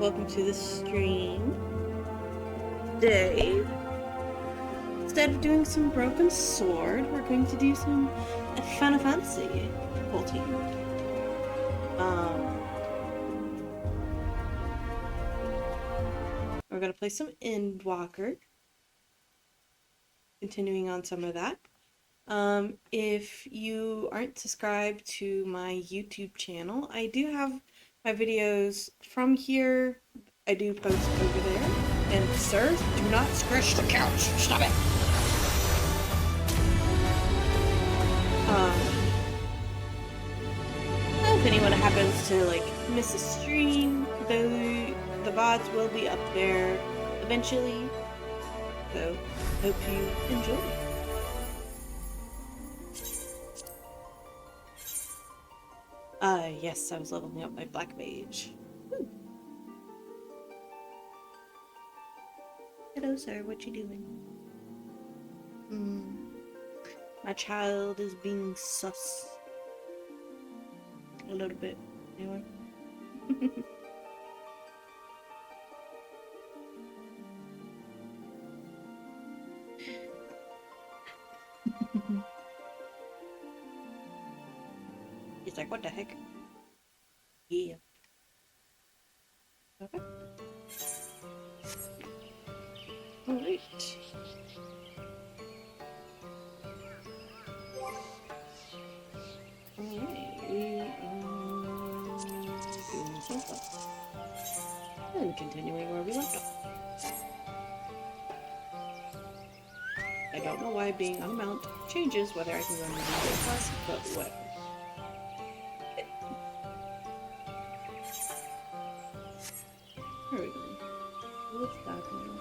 welcome to the stream. Today, instead of doing some Broken Sword, we're going to do some Final Fantasy 14. We're going to play some Endwalker, continuing on some of that. If you aren't subscribed to my YouTube channel, I do have my videos from here. I do post over there. And sir, do not scratch the couch. Stop it. If anyone happens to miss a stream, the VODs will be up there eventually. So hope you enjoy. Yes, I was leveling up my Black Mage. Woo. Hello, sir. What you doing? My child is being sus. A little bit, anyway. He's like, what the heck? Yeah. Okay. Alright. Doing some stuff. And continuing where we left off. I don't know why being on a mount changes whether I can run the video class, but whatever. There we go. What's that now?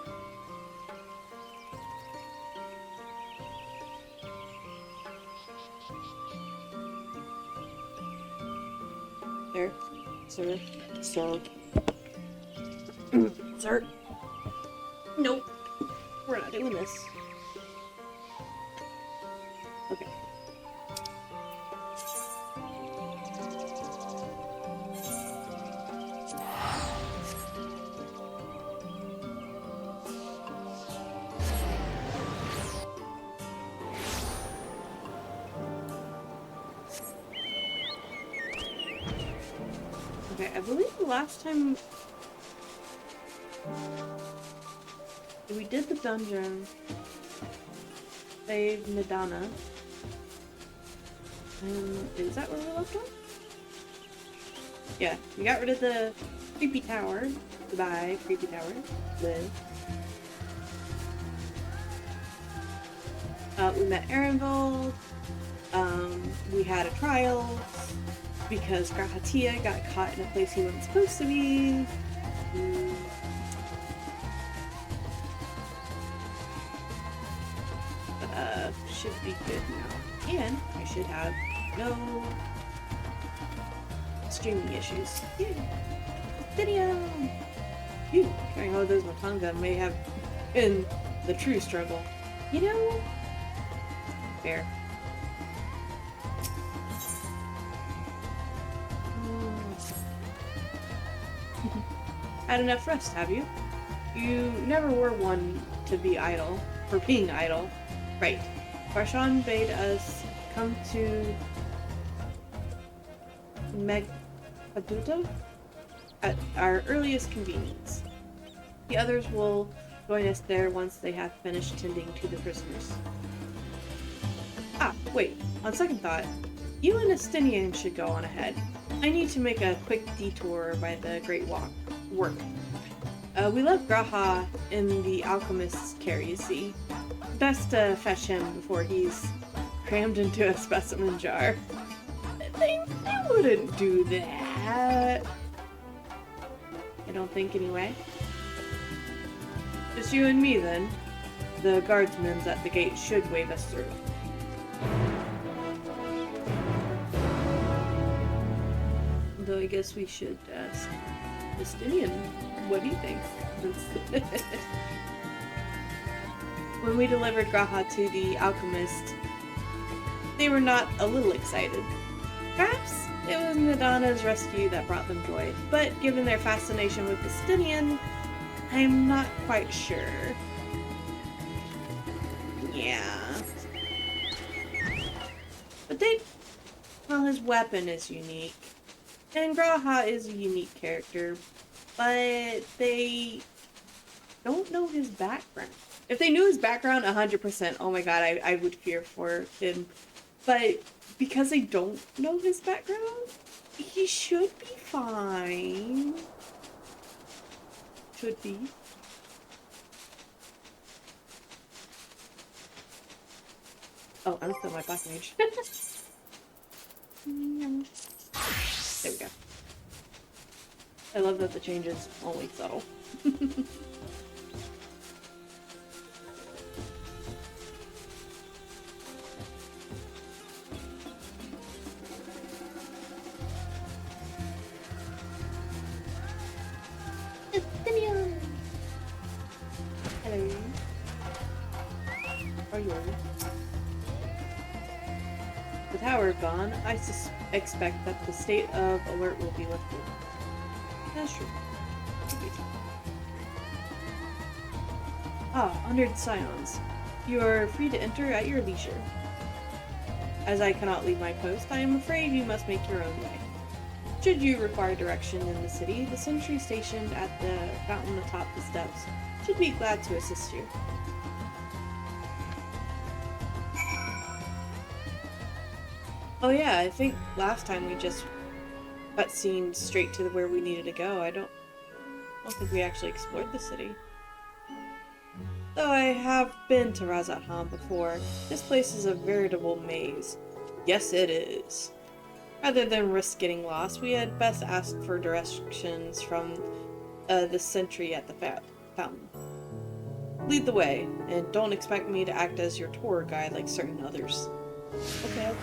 There. Sir. Sir. Sir. Nope. We're not doing this. Okay. Okay, I believe the last time we did the dungeon, saved Madonna, and is that where we left off? Yeah, we got rid of the creepy tower. Goodbye, creepy tower. Live. We met Erenvold. We had a trial because Grahatia got caught in a place he wasn't supposed to be. Should be good now. And I should have no streaming issues. Yeah. Video! Phew, carrying all those with my tongue gun may have been the true struggle. You know? Fair. Had enough rest, have you? You never were one to be idle, for being idle. Right. Farshawn bade us come to Meghaduta at our earliest convenience. The others will join us there once they have finished tending to the prisoners. Ah, wait. On second thought, you and Estinian should go on ahead. I need to make a quick detour by the Great Work. We left Graha in the alchemist's care, you see. Best to fetch him before he's crammed into a specimen jar. They wouldn't do that. I don't think, anyway. Just you and me, then. The guardsmen at the gate should wave us through. Though I guess we should ask Justinian what he thinks. When we delivered Graha to the alchemist, they were not a little excited. Perhaps it was Nadana's rescue that brought them joy, but given their fascination with Justinian, I'm not quite sure. Yeah. But well, his weapon is unique. And Graha is a unique character, but they don't know his background. If they knew his background 100%, oh my god, I would fear for him. But because they don't know his background, he should be fine. Should be. Oh, I'm still my black mage. There we go. I love that the change is only subtle. Hello. Are you? The tower gone, I expect that the state of alert will be lifted. That's true. Ah, honored scions. You are free to enter at your leisure. As I cannot leave my post, I am afraid you must make your own way. Should you require direction in the city, the sentry stationed at the fountain atop the steps should be glad to assist you. Oh yeah, I think last time we just got seen straight to where we needed to go. I don't think we actually explored the city. Though I have been to Razat before, this place is a veritable maze. Yes, it is. Rather than risk getting lost, we had best ask for directions from the sentry at the fountain. Lead the way, and don't expect me to act as your tour guide like certain others. Okay.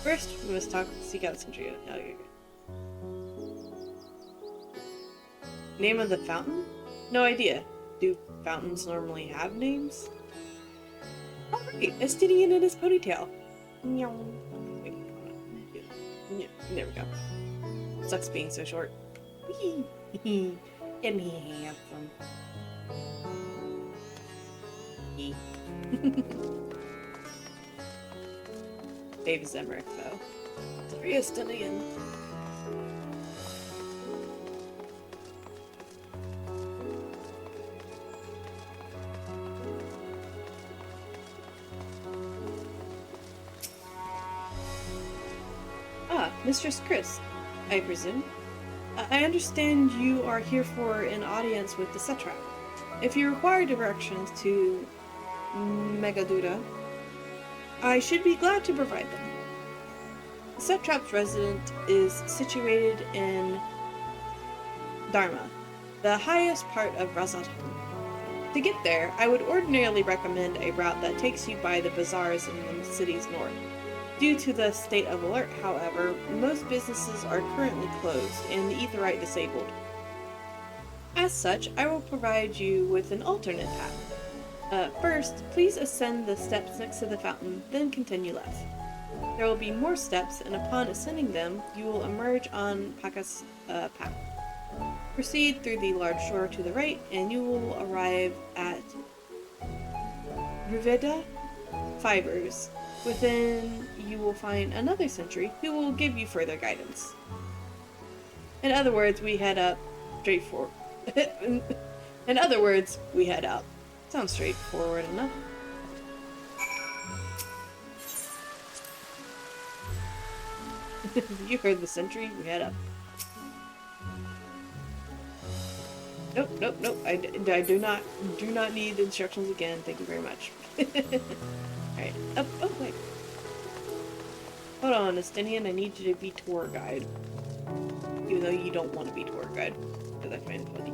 First, we must seek out the sentry. Okay. Name of the fountain? No idea. Do fountains normally have names? Oh right, Estinian in his ponytail. There we go. Sucks being so short. Get me handsome. Davis Emmerich, though. Sorry, Estinian. Ah, Mistress Chris, I presume. I understand you are here for an audience with the Satrap. If you require directions to Megaduda, I should be glad to provide them. The Satrap's residence is situated in Dharma, the highest part of Razat. To get there, I would ordinarily recommend a route that takes you by the bazaars in the city's north. Due to the state of alert, however, most businesses are currently closed and the Aetheryte disabled. As such, I will provide you with an alternate path. First, please ascend the steps next to the fountain, then continue left. There will be more steps, and upon ascending them, you will emerge on Paka's path. Proceed through the large door to the right, and you will arrive at Ruveda Fibers. Within, you will find another sentry who will give you further guidance. In other words, we head up straightforward. In other words, we head up. Sounds straightforward enough. You heard the sentry, we head up. Nope. I do not need instructions again. Thank you very much. Alright, up. Oh, wait. Hold on, Estinian, I need you to be tour guide. Even though you don't want to be tour guide. Because I find it funny.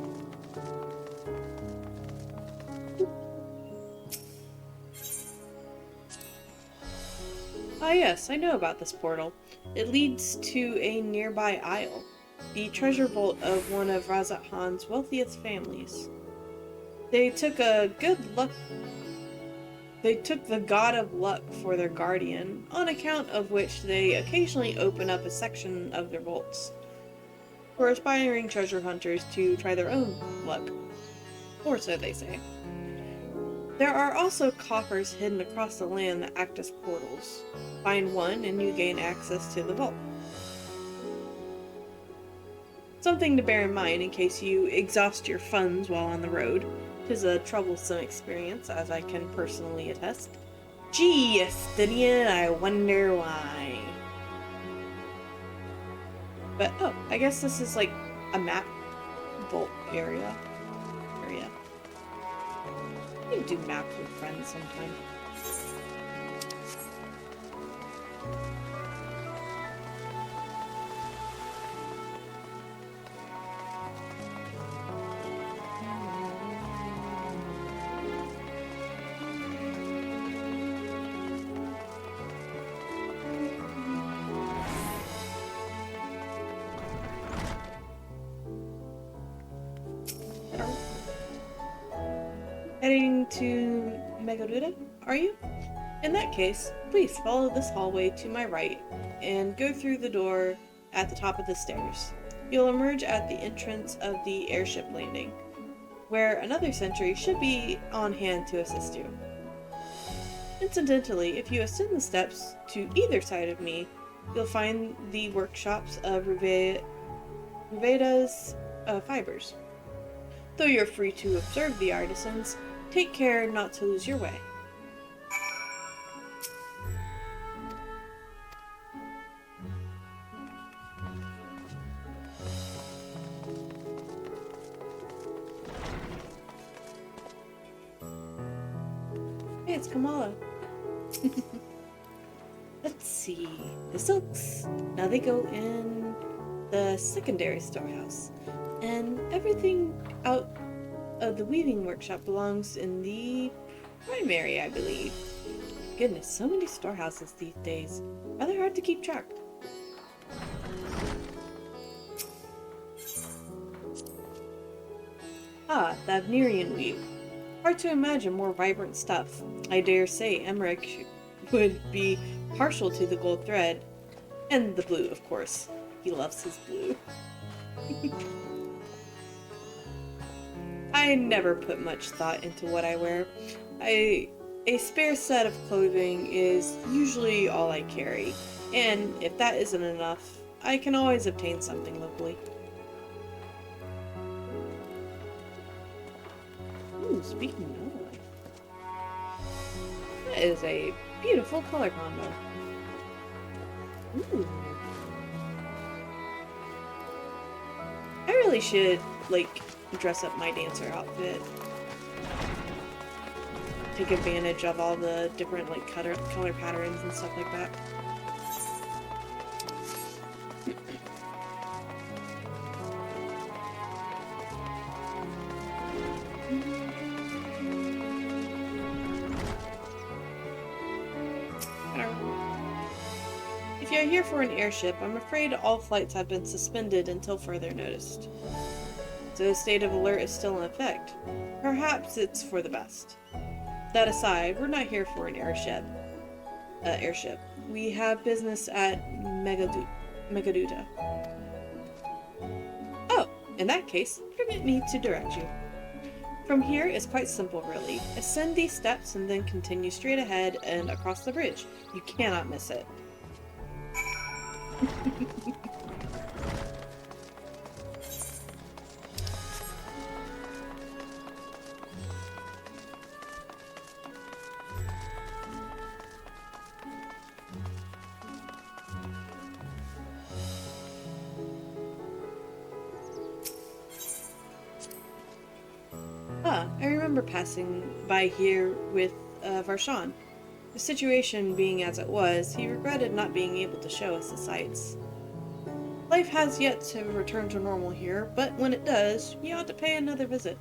Ah yes, I know about this portal. It leads to a nearby isle. The treasure vault of one of Razat Han's wealthiest families. They took They took the god of luck for their guardian, on account of which they occasionally open up a section of their vaults for aspiring treasure hunters to try their own luck. Or so they say. There are also coffers hidden across the land that act as portals. Find one and you gain access to the vault. Something to bear in mind in case you exhaust your funds while on the road. 'Tis a troublesome experience, as I can personally attest. Gee, Estinian, I wonder why. But, oh, I guess this is like a map vault area. You can do maps with friends sometime. Heading to Megaduda, are you? In that case, please follow this hallway to my right and go through the door at the top of the stairs. You'll emerge at the entrance of the airship landing, where another sentry should be on hand to assist you. Incidentally, if you ascend the steps to either side of me, you'll find the workshops of Ruveda's fibers. Though you're free to observe the artisans, take care not to lose your way. Hey, it's Kamala. Let's see. The silks. Now they go in the secondary storehouse. And everything out of the weaving workshop belongs in the primary, I believe. Goodness, so many storehouses these days. Rather hard to keep track. Ah, the Avnerian weave. Hard to imagine more vibrant stuff. I dare say Emmerich would be partial to the gold thread. And the blue, of course. He loves his blue. I never put much thought into what I wear. A spare set of clothing is usually all I carry, and if that isn't enough, I can always obtain something locally. Ooh, speaking of, that is a beautiful color combo. Ooh. I really should, like, dress up my dancer outfit. Take advantage of all the different like color patterns and stuff like that. If you're here for an airship, I'm afraid all flights have been suspended until further notice. So the state of alert is still in effect. Perhaps it's for the best. That aside, we're not here for an airship. We have business at Megaduda. Oh, in that case, permit me to direct you. From here, it's quite simple, really. Ascend these steps and then continue straight ahead and across the bridge. You cannot miss it. I remember passing by here with Varshan. The situation being as it was, he regretted not being able to show us the sights. Life has yet to return to normal here, but when it does, you ought to pay another visit.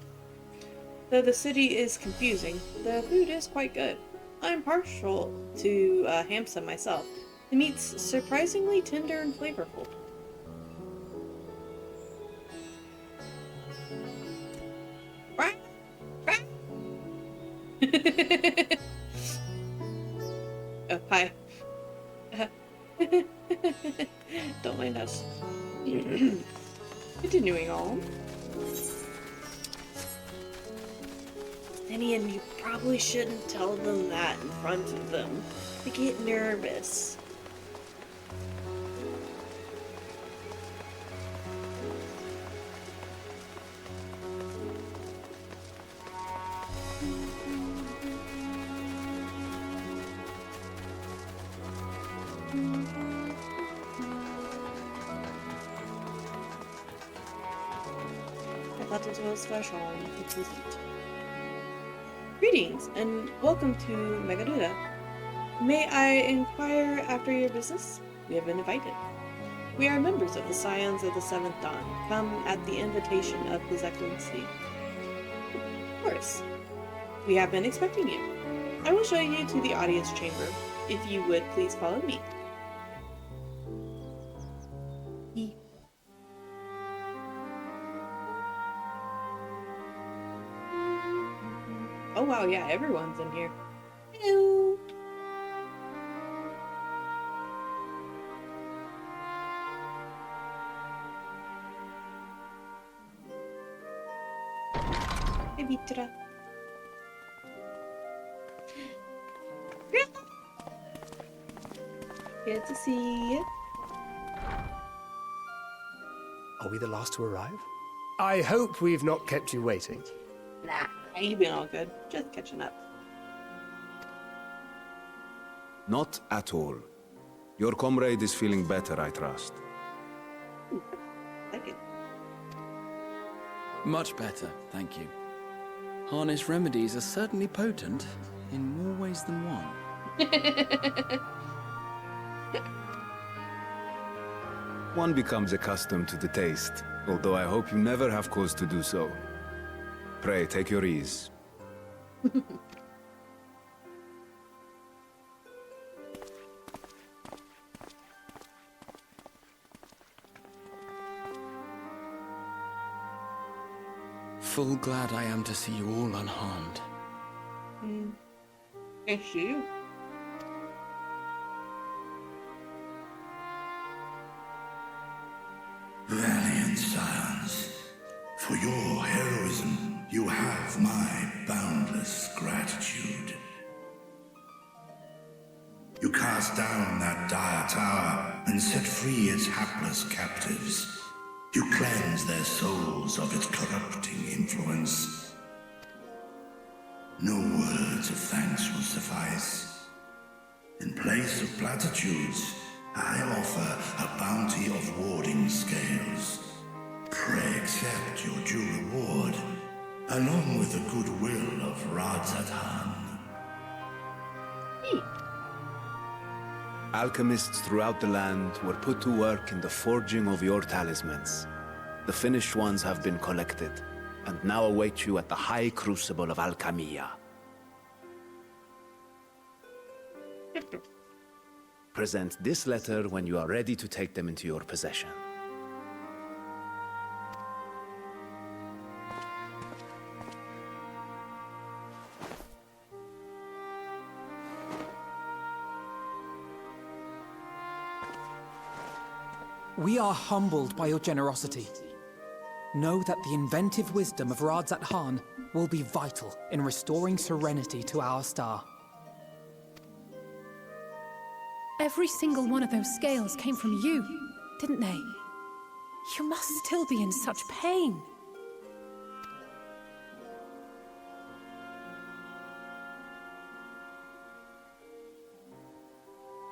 Though the city is confusing, the food is quite good. I'm partial to hamsa myself. The meat's surprisingly tender and flavorful. Oh, hi. Don't mind us. Continuing on. And you probably shouldn't tell them that in front of them. They get nervous. I thought this was special. It wasn't. Greetings, and welcome to Megaduda. May I inquire after your business? We have been invited. We are members of the Scions of the Seventh Dawn, come at the invitation of His Excellency. Of course. We have been expecting you. I will show you to the audience chamber. If you would please follow me. Oh wow, yeah, everyone's in here. Hello. Hey, Vitra. Good to see you. Are we the last to arrive? I hope we've not kept you waiting. Nah, you've been all good. Just catching up. Not at all. Your comrade is feeling better, I trust. Like it. Much better, thank you. Harness remedies are certainly potent, in more ways than one. One becomes accustomed to the taste, although I hope you never have cause to do so. Pray, take your ease. Full glad I am to see you all unharmed. It's you. Valiant scions, for your heroism, you have my boundless gratitude. You cast down that dire tower and set free its hapless captives. You cleanse their souls of its corrupting influence. No words of thanks will suffice. In place of platitudes, I offer a bounty of warding scales. Pray accept your due reward, along with the goodwill of Radzatan. Alchemists throughout the land were put to work in the forging of your talismans. The finished ones have been collected, and now await you at the High Crucible of Alchemia. Present this letter when you are ready to take them into your possession. We are humbled by your generosity. Know that the inventive wisdom of Radzat Han will be vital in restoring serenity to our star. Every single one of those scales came from you, didn't they? You must still be in such pain.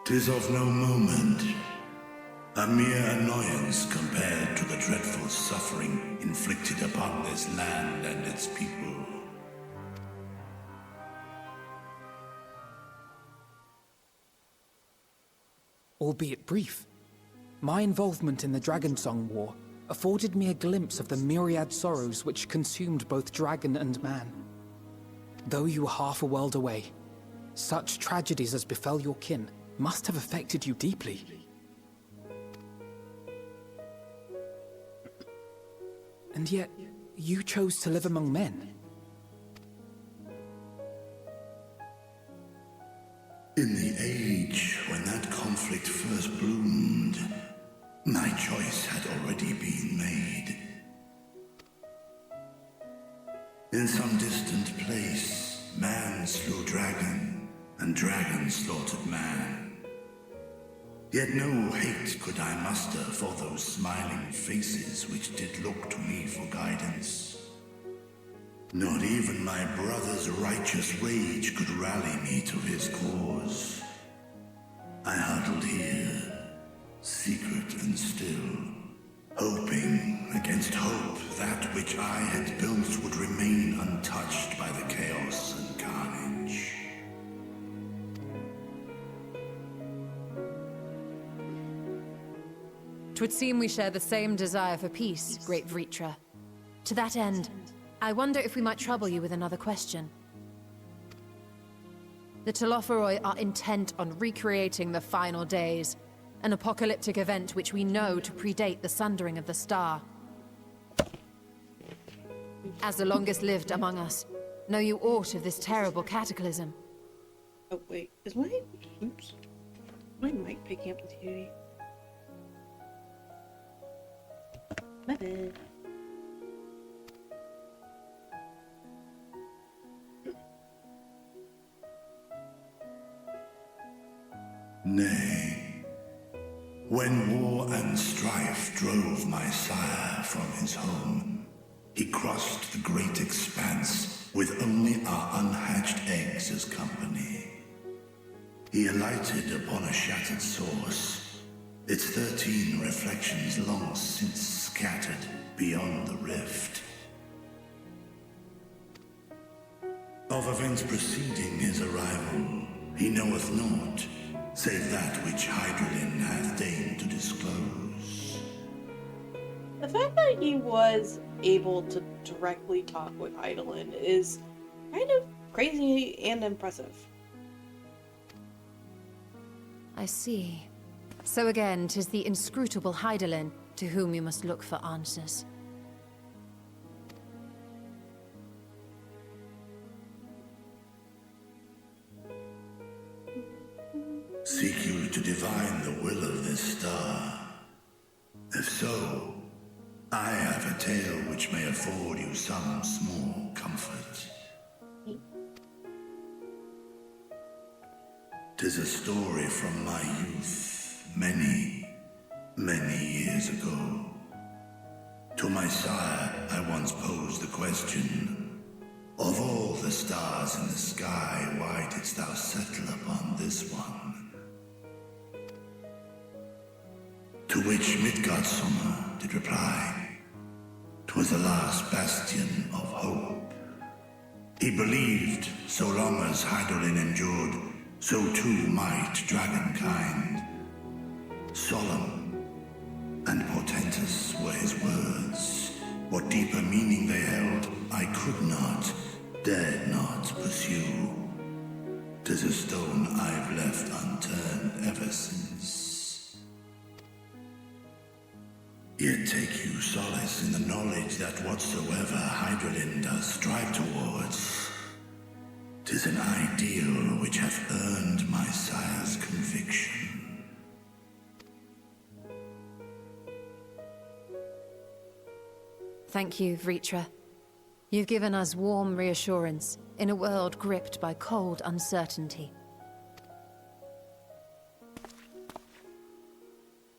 'Tis of no moment. A mere annoyance compared to the dreadful suffering inflicted upon this land and its people. Albeit brief, my involvement in the Dragon Song War afforded me a glimpse of the myriad sorrows which consumed both dragon and man. Though you were half a world away, such tragedies as befell your kin must have affected you deeply. And yet, you chose to live among men. In the age when that conflict first bloomed, my choice had already been made. In some distant place, man slew dragon, and dragon slaughtered man. Yet no hate could I muster for those smiling faces which did look to me for guidance. Not even my brother's righteous rage could rally me to his cause. I huddled here, secret and still, hoping against hope that which I had built would remain untouched by the chaos and carnage. Twould seem we share the same desire for peace, great Vritra. To that end, I wonder if we might trouble you with another question. The Telophoroi are intent on recreating the final days, an apocalyptic event which we know to predate the sundering of the star. As the longest lived among us, know you aught of this terrible cataclysm? Oh wait, is my oops, my mic picking up the TV? My bad. Nay, when war and strife drove my sire from his home, he crossed the great expanse with only our unhatched eggs as company. He alighted upon a shattered source, its 13 reflections long since scattered beyond the rift. Of events preceding his arrival, he knoweth naught, save that which Hydralin hath deigned to disclose. The fact that he was able to directly talk with Hydaelyn is kind of crazy and impressive. I see. So again, 'tis the inscrutable Hydaelyn to whom you must look for answers. Seek you to divine the will of this star? If so, I have a tale which may afford you some small comfort. 'Tis a story from my youth, many, many years ago. To my sire, I once posed the question, of all the stars in the sky, why didst thou settle upon this one? To which Midgardsormr did reply, 'twas the last bastion of hope. He believed so long as Hydaelyn endured, so too might dragonkind. Solemn and portentous were his words. What deeper meaning they held, I could not, dared not pursue. 'Tis a stone I've left unturned ever since. Yet take you solace in the knowledge that whatsoever Hydralin does strive towards, 'tis an ideal which hath earned my sire's conviction. Thank you, Vritra. You've given us warm reassurance in a world gripped by cold uncertainty.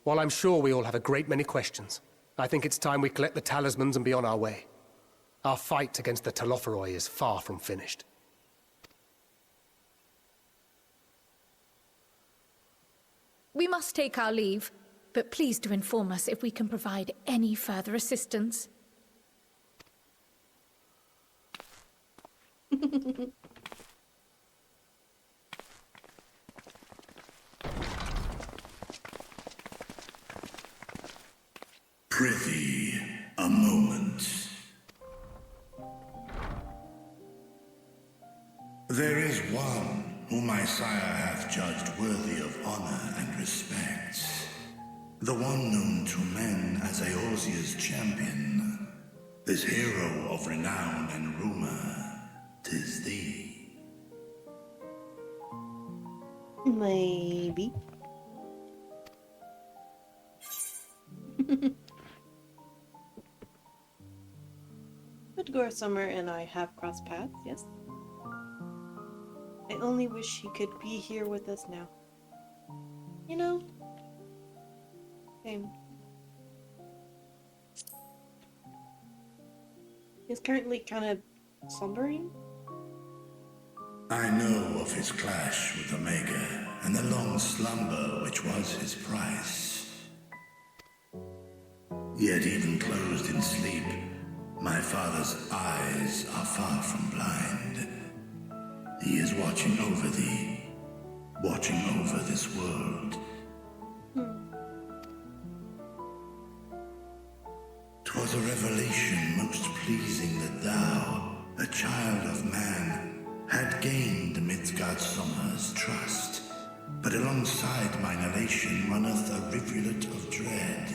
While I'm sure we all have a great many questions, I think it's time we collect the talismans and be on our way. Our fight against the Telophoroi is far from finished. We must take our leave, but please do inform us if we can provide any further assistance. Prithee, a moment. There is one whom my sire hath judged worthy of honor and respect. The one known to men as Eorzea's champion. This hero of renown and rumor, 'tis thee. Maybe. Midgore Summer and I have crossed paths, yes. I only wish he could be here with us now. You know? Same. He's currently kind of slumbering. I know of his clash with Omega, and the long slumber which was his price. Yet even closed in sleep, my father's eyes are far from blind. He is watching over thee, watching over this world. 'Twas a revelation most pleasing that thou, a child of man, had gained Midgardsormr's trust. But alongside mine elation runneth a rivulet of dread.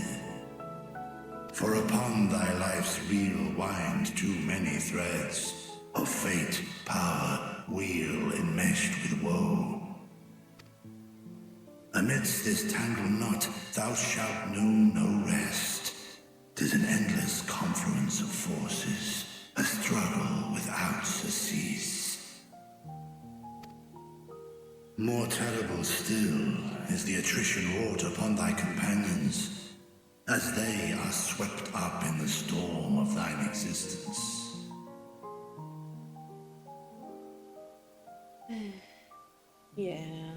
For upon thy life's reel wind too many threads of fate, power, weal enmeshed with woe. Amidst this tangled knot thou shalt know no rest. 'Tis an endless confluence of forces, a struggle without surcease. More terrible still is the attrition wrought upon thy companions, as they are swept up in the storm of thine existence. Yeah.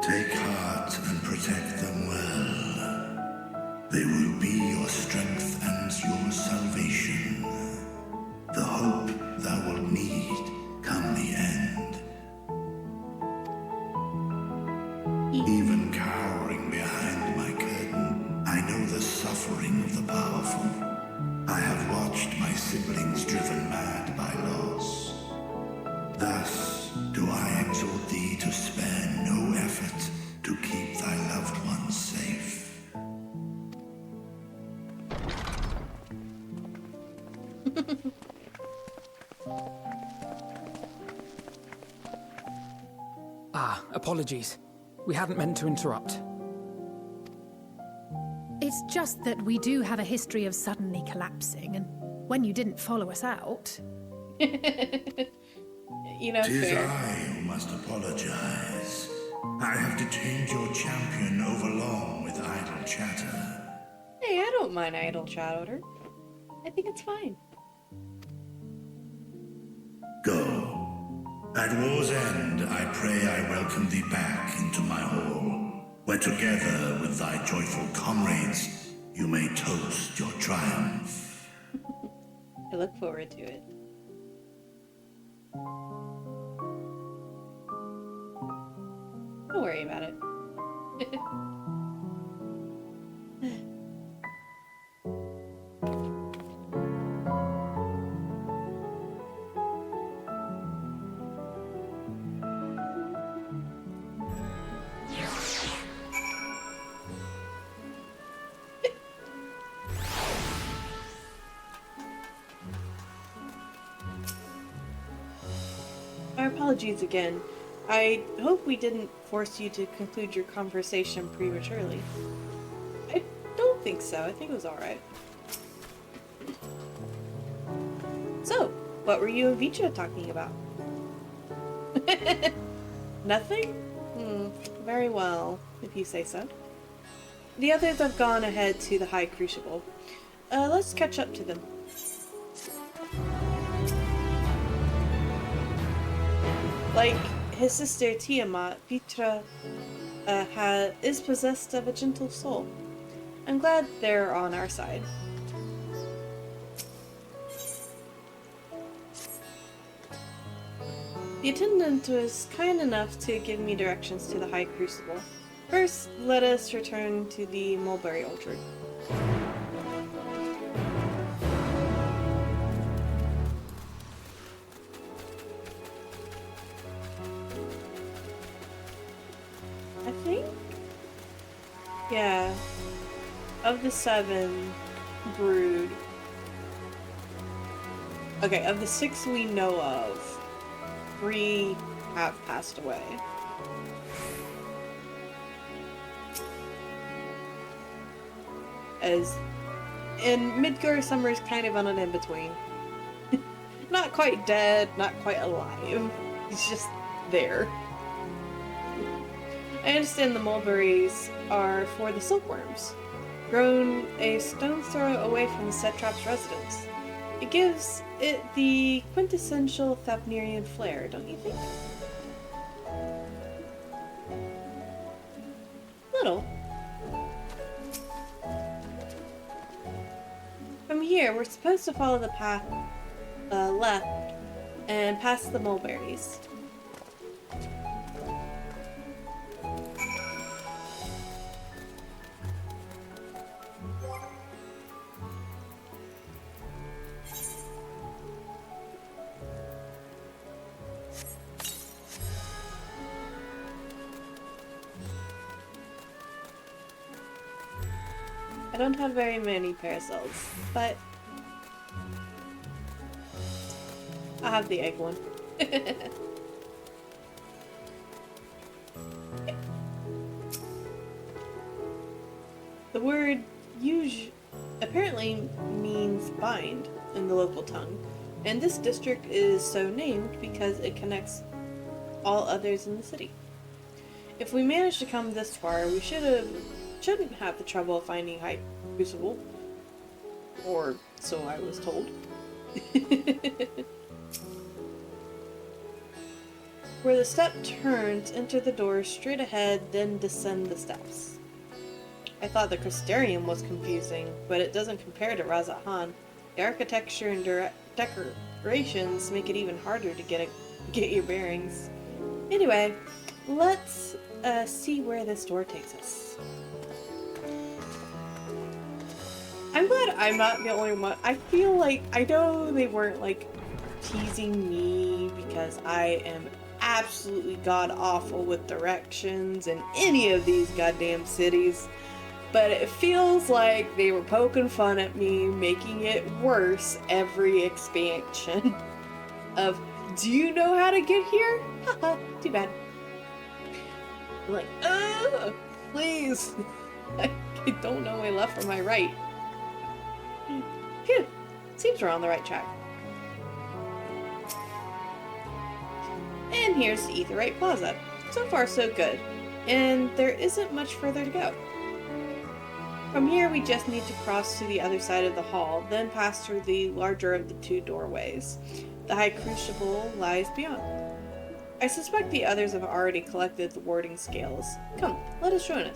Take heart and protect them well. They will be your strength and your salvation. The hope thou wilt need come the end. Even cowering behind my curtain, I know the suffering of the powerful. I have watched my siblings driven mad by loss. Thus do I exhort thee to spare no effort to keep thy loved ones safe. Apologies. We hadn't meant to interrupt. It's just that we do have a history of suddenly collapsing, and when you didn't follow us out... You know, 'Tis fair. I who must apologize. I have detained your champion overlong with idle chatter. Hey, I don't mind idle chatter. I think it's fine. Go. At war's end, I pray I welcome thee back into my hall, where together with thy joyful comrades, you may toast your triumph. I look forward to it. Don't worry about it. Our apologies again. I hope we didn't force you to conclude your conversation prematurely. I don't think so. I think it was alright. So, what were you and Vitra talking about? Nothing? Very well, if you say so. The others have gone ahead to the High Crucible. Let's catch up to them. Like his sister Tiamat, Vitra is possessed of a gentle soul. I'm glad they're on our side. The attendant was kind enough to give me directions to the High Crucible. First, let us return to the mulberry orchard. I think, yeah, of the 7 brood, okay, of the 6 we know of, 3 have passed away. And Midgar Summer's kind of on an in-between. Not quite dead, not quite alive. He's just there. I understand the mulberries are for the silkworms, grown a stone's throw away from the Satrap's residence. It gives it the quintessential Thapnerian flair, don't you think? Little. From here, we're supposed to follow the path left and past the mulberries. I don't have very many parasols, but I have the egg one. The word apparently means bind in the local tongue, and this district is so named because it connects all others in the city. If we managed to come this far, we shouldn't have the trouble of finding High Crucible. Or so I was told. Where the step turns, enter the door straight ahead, then descend the steps. I thought the Crystarium was confusing, but it doesn't compare to Razat-Han. The architecture and decorations make it even harder to get your bearings. Anyway, let's see where this door takes us. I'm glad I'm not the only one. I feel like, I know they weren't like teasing me because I am absolutely god-awful with directions in any of these goddamn cities, but it feels like they were poking fun at me, making it worse every expansion of, do you know how to get here? Haha, too bad. I'm like, please. I don't know my left from my right. Phew, seems we're on the right track. And here's the Aetheryte Plaza. So far so good, and there isn't much further to go. From here we just need to cross to the other side of the hall, then pass through the larger of the 2 doorways. The High Crucible lies beyond. I suspect the others have already collected the warding scales. Come, let us join them.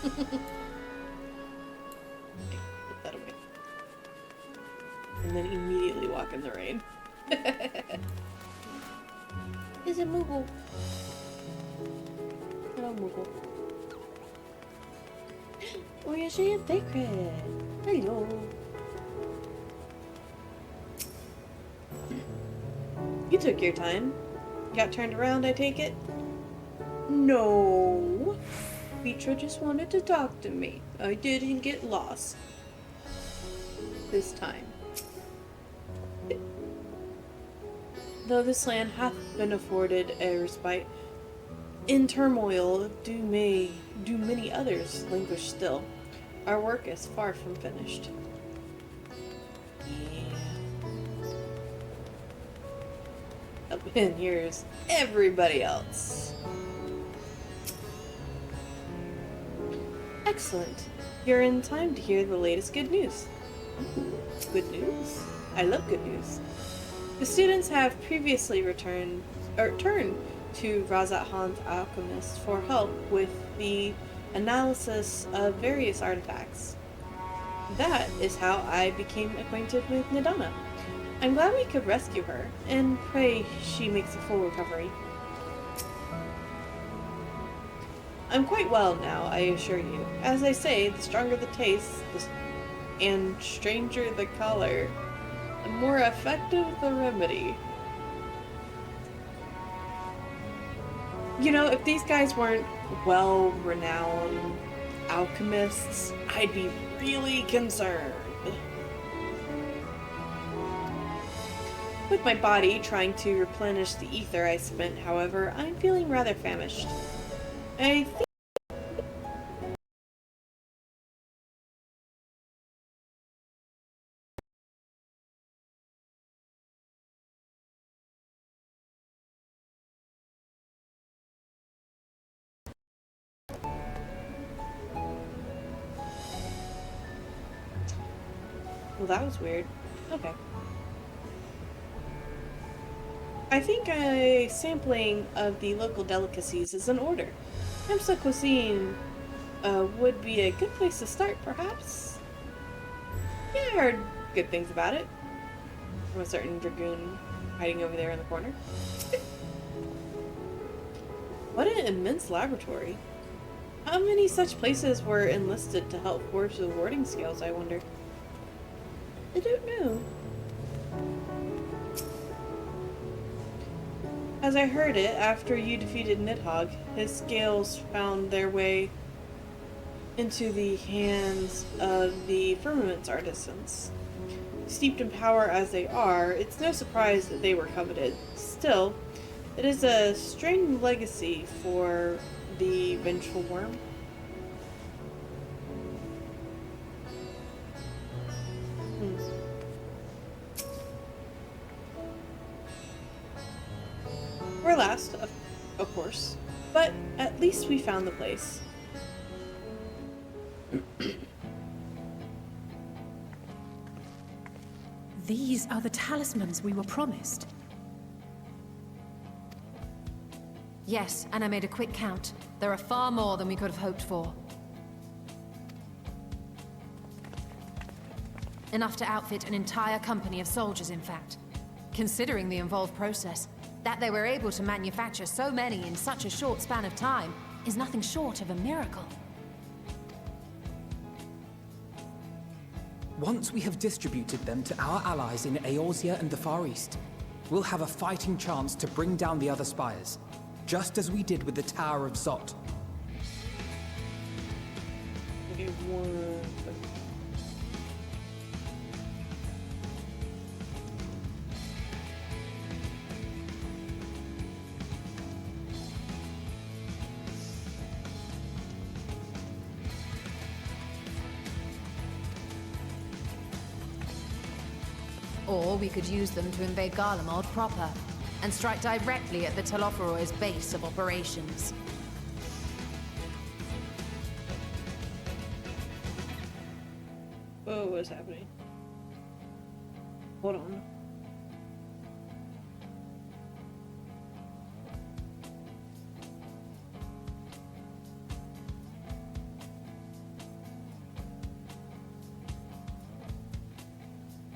Put that away. And then immediately walk in the rain. Is it Moogle? Hello, Moogle. Where's your secret? Hello. You took your time. Got turned around, I take it? No. Petra just wanted to talk to me. I didn't get lost. This time. Though this land hath been afforded a respite, in turmoil do many others languish still. Our work is far from finished. Yeah. Up in here's everybody else. A Excellent. You're in time to hear the latest good news. Ooh, good news? I love good news. The students have previously turned to Razat Han's alchemist for help with the analysis of various artifacts. That is how I became acquainted with Nidana. I'm glad we could rescue her, and pray she makes a full recovery. I'm quite well now, I assure you. As I say, the stronger the taste, and stranger the color, the more effective the remedy. You know, if these guys weren't well-renowned alchemists, I'd be really concerned. With my body trying to replenish the ether I spent, however, I'm feeling rather famished. I think well, that was weird. Okay. I think a sampling of the local delicacies is in order. Hemsa cuisine would be a good place to start, perhaps? Yeah, I heard good things about it. From a certain dragoon hiding over there in the corner. What an immense laboratory. How many such places were enlisted to help forge the warding scales, I wonder? I don't know. As I heard it, after you defeated Nidhogg, his scales found their way into the hands of the Firmament's artisans. Steeped in power as they are, it's no surprise that they were coveted. Still, it is a strange legacy for the vengeful worm. We're last, of course, but at least we found the place. These are the talismans we were promised. Yes, and I made a quick count. There are far more than we could have hoped for. Enough to outfit an entire company of soldiers, in fact. Considering the involved process, that they were able to manufacture so many in such a short span of time is nothing short of a miracle. Once we have distributed them to our allies in Eorzea and the Far East, we'll have a fighting chance to bring down the other spires, just as we did with the Tower of Zot. Okay, one. Or we could use them to invade Garlemald proper, and strike directly at the Telophoroid's base of operations. Whoa, what is happening? Hold on.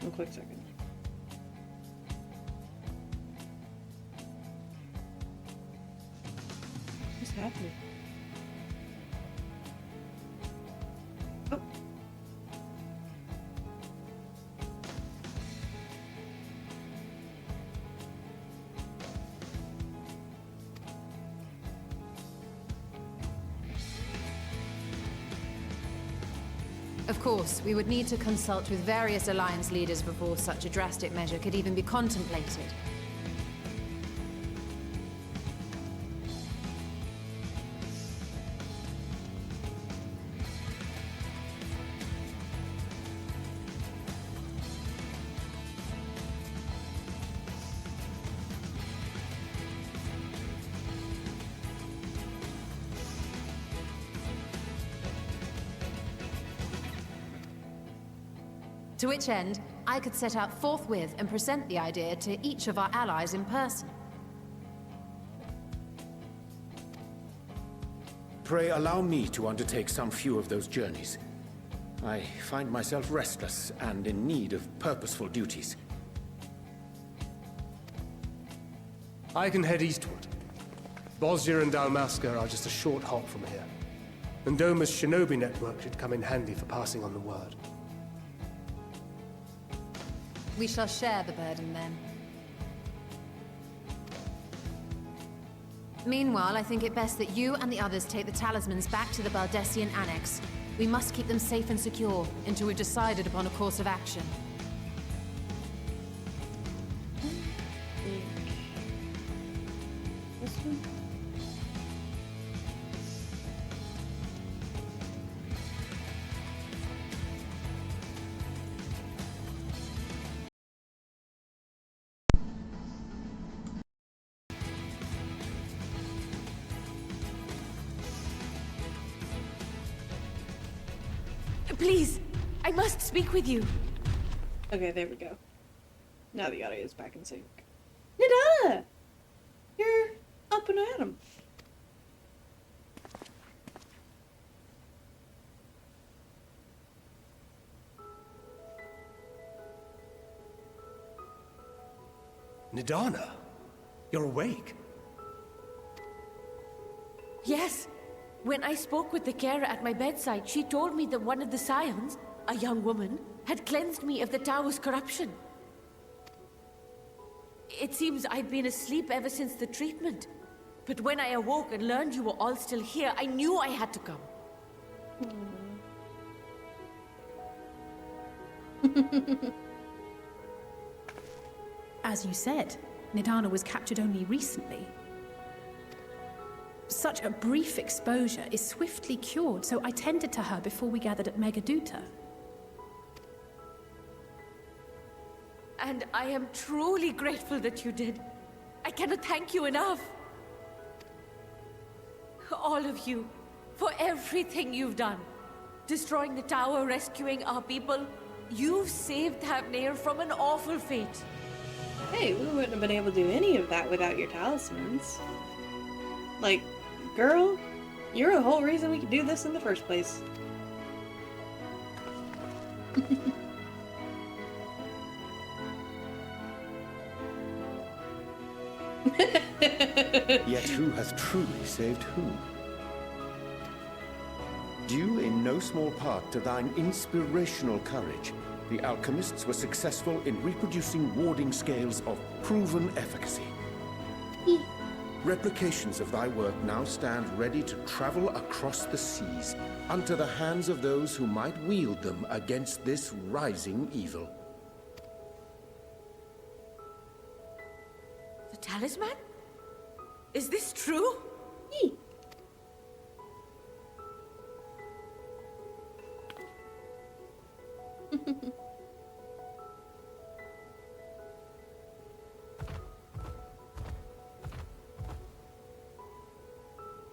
One quick second. What's happening? Oh. Of course, we would need to consult with various Alliance leaders before such a drastic measure could even be contemplated. To which end, I could set out forthwith and present the idea to each of our allies in person. Pray allow me to undertake some few of those journeys. I find myself restless and in need of purposeful duties. I can head eastward. Bosnia and Dalmasca are just a short hop from here. And Doma's shinobi network should come in handy for passing on the word. We shall share the burden then. Meanwhile, I think it best that you and the others take the talismans back to the Baldessian Annex. We must keep them safe and secure until we've decided upon a course of action. This one? Please, I must speak with you. Okay, there we go. Now the audio is back in sync. Nadana! You're up and at 'em. Nidana, you're awake. Yes. When I spoke with the carer at my bedside, she told me that one of the scions, a young woman, had cleansed me of the tower's corruption. It seems I've been asleep ever since the treatment. But when I awoke and learned you were all still here, I knew I had to come. As you said, Nidana was captured only recently. Such a brief exposure is swiftly cured, so I tended to her before we gathered at Megaduta. And I am truly grateful that you did. I cannot thank you enough. All of you, for everything you've done. Destroying the tower, rescuing our people. You've saved Thavnair from an awful fate. Hey, we wouldn't have been able to do any of that without your talismans. Like, girl, you're the whole reason we could do this in the first place. Yet who hath truly saved whom? Due in no small part to thine inspirational courage, the alchemists were successful in reproducing warding scales of proven efficacy. Replications of thy work now stand ready to travel across the seas, unto the hands of those who might wield them against this rising evil. The talisman? Is this true?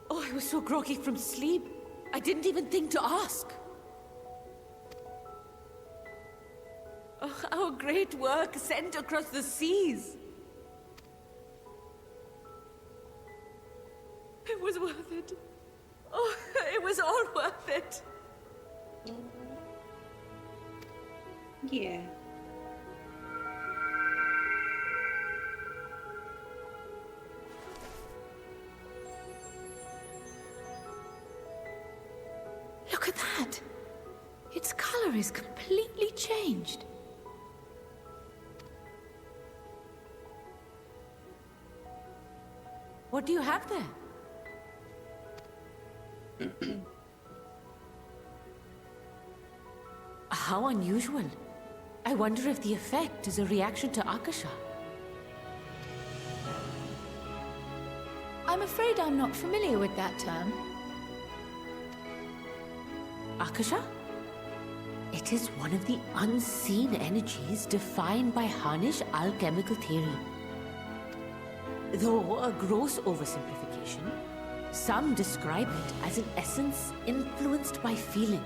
Oh, I was so groggy from sleep. I didn't even think to ask. Oh, our great work sent across the seas. It was worth it. Oh, it was all worth it. Yeah. Look at that. Its color is completely changed. What do you have there? How unusual. I wonder if the effect is a reaction to Akasha. I'm afraid I'm not familiar with that term. Akasha? It is one of the unseen energies defined by Harnish alchemical theory. Though a gross oversimplification, some describe it as an essence influenced by feelings.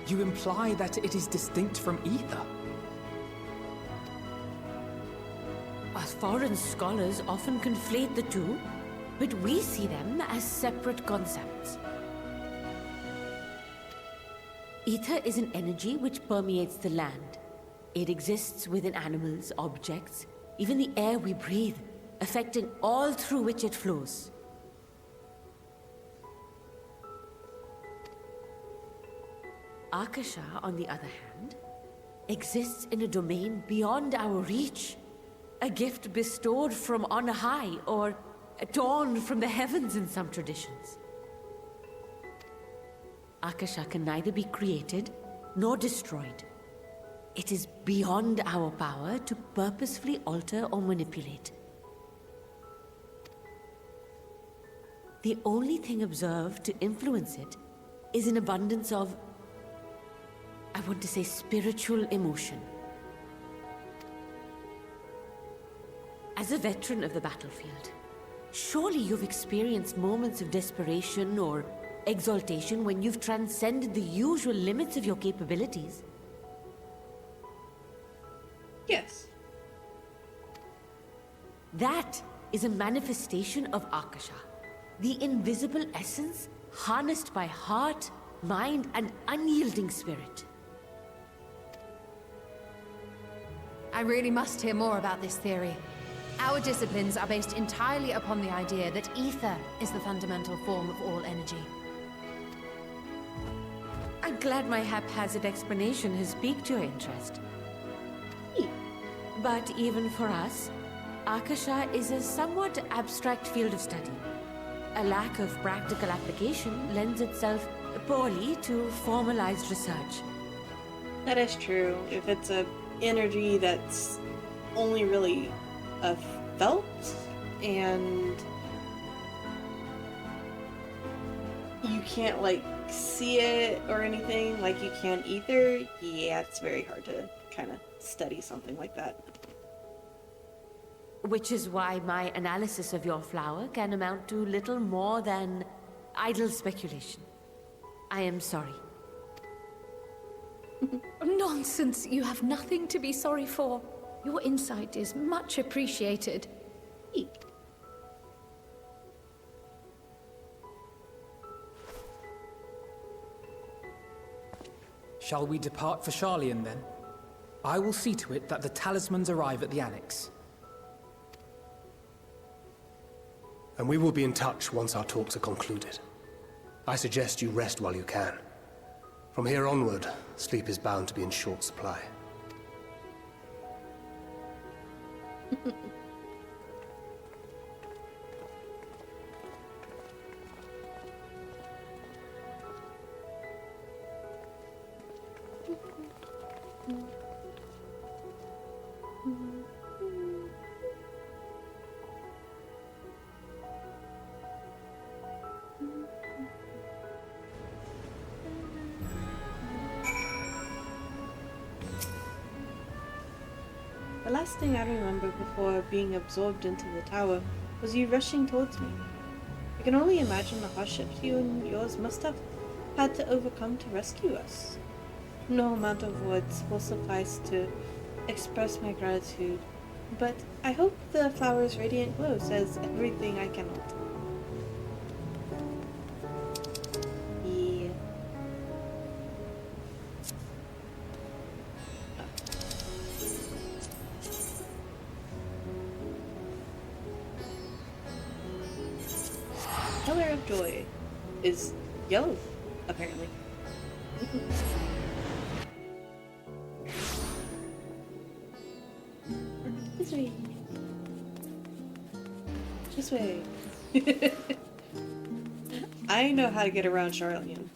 You imply that it is distinct from ether. Us foreign scholars often conflate the two, but we see them as separate concepts. Ether is an energy which permeates the land. It exists within animals, objects, even the air we breathe, affecting all through which it flows. Akasha, on the other hand, exists in a domain beyond our reach. A gift bestowed from on high, or torn from the heavens in some traditions. Akasha can neither be created nor destroyed. It is beyond our power to purposefully alter or manipulate. The only thing observed to influence it is an abundance of, I want to say, spiritual emotion. As a veteran of the battlefield, surely you've experienced moments of desperation or exaltation when you've transcended the usual limits of your capabilities. Yes. That is a manifestation of Akasha, the invisible essence harnessed by heart, mind, and unyielding spirit. I really must hear more about this theory. Our disciplines are based entirely upon the idea that ether is the fundamental form of all energy. I'm glad my haphazard explanation has piqued your interest. But even for us, Akasha is a somewhat abstract field of study. A lack of practical application lends itself poorly to formalized research. That is true. If it's a energy that's only really felt and you can't like see it or anything like you can ether, yeah, it's very hard to kind of study something like that. Which is why my analysis of your flower can amount to little more than idle speculation. I am sorry. Nonsense. You have nothing to be sorry for. Your insight is much appreciated. Shall we depart for Charlian, then? I will see to it that the talismans arrive at the Annex. And we will be in touch once our talks are concluded. I suggest you rest while you can. From here onward, sleep is bound to be in short supply. The last thing I remember before being absorbed into the tower was you rushing towards me. I can only imagine the hardships you and yours must have had to overcome to rescue us. No amount of words will suffice to express my gratitude, but I hope the flower's radiant glow says everything I cannot. Yeah. Color of joy is yellow, apparently. This way. This way. I know how to get around Charlian.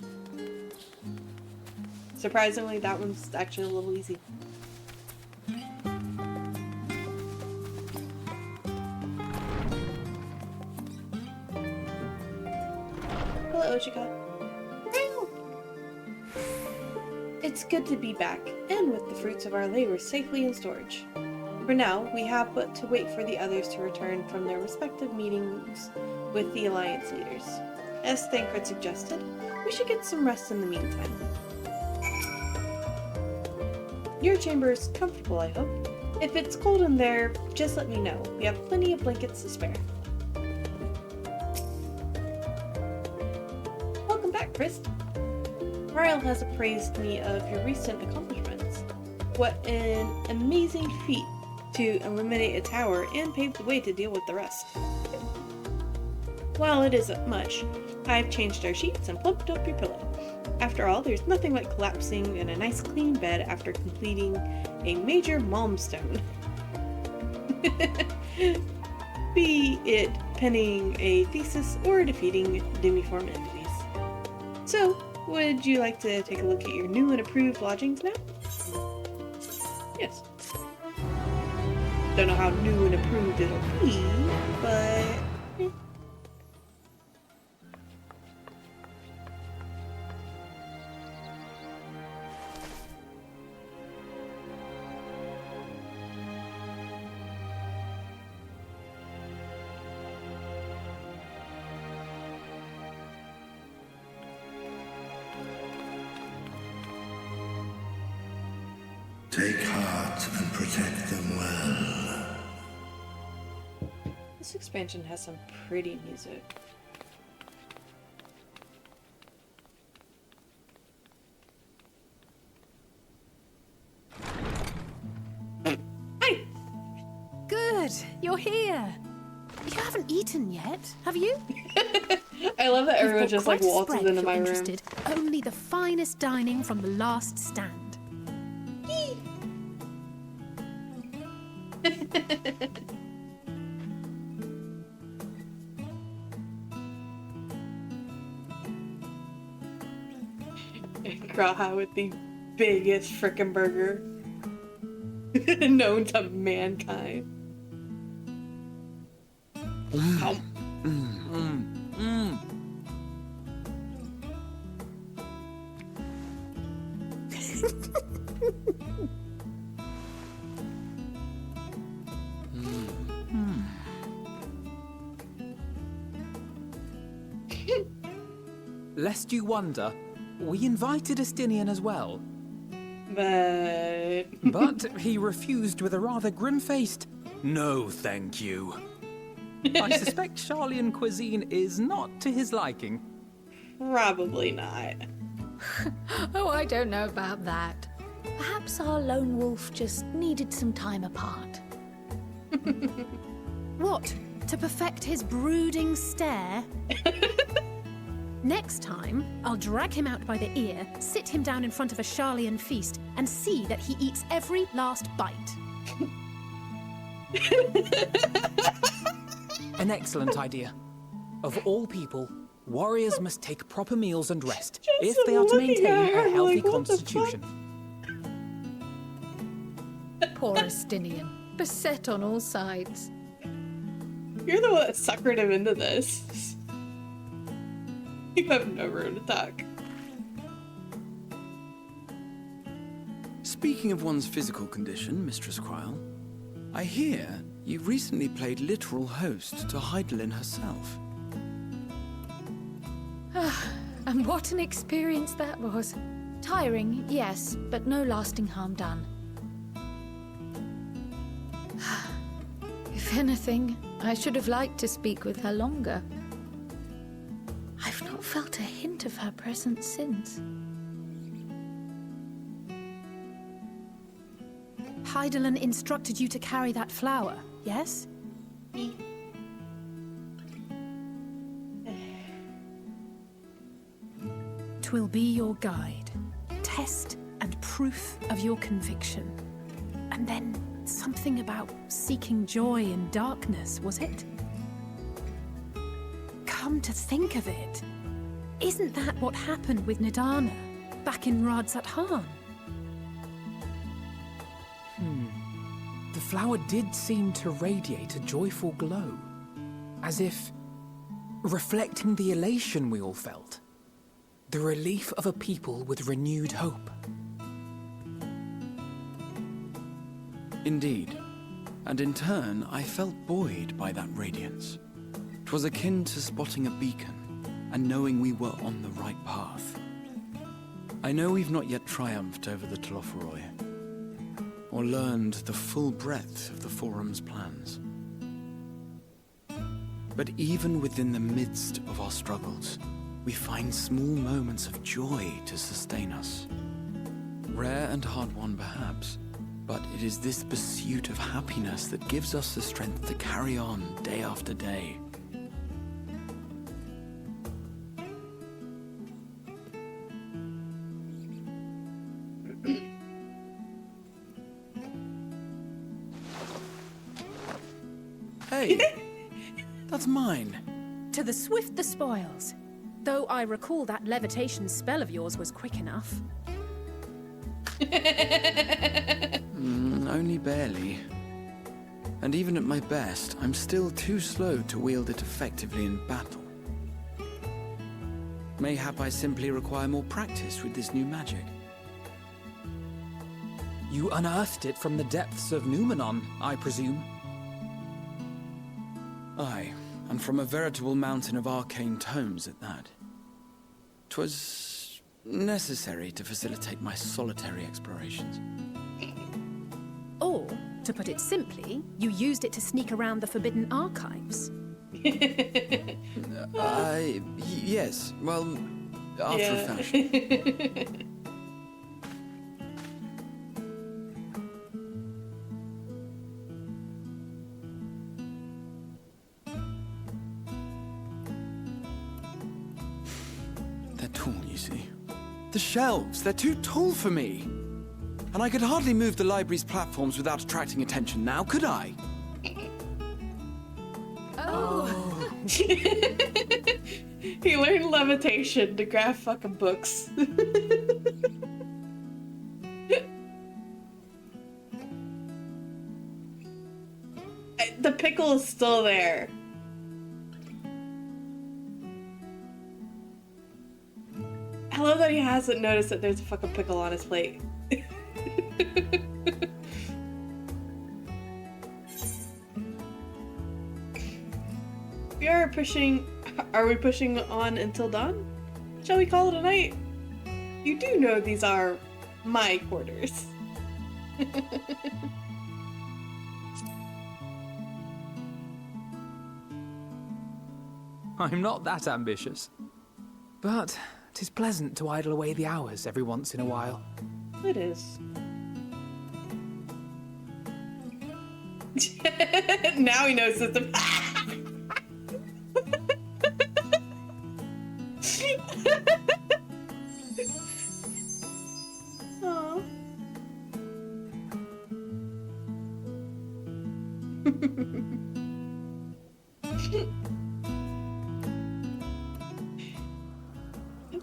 Surprisingly, that one's actually a little easy. Hello, Ochika. It's good to be back, and with the fruits of our labor safely in storage. For now, we have but to wait for the others to return from their respective meetings with the Alliance leaders. As Thancred suggested, we should get some rest in the meantime. Your chamber is comfortable, I hope. If it's cold in there, just let me know. We have plenty of blankets to spare. Welcome back, Chris. Mariel has appraised me of your recent accomplishments. What an amazing feat to eliminate a tower and pave the way to deal with the rest. While it isn't much, I've changed our sheets and plumped up your pillow. After all, there's nothing like collapsing in a nice clean bed after completing a major milestone. Be it penning a thesis or defeating demiform enemies. So, would you like to take a look at your new and approved lodgings now? Yes. Don't know how new and approved it'll be, but... Take heart and protect them well. This expansion has some pretty music. Hi! Good, you're here. You haven't eaten yet, have you? I love that everyone You've got just like quite a waltzes spread into if my you're room. interested. Only the finest dining from the last stand. Graha with the biggest frickin' burger known to mankind. Lest you wonder, we invited Estinian as well. But he refused with a rather grim-faced, "No, thank you." I suspect Charlian cuisine is not to his liking. Probably not. Oh, I don't know about that. Perhaps our lone wolf just needed some time apart. What? To perfect his brooding stare? Next time, I'll drag him out by the ear, sit him down in front of a Charlian feast, and see that he eats every last bite. An excellent idea. Of all people, warriors must take proper meals and rest if they are to maintain a healthy constitution. Poor Estinian, beset on all sides. You're the one that suckered him into this. You have no room to talk. Speaking of one's physical condition, Mistress Cryle, I hear you recently played literal host to Heidelin herself. And what an experience that was. Tiring, yes, but no lasting harm done. If anything, I should have liked to speak with her longer. I've not felt a hint of her presence since. Heidelin instructed you to carry that flower, yes? Twill be your guide, test and proof of your conviction. And then something about seeking joy in darkness, was it? Come to think of it, isn't that what happened with Nidana back in Radsat Han? The flower did seem to radiate a joyful glow, as if reflecting the elation we all felt, the relief of a people with renewed hope. Indeed, and in turn I felt buoyed by that radiance. 'Twas akin to spotting a beacon and knowing we were on the right path. I know we've not yet triumphed over the Telophoroi, or learned the full breadth of the Forum's plans. But even within the midst of our struggles, we find small moments of joy to sustain us. Rare and hard-won perhaps, but it is this pursuit of happiness that gives us the strength to carry on day after day. Hey, that's mine. To the swift the spoils. Though I recall that levitation spell of yours was quick enough. Only barely. And even at my best, I'm still too slow to wield it effectively in battle. Mayhap I simply require more practice with this new magic. You unearthed it from the depths of Numenon, I presume? Aye, and from a veritable mountain of arcane tomes at that. 'Twas necessary to facilitate my solitary explorations. Or, to put it simply, you used it to sneak around the Forbidden Archives. Yes, well, after a fashion. They're tall, you see. The shelves, they're too tall for me. And I could hardly move the library's platforms without attracting attention now, could I? Oh. He learned levitation to grab fucking books. The pickle is still there. I love that he hasn't noticed that there's a fucking pickle on his plate. Are we pushing on until dawn? Shall we call it a night? You do know these are my quarters. I'm not that ambitious. But 'tis pleasant to idle away the hours every once in a while. It is. Now he knows system. Aww.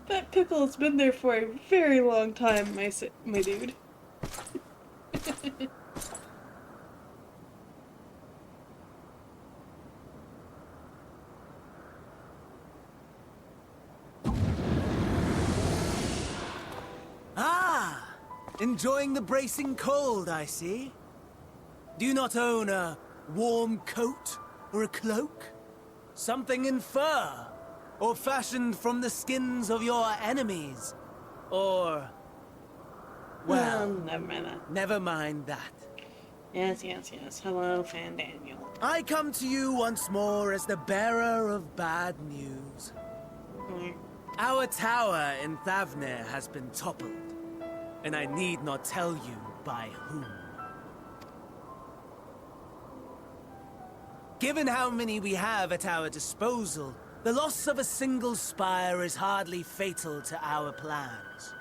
That pickle's been there for a very long time, my dude. Enjoying the bracing cold, I see. Do you not own a warm coat or a cloak? Something in fur? Or fashioned from the skins of your enemies? Or... well, never mind that. Never mind that. Yes. Hello, Fan Daniel. I come to you once more as the bearer of bad news. Our tower in Thavnir has been toppled. And I need not tell you by whom. Given how many we have at our disposal, the loss of a single spire is hardly fatal to our plans.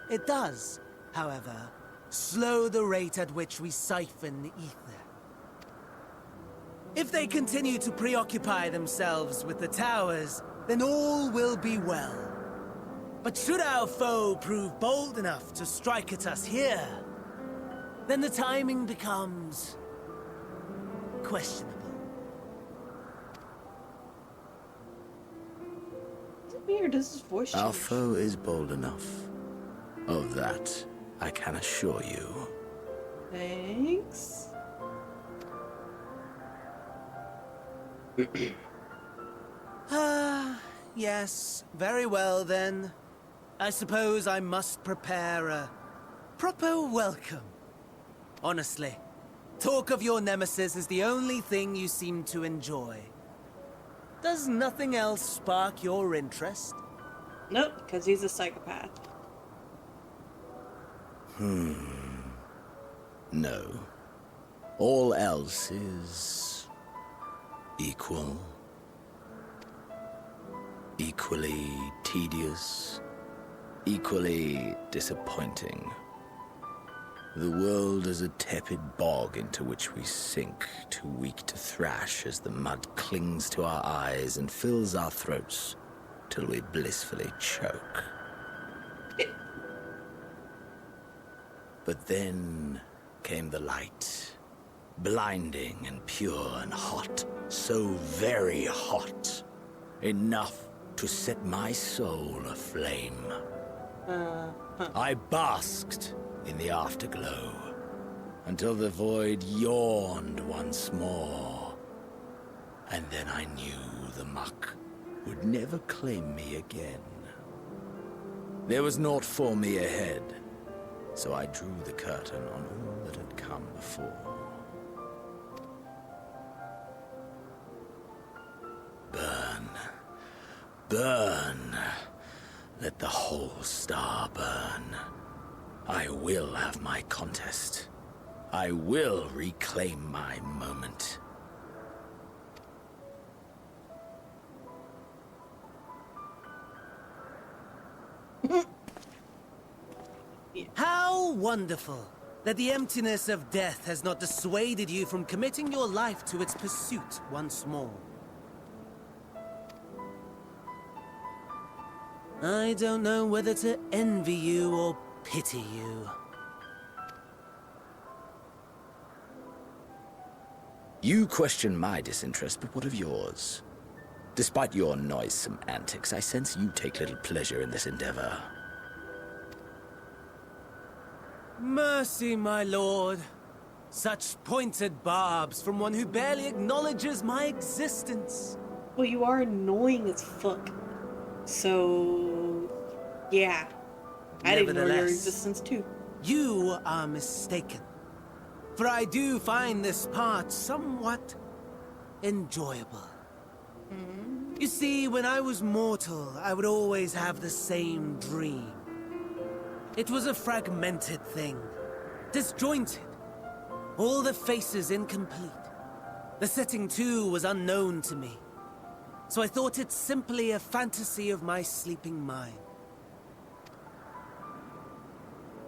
It does, however, slow the rate at which we siphon ether. If they continue to preoccupy themselves with the towers, then all will be well. But should our foe prove bold enough to strike at us here, then the timing becomes... questionable. Is it me or does his voice change? Our foe is bold enough. Of that, I can assure you. Thanks. Yes, very well then. I suppose I must prepare a proper welcome. honestly. Talk of your nemesis is the only thing you seem to enjoy. Does nothing else spark your interest? Nope, because he's a psychopath. No. All else is equal. Equally tedious. Equally disappointing. The world is a tepid bog into which we sink, too weak to thrash as the mud clings to our eyes and fills our throats till we blissfully choke. But then came the light, blinding and pure and hot, so very hot, enough to set my soul aflame. I basked in the afterglow until the void yawned once more. And then I knew the muck would never claim me again. There was naught for me ahead, so I drew the curtain on all that had come before. Burn, burn, let the whole star burn. I will have my contest. I will reclaim my moment. How wonderful that the emptiness of death has not dissuaded you from committing your life to its pursuit once more. I don't know whether to envy you or pity you. You question my disinterest, but what of yours? Despite your noisome antics, I sense you take little pleasure in this endeavor. Mercy, my lord. Such pointed barbs from one who barely acknowledges my existence. Well, you are annoying as fuck. So, yeah. I'd ignore your Nevertheless, existence too. You are mistaken. For I do find this part somewhat enjoyable. You see, when I was mortal, I would always have the same dream. It was a fragmented thing, disjointed, all the faces incomplete. The setting, too, was unknown to me, so I thought it simply a fantasy of my sleeping mind.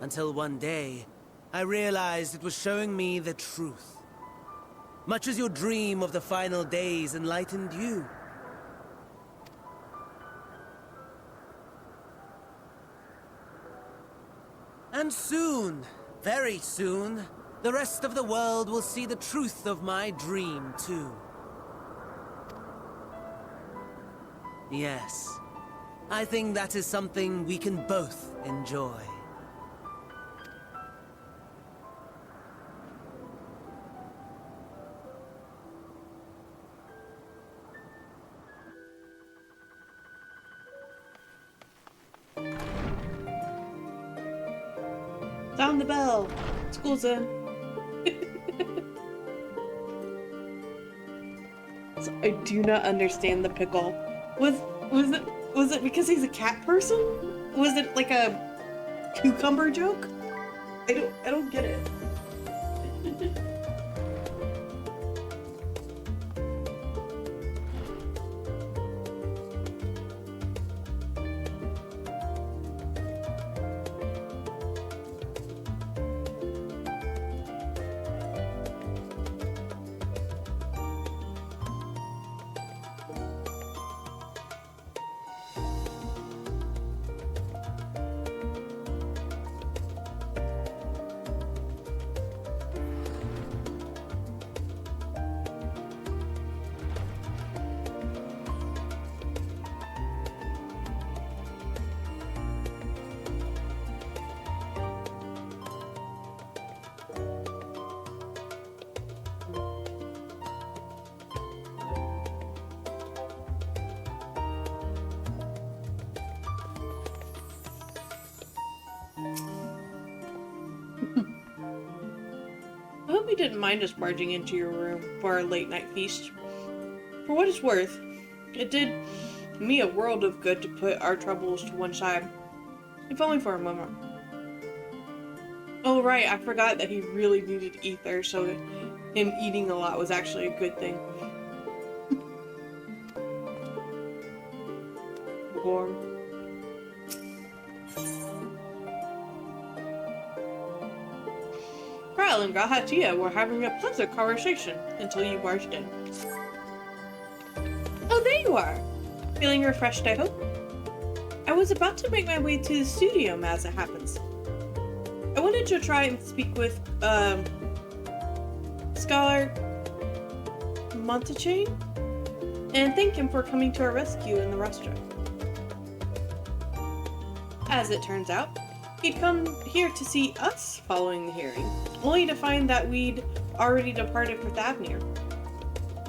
Until one day, I realized it was showing me the truth. Much as your dream of the final days enlightened you. And soon, very soon, the rest of the world will see the truth of my dream, too. Yes, I think that is something we can both enjoy. Sound the bell. School's in. So I do not understand the pickle. Was it because he's a cat person? Was it like a cucumber joke? I don't get it. didn't mind us barging into your room for our late-night feast. For what it's worth, it did me a world of good to put our troubles to one side, if only for a moment. Oh right, I forgot that he really needed ether, so him eating a lot was actually a good thing. Warm. Kyle and Gahatia were having a pleasant conversation until you barged in. Oh, there you are! Feeling refreshed, I hope? I was about to make my way to the studio, as it happens. I wanted to try and speak with, Scholar Montechain and thank him for coming to our rescue in the restaurant. As it turns out, he'd come here to see us following the hearing, only to find that we'd already departed for Thavnir.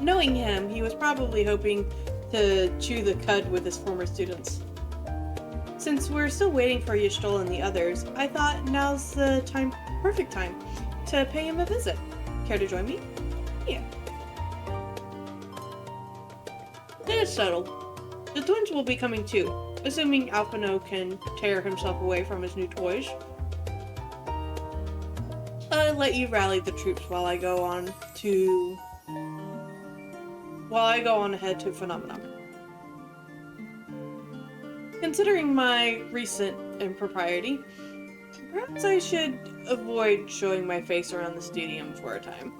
Knowing him, he was probably hoping to chew the cud with his former students. Since we're still waiting for Yishtol and the others, I thought now's the perfect time to pay him a visit. Care to join me? Yeah. Then it's settled. The twins will be coming too, assuming Alphino can tear himself away from his new toys. I'll let you rally the troops while I go on ahead to Phenomena. Considering my recent impropriety, perhaps I should avoid showing my face around the stadium for a time.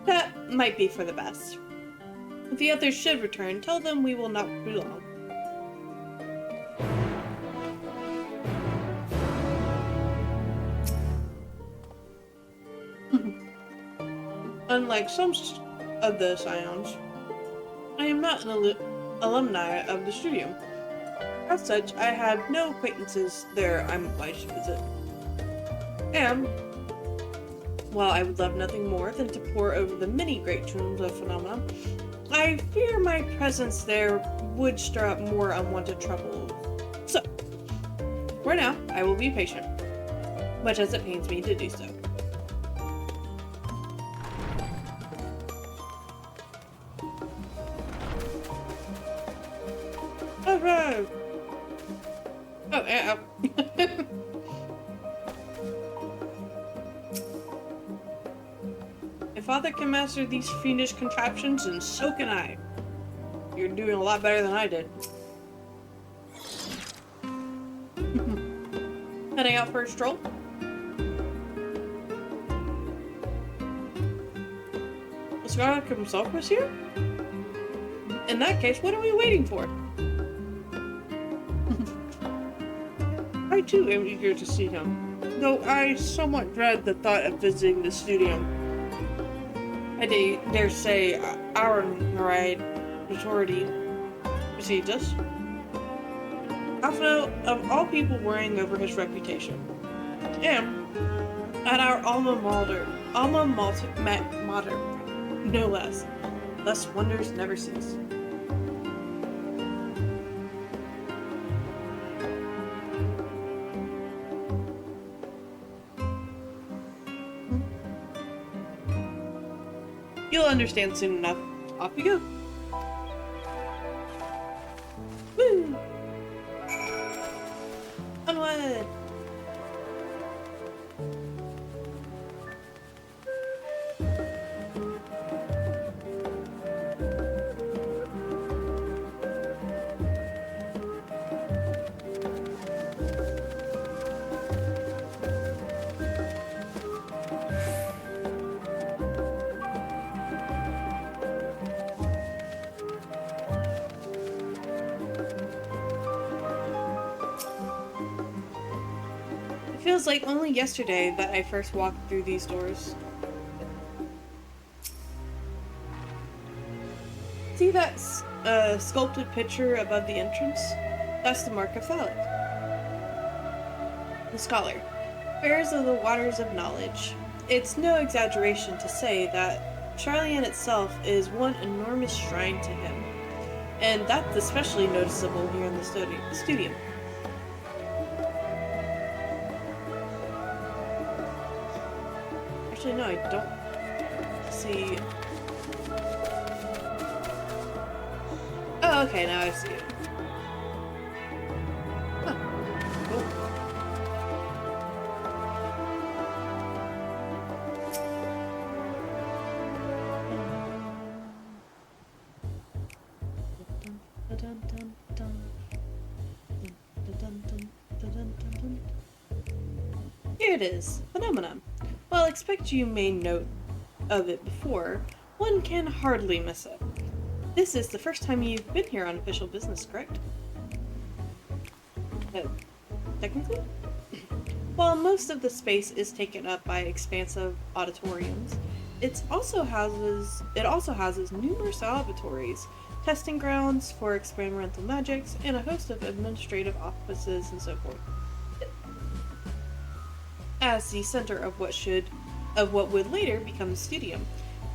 That might be for the best. If the others should return, tell them we will not be long. Unlike some of the Scions, I am not an alumni of the studio. As such, I have no acquaintances there I'm obliged to visit. And, while I would love nothing more than to pore over the many great tombs of Phenomena, I fear my presence there would stir up more unwanted trouble. So, for now, I will be patient, much as it pains me to do so. Oh, oh, yeah. If Father can master these fiendish contraptions, and so can I. You're doing a lot better than I did. Heading out for a stroll? The Scarlet himself was here? In that case, what are we waiting for? I too am eager to see him, though I somewhat dread the thought of visiting the studio. I dare say our Naride authority precedes us. Alpha, of all people, worrying over his reputation. And at our alma mater, no less. Thus wonders never cease. You'll understand soon enough. Off we go. Woo! Onward! It feels like only yesterday that I first walked through these doors. See that sculpted picture above the entrance? That's the mark of Thalic. The scholar, bearers of the waters of knowledge. It's no exaggeration to say that Charlian itself is one enormous shrine to him, and that's especially noticeable here in the studio. Actually, no, I don't see... Oh, okay, now I see it. Huh. Cool. Here it is, Phenomenon. While I expect you may note of it before, one can hardly miss it. This is the first time you've been here on official business, correct? Technically? While most of the space is taken up by expansive auditoriums, it also houses numerous laboratories, testing grounds for experimental magics, and a host of administrative offices and so forth. As the center of what would later become the studium,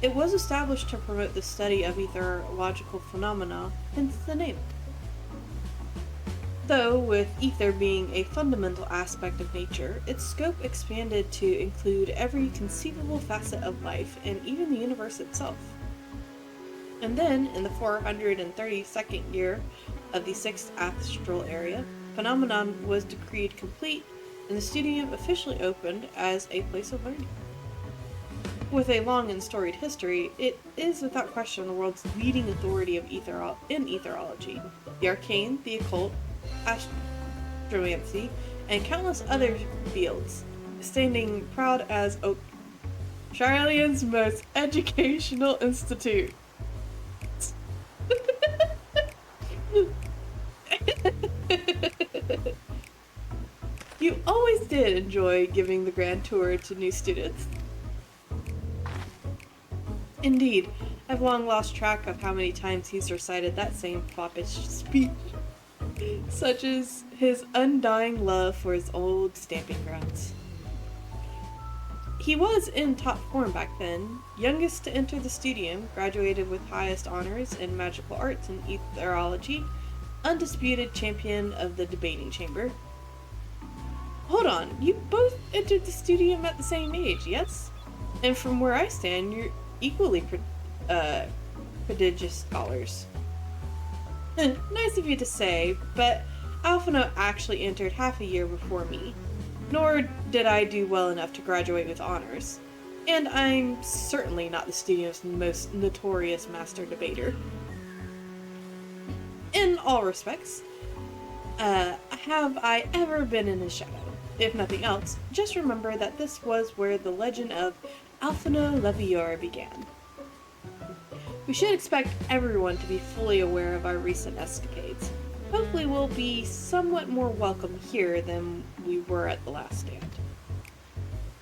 it was established to promote the study of etherological phenomena, hence the name. Though, with ether being a fundamental aspect of nature, its scope expanded to include every conceivable facet of life and even the universe itself. And then, in the 432nd year of the 6th astral area, Phenomenon was decreed complete and the studium officially opened as a place of learning. With a long and storied history, it is without question the world's leading authority of in etherology, the arcane, the occult, astromancy, and countless other fields, standing proud as Charlian's most educational institute. You always did enjoy giving the grand tour to new students. Indeed, I've long lost track of how many times he's recited that same foppish speech, such as his undying love for his old stamping grounds. He was in top form back then, youngest to enter the studium, graduated with highest honors in magical arts and etherology, undisputed champion of the debating chamber. Hold on, you both entered the studium at the same age, yes? And from where I stand, you're equally prodigious scholars. Nice of you to say, but Alphino actually entered half a year before me, nor did I do well enough to graduate with honors. And I'm certainly not the studium's most notorious master debater. In all respects, have I ever been in his shadow? If nothing else, just remember that this was where the legend of Alphino Levior began. We should expect everyone to be fully aware of our recent escapades. Hopefully we'll be somewhat more welcome here than we were at the last stand.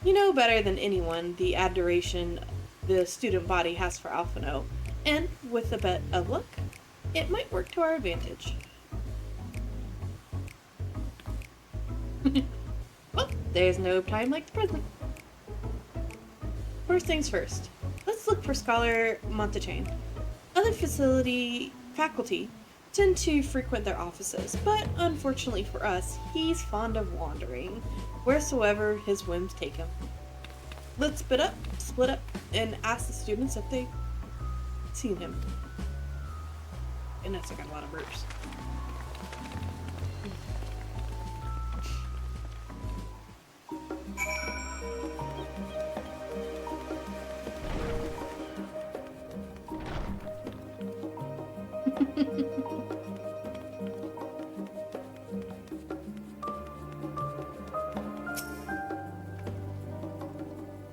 You know better than anyone the adoration the student body has for Alphino, and with a bit of luck, it might work to our advantage. Well, there's no time like the present. First things first, let's look for Scholar Montechain. Other faculty tend to frequent their offices, but unfortunately for us, he's fond of wandering, wheresoever his whims take him. Let's split up, and ask the students if they've seen him. Goodness, I got a lot of burps.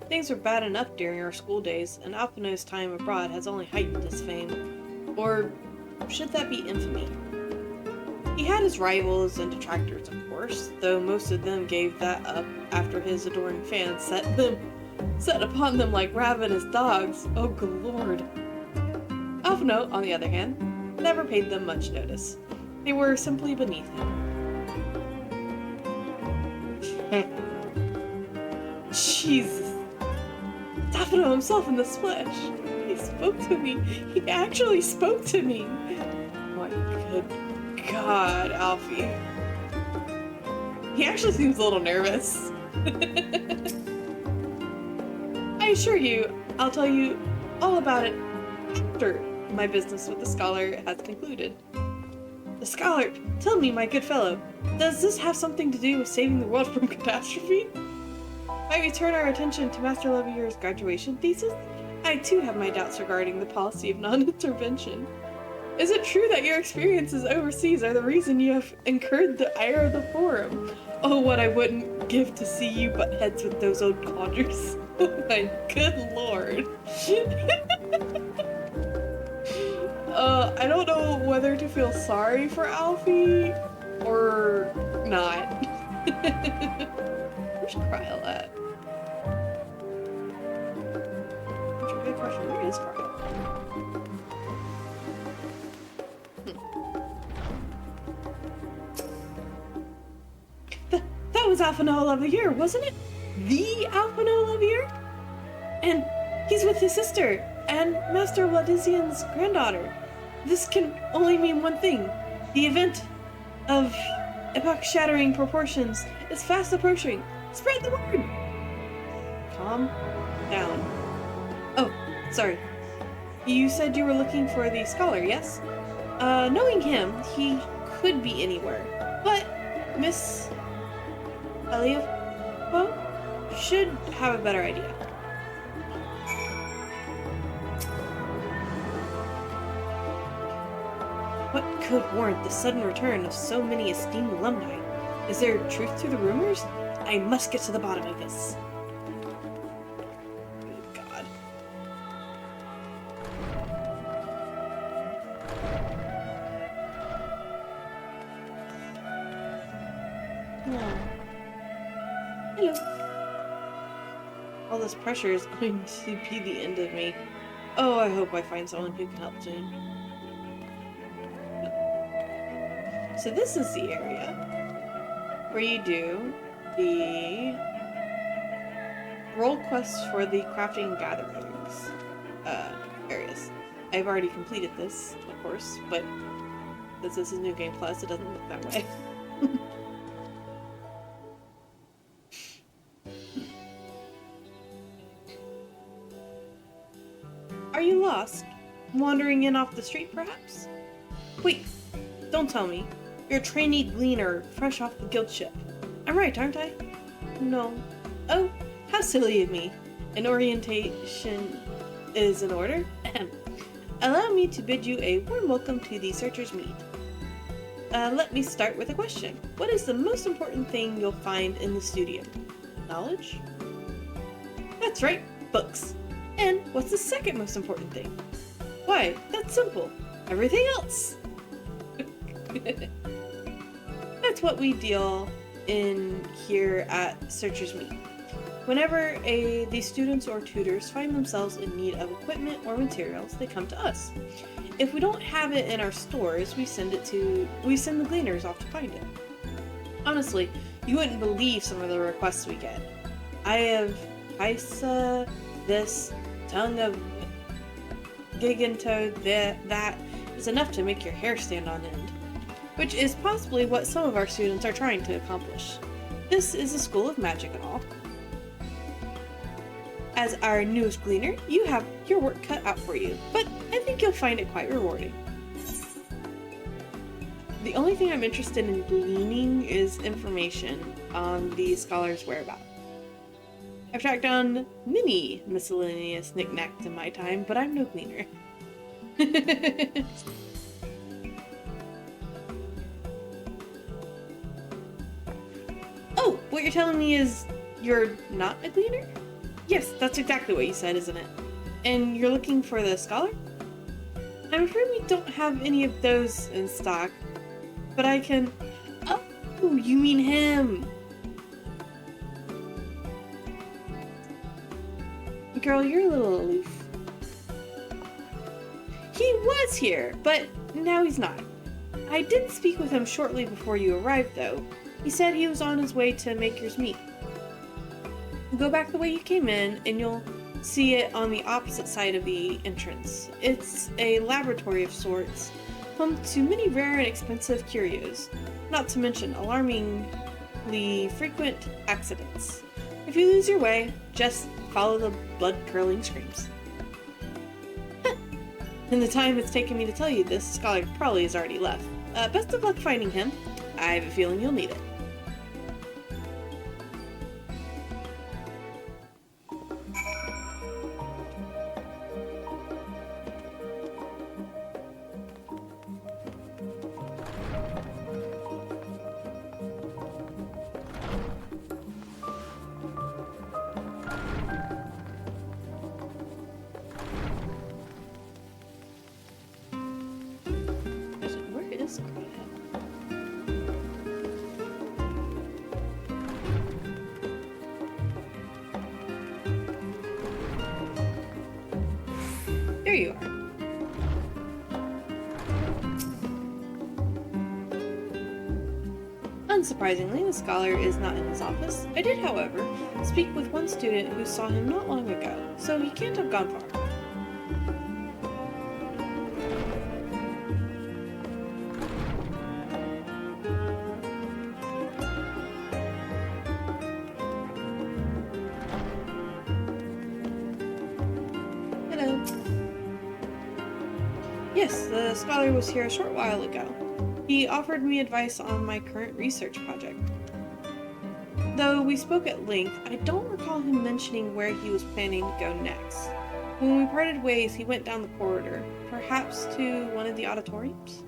Things were bad enough during our school days, and Alphino's time abroad has only heightened his fame. Or should that be infamy? He had his rivals and detractors, of course, though most of them gave that up after his adoring fans set upon them like ravenous dogs. Oh, good lord. Alphino, on the other hand, never paid them much notice. They were simply beneath him. Jesus. Alphino himself in the flesh. He spoke to me. He actually spoke to me. My good God, Alfie. He actually seems a little nervous. I I assure you, I'll tell you all about it after my business with the scholar has concluded. The scholar, tell me, my good fellow, does this have something to do with saving the world from catastrophe? Might we turn our attention to Master Levier's graduation thesis? I too have my doubts regarding the policy of non-intervention. Is it true that your experiences overseas are the reason you have incurred the ire of the Forum? Oh, what I wouldn't give to see you butt heads with those old codgers. Oh my good lord. I don't know whether to feel sorry for Alfie or not. Where's Kryle at? That's a good question. Where is Kryle? That was Alphinaud Levier, wasn't it? The Alphinaud Levier? And he's with his sister and Master Ladizian's granddaughter. This can only mean one thing. The event of epoch-shattering proportions is fast approaching. Spread the word! Calm down. Oh, sorry. You said you were looking for the scholar, yes? Knowing him, he could be anywhere. But Miss Elliot should have a better idea. What could warrant the sudden return of so many esteemed alumni? Is there truth to the rumors? I must get to the bottom of this. Good God. Oh. Hello. All this pressure is going to be the end of me. Oh, I hope I find someone who can help soon. So this is the area where you do the role quests for the crafting and gatherings areas. I've already completed this, of course, but since this is New Game Plus, it doesn't look that way. Are you lost? Wandering in off the street, perhaps? Wait, don't tell me. You're a trainee gleaner, fresh off the guild ship. I'm right, aren't I? No. Oh, how silly of me. An orientation is in order? Allow me to bid you a warm welcome to the Searcher's Meet. Let me start with a question. What is the most important thing you'll find in the studio? Knowledge? That's right, books. And what's the second most important thing? Why, that's simple. Everything else. That's what we deal in here at Searcher's Meet. Whenever the students or tutors find themselves in need of equipment or materials, they come to us. If we don't have it in our stores, we send the gleaners off to find it. Honestly, you wouldn't believe some of the requests we get. I have Isa, this, tongue of Gigantoad, that is enough to make your hair stand on end. Which is possibly what some of our students are trying to accomplish. This is a school of magic and all. As our newest gleaner, you have your work cut out for you, but I think you'll find it quite rewarding. The only thing I'm interested in gleaning is information on the scholar's whereabouts. I've tracked down many miscellaneous knickknacks in my time, but I'm no gleaner. Oh, what you're telling me is you're not a gleaner? Yes, that's exactly what you said, isn't it? And you're looking for the scholar? I'm afraid we don't have any of those in stock, but I can... Oh, you mean him! Girl, you're a little aloof. He was here, but now he's not. I did speak with him shortly before you arrived, though. He said he was on his way to Maker's Meet. Go back the way you came in, and you'll see it on the opposite side of the entrance. It's a laboratory of sorts, home to many rare and expensive curios, not to mention alarmingly frequent accidents. If you lose your way, just follow the blood-curdling screams. In the time it's taken me to tell you this, Scholar probably has already left. Best of luck finding him. I have a feeling you'll need it. Where is Graham? There you are. Unsurprisingly, the Scholar is not in his office. I did, however, speak with one student who saw him not long ago, so he can't have gone far. Hello. Yes, the Scholar was here a short while ago. He offered me advice on my current research project. Though we spoke at length, I don't recall him mentioning where he was planning to go next. When we parted ways, he went down the corridor, perhaps to one of the auditoriums?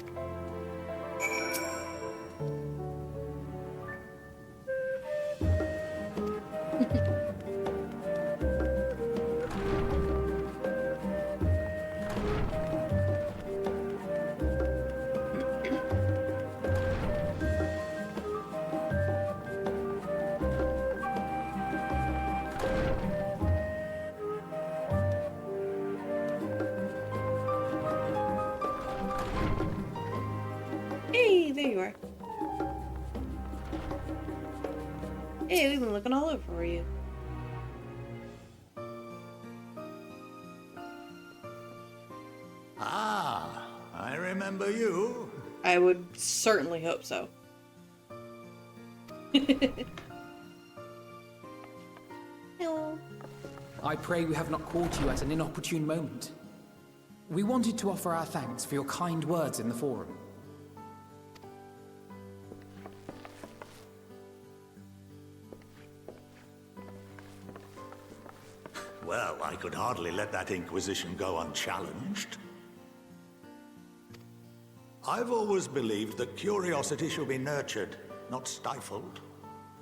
Hey, there you are. Hey, we've been looking all over for you. Ah, I remember you. I would certainly hope so. Hello. I pray we have not caught you at an inopportune moment. We wanted to offer our thanks for your kind words in the forum. Well, I could hardly let that inquisition go unchallenged. I've always believed that curiosity should be nurtured, not stifled.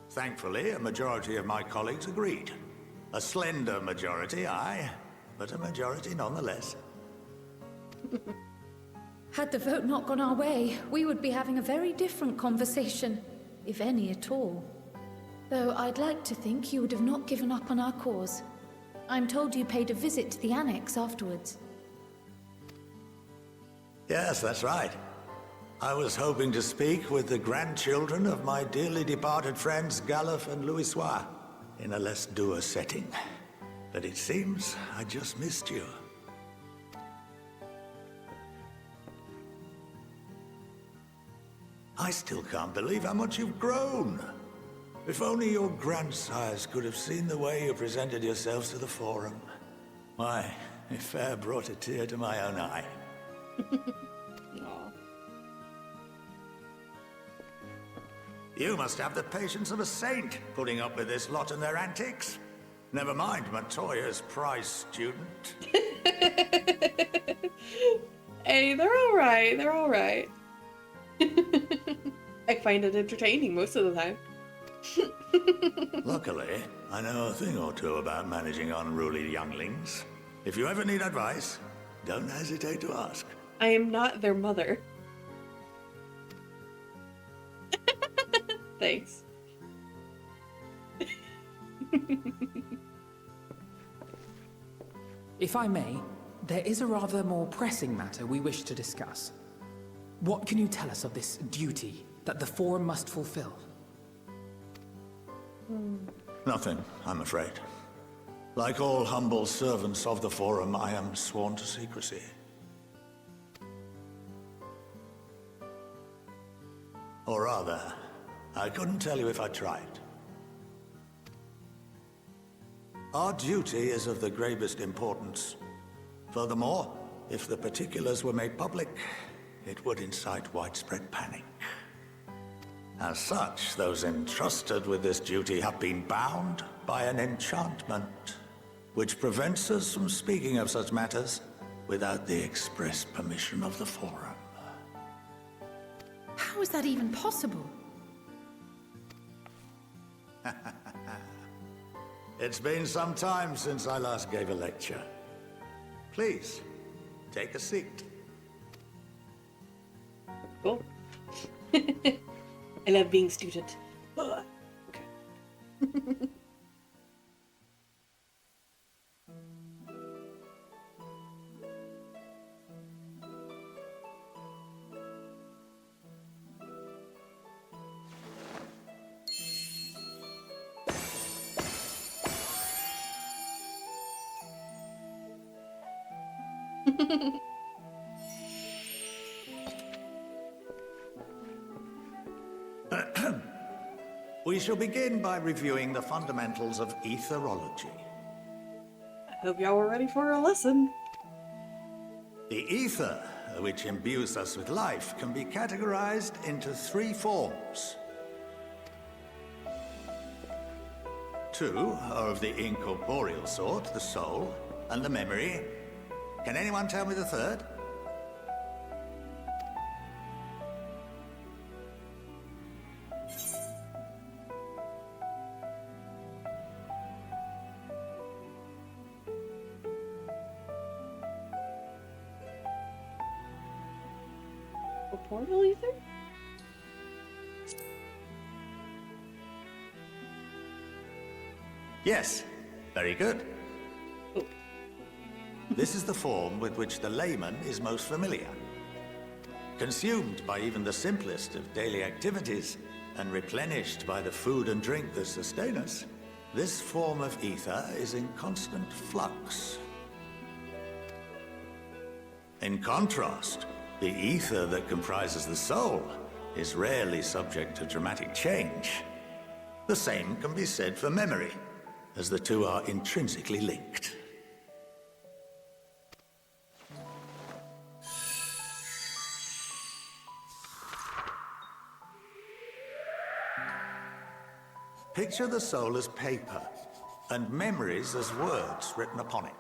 Thankfully, a majority of my colleagues agreed. A slender majority, aye, but a majority nonetheless. Had the vote not gone our way, we would be having a very different conversation, if any at all. Though I'd like to think you would have not given up on our cause. I'm told you paid a visit to the annex afterwards. Yes, that's right. I was hoping to speak with the grandchildren of my dearly departed friends Galuf and Louisoix in a less dour setting. But it seems I just missed you. I still can't believe how much you've grown. If only your grandsires could have seen the way you presented yourselves to the Forum. Why, it fair brought a tear to my own eye. Aw. You must have the patience of a saint, putting up with this lot and their antics. Never mind Montoya's prize student. Hey, they're alright, they're alright. I find it entertaining most of the time. Luckily, I know a thing or two about managing unruly younglings. If you ever need advice, don't hesitate to ask. I am not their mother. Thanks. If I may, there is a rather more pressing matter we wish to discuss. What can you tell us of this duty that the Forum must fulfill? Nothing, I'm afraid. Like all humble servants of the Forum, I am sworn to secrecy. Or rather, I couldn't tell you if I tried. Our duty is of the gravest importance. Furthermore, if the particulars were made public, it would incite widespread panic. As such, those entrusted with this duty have been bound by an enchantment, which prevents us from speaking of such matters without the express permission of the Forum. How is that even possible? It's been some time since I last gave a lecture. Please, take a seat. Cool. I love being student. Ugh. Okay. We shall begin by reviewing the fundamentals of etherology. I hope y'all were ready for a lesson. The ether, which imbues us with life, can be categorized into three forms. Two are of the incorporeal sort, the soul and the memory. Can anyone tell me the third? Portal ether? Yes, very good. Oh. This is the form with which the layman is most familiar. Consumed by even the simplest of daily activities, and replenished by the food and drink that sustain us, this form of ether is in constant flux. In contrast, the ether that comprises the soul is rarely subject to dramatic change. The same can be said for memory, as the two are intrinsically linked. Picture the soul as paper, and memories as words written upon it.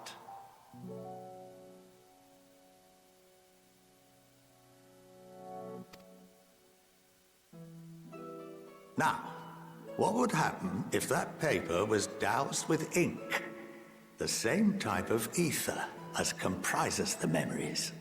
Now, what would happen if that paper was doused with ink? The same type of ether as comprises the memories.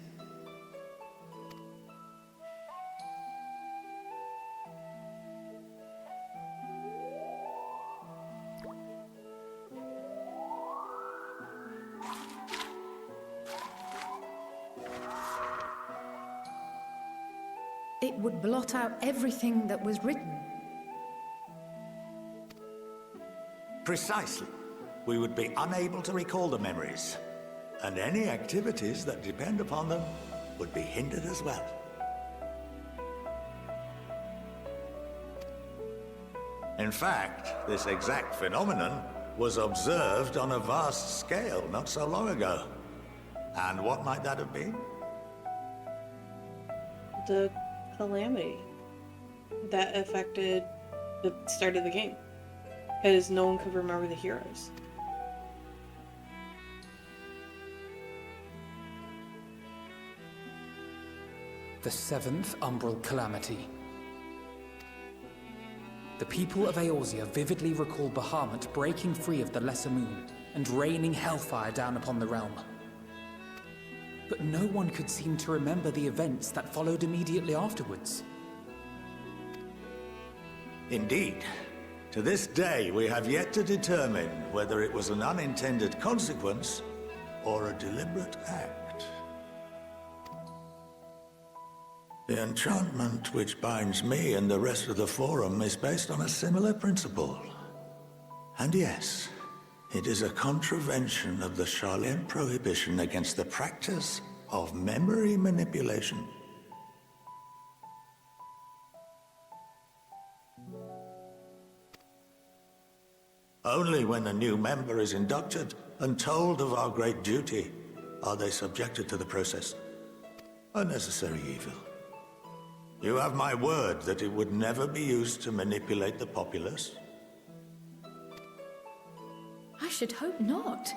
It would blot out everything that was written. Precisely. We would be unable to recall the memories, and any activities that depend upon them would be hindered as well. In fact, this exact phenomenon was observed on a vast scale not so long ago. And what might that have been? The calamity that affected the start of the game. Because no one could remember the heroes. The seventh Umbral Calamity. The people of Eorzea vividly recall Bahamut breaking free of the Lesser Moon and raining hellfire down upon the realm. But no one could seem to remember the events that followed immediately afterwards. Indeed. To this day, we have yet to determine whether it was an unintended consequence or a deliberate act. The enchantment which binds me and the rest of the Forum is based on a similar principle. And yes, it is a contravention of the Sharlayan prohibition against the practice of memory manipulation. Only when a new member is inducted and told of our great duty are they subjected to the process. A necessary evil. You have my word that it would never be used to manipulate the populace? I should hope not.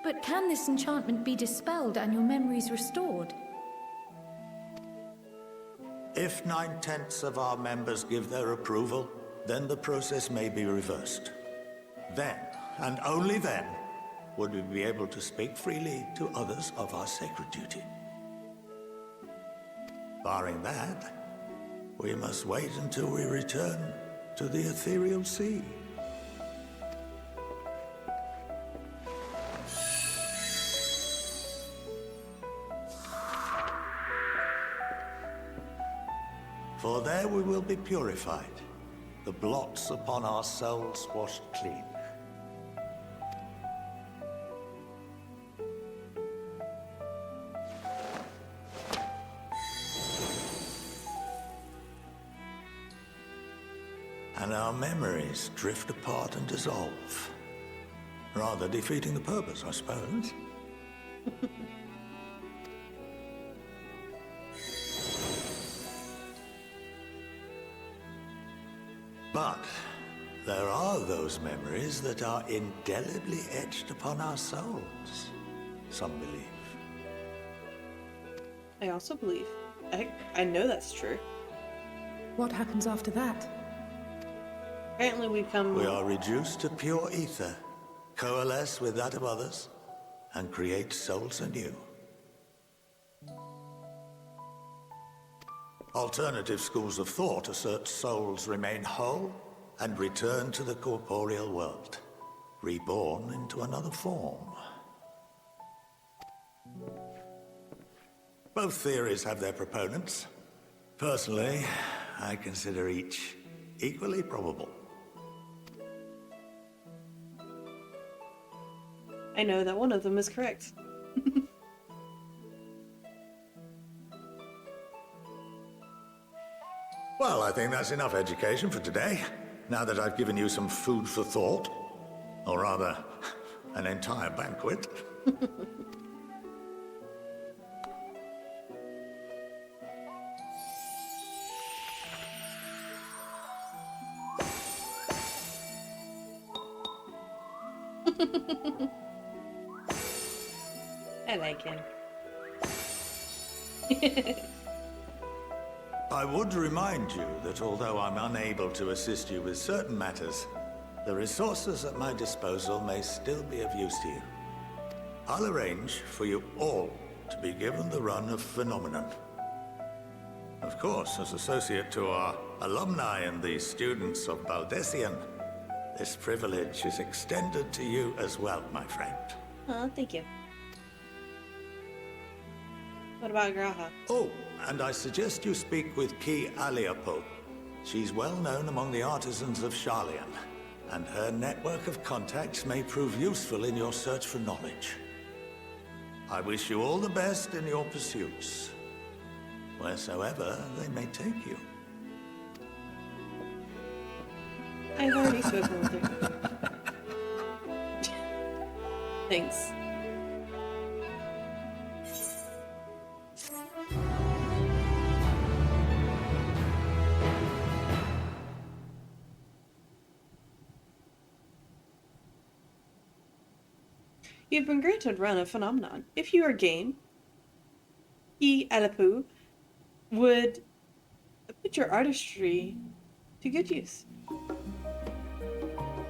But can this enchantment be dispelled and your memories restored? If 9/10 of our members give their approval, then the process may be reversed. Then, and only then, would we be able to speak freely to others of our sacred duty. Barring that, we must wait until we return to the ethereal sea. For there we will be purified, the blots upon our souls washed clean. And our memories drift apart and dissolve, rather defeating the purpose, I suppose. But there are those memories that are indelibly etched upon our souls, some believe. I also believe. I know that's true. What happens after that? Apparently we are reduced to pure ether, coalesce with that of others, and create souls anew. Alternative schools of thought assert souls remain whole and return to the corporeal world, reborn into another form. Both theories have their proponents. Personally, I consider each equally probable. I know that one of them is correct. Well, I think that's enough education for today, now that I've given you some food for thought. Or rather, an entire banquet. I like him. I would remind you that although I'm unable to assist you with certain matters, the resources at my disposal may still be of use to you. I'll arrange for you all to be given the run of Phenomenon. Of course, as associate to our alumni and the students of Baldessian, this privilege is extended to you as well, my friend. Oh, thank you. What about Graha? Oh, and I suggest you speak with Ki Aliapo. She's well known among the artisans of Sharlayan, and her network of contacts may prove useful in your search for knowledge. I wish you all the best in your pursuits, wheresoever they may take you. I've already spoken with her. Thanks. You've been granted run of Phenomenon. If you are game, Ki Aliapo would put your artistry to good use.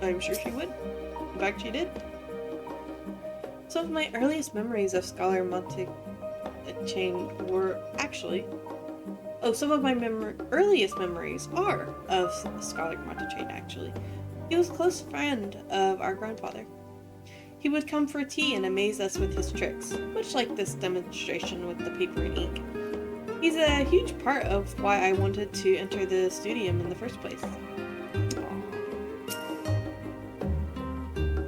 I'm sure she would. In fact, she did. Some of my earliest memories of Scholar Montechain were actually... Oh, some of my earliest memories are of Scholar Montechain, actually. He was a close friend of our grandfather. He would come for tea and amaze us with his tricks, much like this demonstration with the paper and ink. He's a huge part of why I wanted to enter the studium in the first place.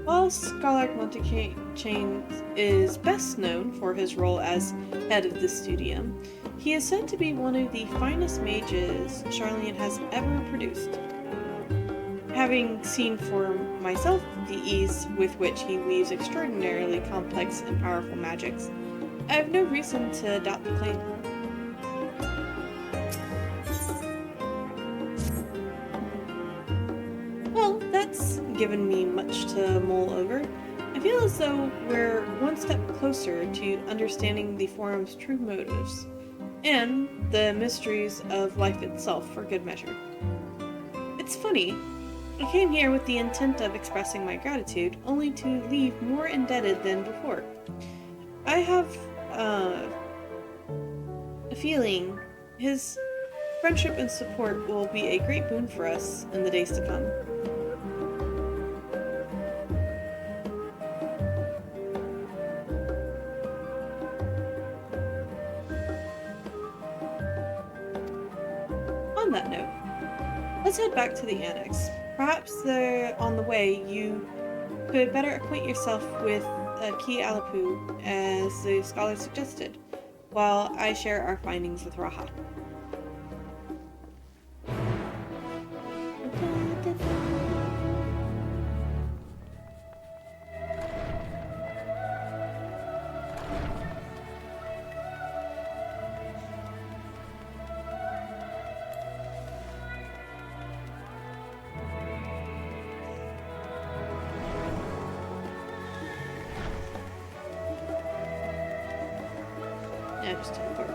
While Scholar Montechain is best known for his role as head of the studium, he is said to be one of the finest mages Sharlayan has ever produced. having seen for myself the ease with which he weaves extraordinarily complex and powerful magics, I have no reason to doubt the claim. Well, that's given me much to mull over. I feel as though we're one step closer to understanding the forum's true motives, and the mysteries of life itself for good measure. It's funny, I came here with the intent of expressing my gratitude, only to leave more indebted than before. I have a feeling his friendship and support will be a great boon for us in the days to come. On that note, let's head back to the annex. Perhaps on the way you could better acquaint yourself with Ki Alapu as the scholar suggested, while I share our findings with Raha. Yeah, just teleport.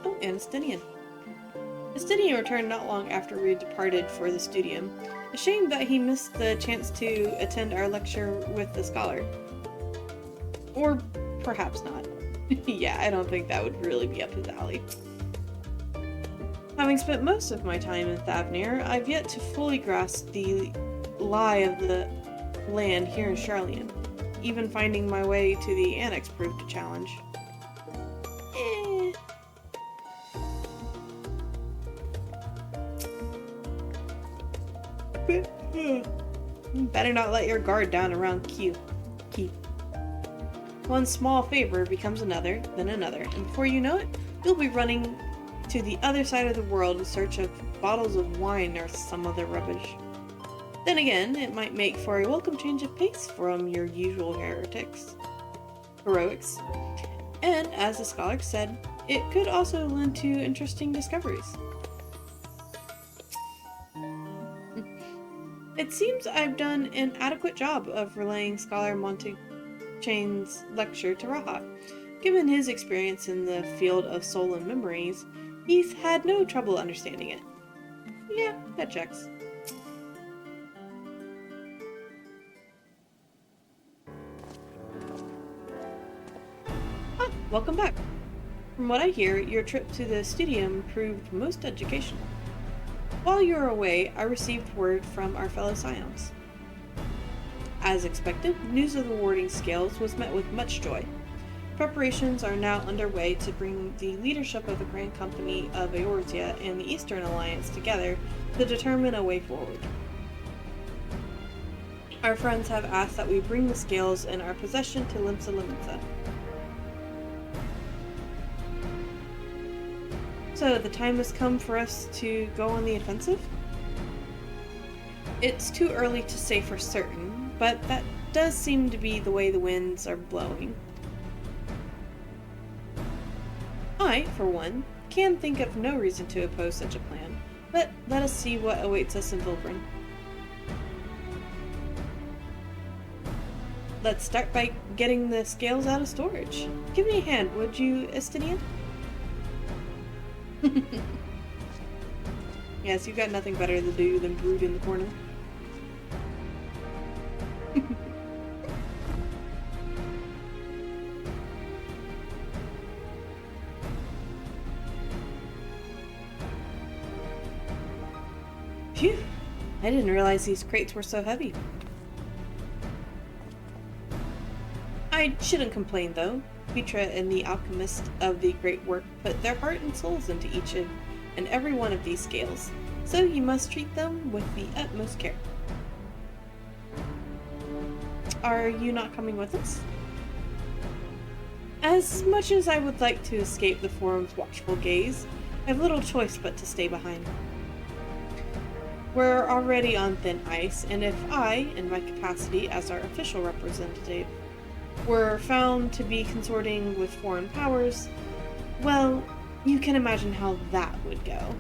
Oh, and Estinian. Estinian returned not long after we departed for the studium. A shame that he missed the chance to attend our lecture with the scholar. Or perhaps not. Yeah, I don't think that would really be up his alley. Having spent most of my time in Thavnir, I've yet to fully grasp the lie of the land here in Charlian. Even finding my way to the annex proved a challenge. Better not let your guard down around Q. One small favor becomes another, then another, and before you know it, you'll be running to the other side of the world in search of bottles of wine or some other rubbish. Then again, it might make for a welcome change of pace from your usual heroics. And as the scholar said, it could also lend to interesting discoveries. It seems I've done an adequate job of relaying Scholar Montechain's lecture to Raha. Given his experience in the field of soul and memories, he's had no trouble understanding it. Yeah, that checks. Ah, welcome back. From what I hear, your trip to the studium proved most educational. While you were away, I received word from our fellow Scions. As expected, news of the warding scales was met with much joy. Preparations are now underway to bring the leadership of the Grand Company of Eorzea and the Eastern Alliance together to determine a way forward. Our friends have asked that we bring the scales in our possession to Limsa Limitsa. So the time has come for us to go on the offensive? It's too early to say for certain, but that does seem to be the way the winds are blowing. I, for one, can think of no reason to oppose such a plan, but let us see what awaits us in Vilbrin. Let's start by getting the scales out of storage. Give me a hand, would you, Estinian? Yes, you've got nothing better to do than brood in the corner. Phew! I didn't realize these crates were so heavy. I shouldn't complain though. Petra and the alchemist of the great work put their heart and souls into each and every one of these scales, so you must treat them with the utmost care. Are you not coming with us? As much as I would like to escape the Forum's watchful gaze, I have little choice but to stay behind. We're already on thin ice, and if I, in my capacity as our official representative, were found to be consorting with foreign powers, well, you can imagine how that would go.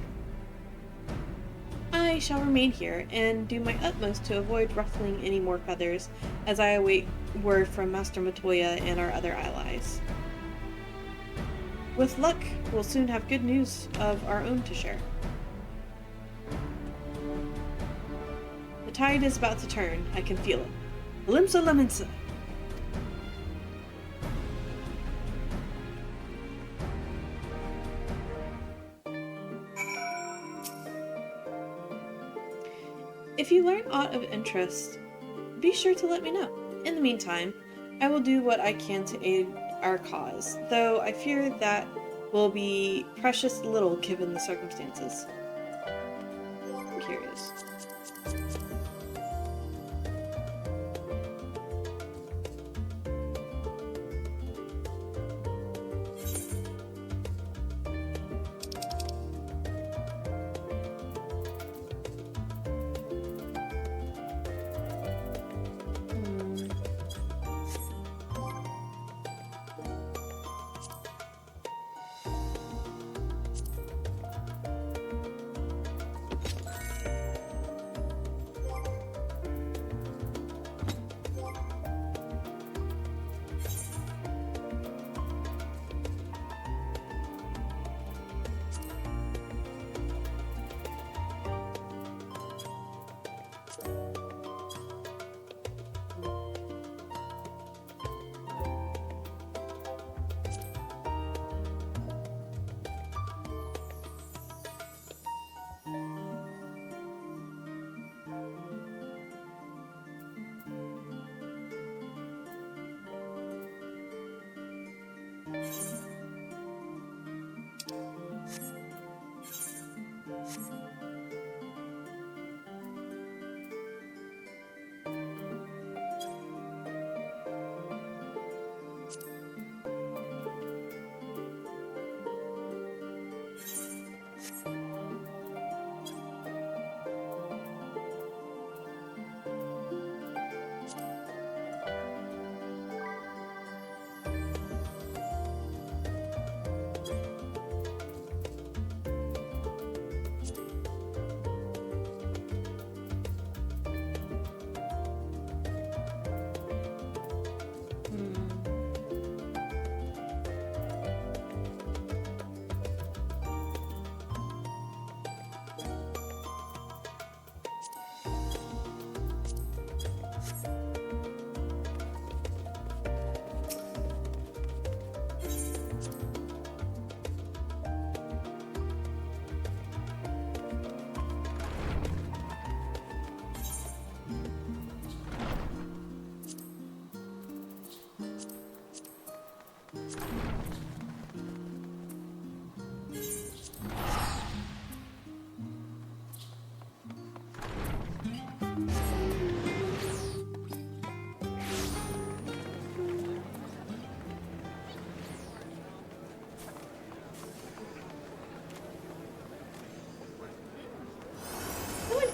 I shall remain here and do my utmost to avoid ruffling any more feathers as I await word from Master Matoya and our other allies. With luck, we'll soon have good news of our own to share. The tide is about to turn. I can feel it. Limsa Lemonsa! If you learn aught of interest, be sure to let me know. In the meantime, I will do what I can to aid our cause, though I fear that will be precious little given the circumstances. I'm curious.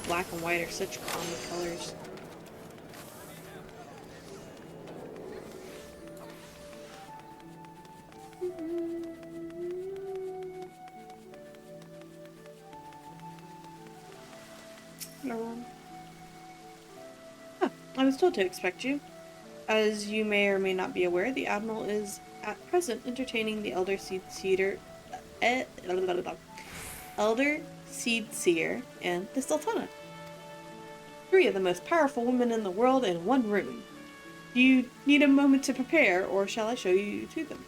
Black and white are such common colors. Hello. Oh, I was told to expect you. As you may or may not be aware, the Admiral is at present entertaining the Elder Seed Seer, Elder Seed Seer and the Sultana. 3 of the most powerful women in the world in one room. Do you need a moment to prepare, or shall I show you to them?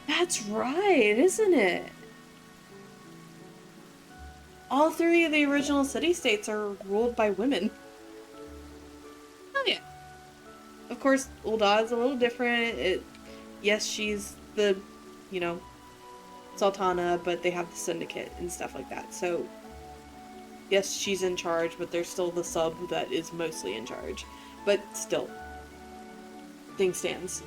That's right, isn't it? all three of the original city-states are ruled by women. Oh yeah. Of course, Ul'dah's a little different. Yes, she's the, you know, Sultana, but they have the Syndicate and stuff like that. So, yes, she's in charge, but there's still the sub that is mostly in charge. But still, thing stands.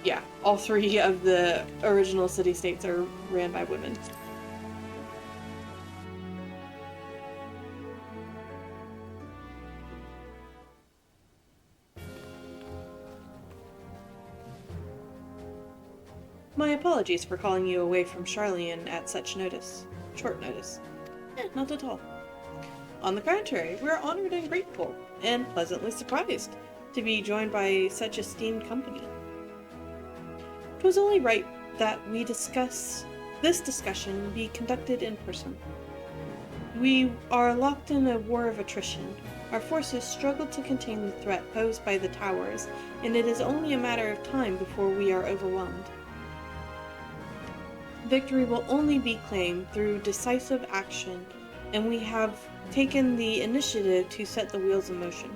Yeah, all three of the original city-states are ran by women. My apologies for calling you away from Charlian at such short notice. Not at all. On the contrary, we are honored and grateful, and pleasantly surprised to be joined by such esteemed company. It was only right that this discussion be conducted in person. We are locked in a war of attrition. Our forces struggle to contain the threat posed by the towers, and it is only a matter of time before we are overwhelmed. Victory will only be claimed through decisive action, and we have taken the initiative to set the wheels in motion.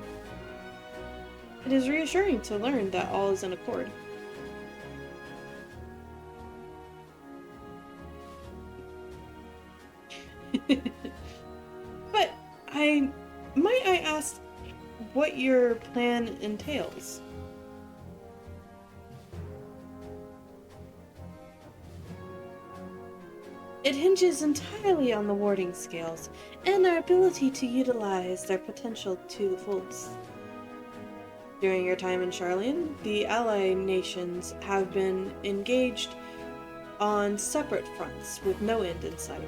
It is reassuring to learn that all is in accord. But might I ask what your plan entails? It hinges entirely on the warding scales and our ability to utilize their potential to the fullest. During your time in Charlian, the ally nations have been engaged on separate fronts with no end in sight.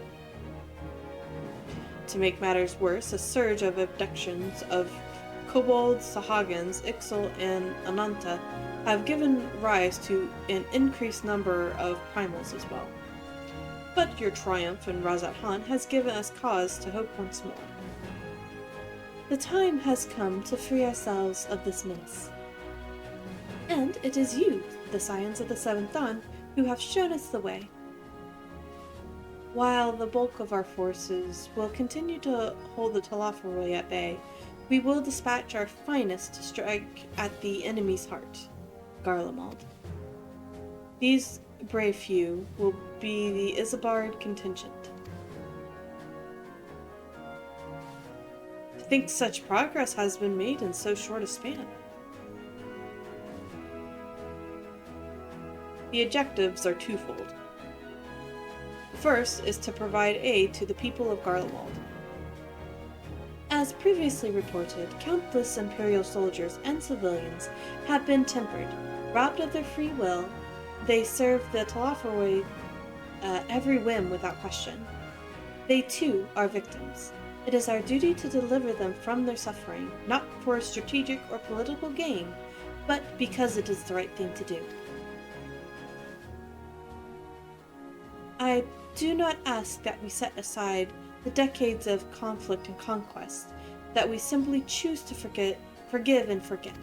To make matters worse, a surge of abductions of kobolds, sahagins, Ixal, and Ananta have given rise to an increased number of primals as well. But your triumph in Razat Han has given us cause to hope once more. The time has come to free ourselves of this menace. And it is you, the Scions of the Seventh Dawn, who have shown us the way. While the bulk of our forces will continue to hold the Talafaroi at bay, we will dispatch our finest to strike at the enemy's heart, Garlemald. These brave few will be the Isambard contingent. To think such progress has been made in so short a span. The objectives are twofold. First is to provide aid to the people of Garlemald. As previously reported, countless Imperial soldiers and civilians have been tempered. Robbed of their free will, they serve the Talafaroi every whim without question. They too are victims. It is our duty to deliver them from their suffering, not for strategic or political gain, but because it is the right thing to do. I do not ask that we set aside the decades of conflict and conquest, that we simply choose to forgive and forget.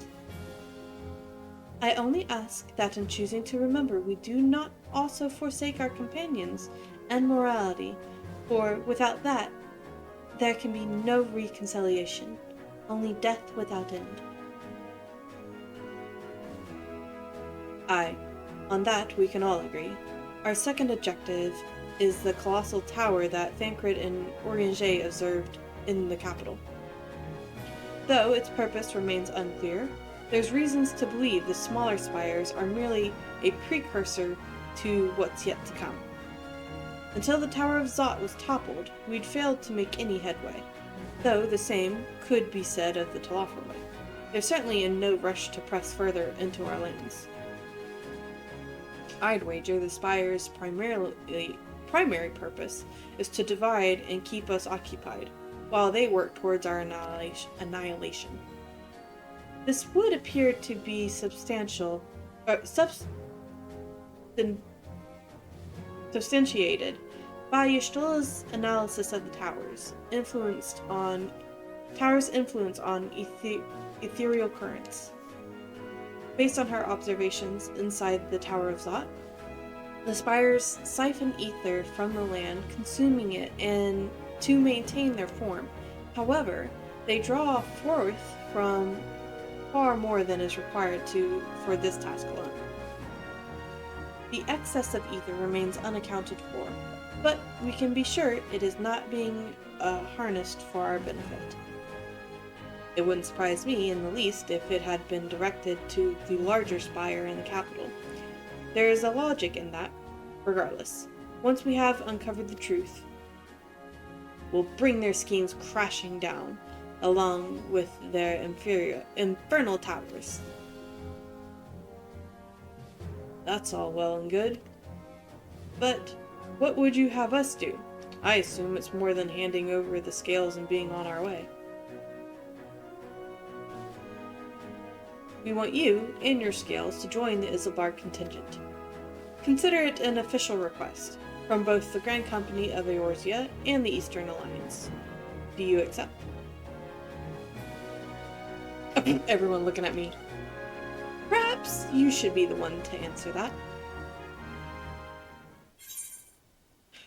I only ask that in choosing to remember, we do not also forsake our companions and morality, for without that, there can be no reconciliation, only death without end. Aye, on that we can all agree. Our second objective is the colossal tower that Thancred and Orianger observed in the capital. Though its purpose remains unclear, there's reasons to believe the smaller spires are merely a precursor to what's yet to come. Until the Tower of Zot was toppled, we'd failed to make any headway, though the same could be said of the Talafaroi. They're certainly in no rush to press further into our lands. I'd wager the spire's primary purpose is to divide and keep us occupied, while they work towards our annihilation. This would appear to be substantiated by Yshtola's analysis of the Tower's influence on ethereal currents. Based on her observations inside the Tower of Zot, The spires siphon ether from the land, consuming it and to maintain their form. However, they draw forth from far more than is required for this task alone. The excess of ether remains unaccounted for, but we can be sure it is not being harnessed for our benefit. It wouldn't surprise me in the least if it had been directed to the larger spire in the capital. There is a logic in that. Regardless, once we have uncovered the truth, we'll bring their schemes crashing down, along with their infernal towers. That's all well and good. But what would you have us do? I assume it's more than handing over the scales and being on our way. We want you and your scales to join the Isilbar contingent. Consider it an official request from both the Grand Company of Eorzea and the Eastern Alliance. Do you accept? Everyone looking at me. Perhaps you should be the one to answer that.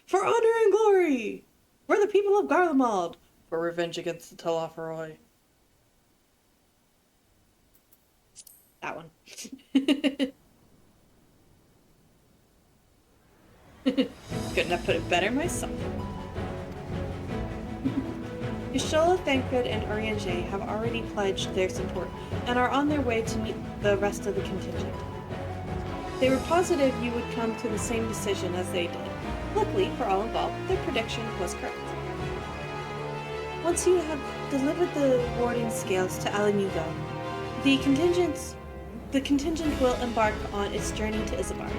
For honor and glory! For the people of Garlemald! For revenge against the Talaferoi. That one. Couldn't have put it better myself. Ishola, Thancred, and Urianger have already pledged their support and are on their way to meet the rest of the contingent. They were positive you would come to the same decision as they did. Luckily for all involved, their prediction was correct. Once you have delivered the warding scales to Alimugo, the contingent will embark on its journey to Isilbar.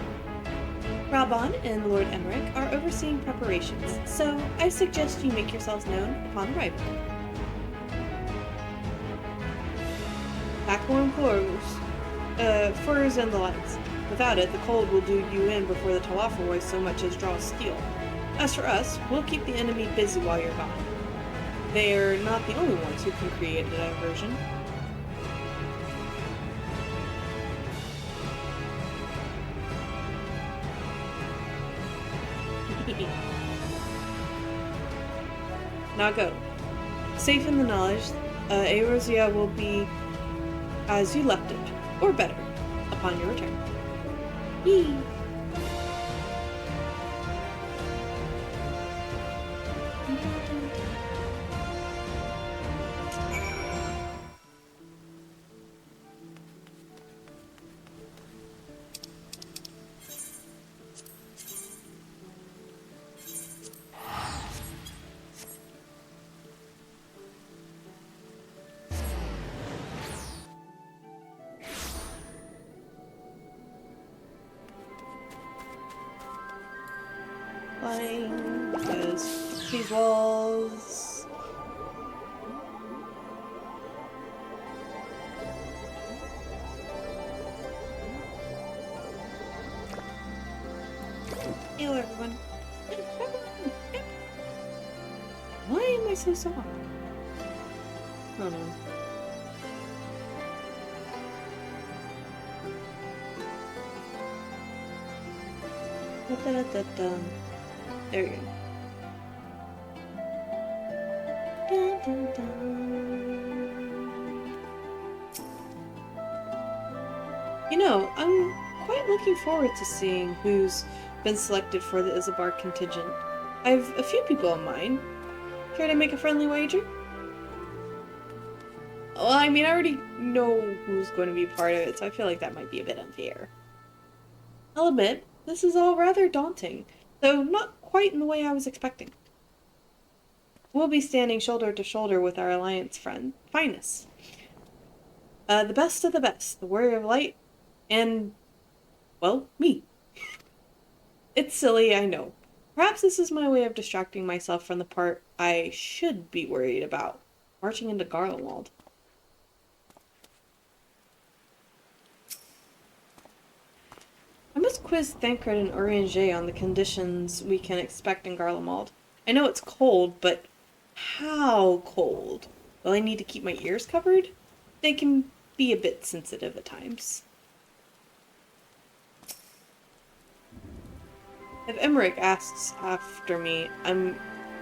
Raban and Lord Emmerich are overseeing preparations, so I suggest you make yourselves known upon arrival. Backwarm furs and the likes. Without it, the cold will do you in before the Talaferoi so much as draw steel. As for us, we'll keep the enemy busy while you're gone. They're not the only ones who can create a diversion. Now go. Safe in the knowledge, Eorzea will be as you left it, or better, upon your return. Yee! Flying, because these walls. Hello, everyone. Why am I so soft? Oh no. Da-da-da-da. There we go. Dun, dun, dun. You know, I'm quite looking forward to seeing who's been selected for the Isilbar contingent. I have a few people in mind. Care to make a friendly wager? Well, I mean, I already know who's going to be part of it, so I feel like that might be a bit unfair. I'll admit, this is all rather daunting, though not quite in the way I was expecting. We'll be standing shoulder to shoulder with our alliance friend, Finus. The best of the best, the Warrior of Light, and, well, me. It's silly, I know. Perhaps this is my way of distracting myself from the part I should be worried about, marching into Garlemald. I must quiz Thancred and Urianger on the conditions we can expect in Garlemald. I know it's cold, but how cold? Will I need to keep my ears covered? They can be a bit sensitive at times. If Emmerich asks after me,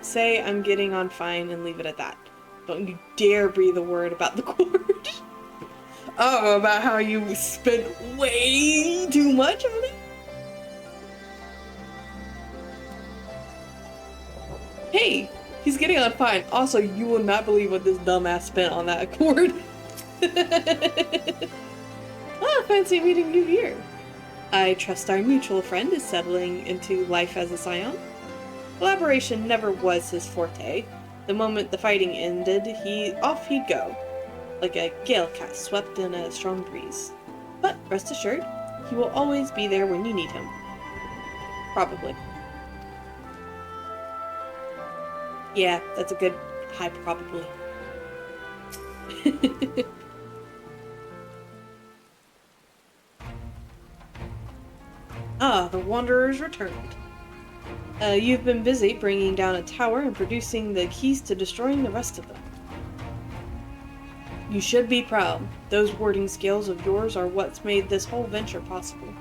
say I'm getting on fine and leave it at that. Don't you dare breathe a word about the court. Oh, about how you spent way too much on it? Hey, he's getting on fine. Also, you will not believe what this dumbass spent on that accord. Ah, fancy meeting you here. I trust our mutual friend is settling into life as a scion. Collaboration never was his forte. The moment the fighting ended, off he'd go, like a gale cat swept in a strong breeze. But rest assured, he will always be there when you need him. Probably. Yeah, that's a good high probably. Ah, the Wanderers returned. You've been busy bringing down a tower and producing the keys to destroying the rest of them. You should be proud. Those warding skills of yours are what's made this whole venture possible.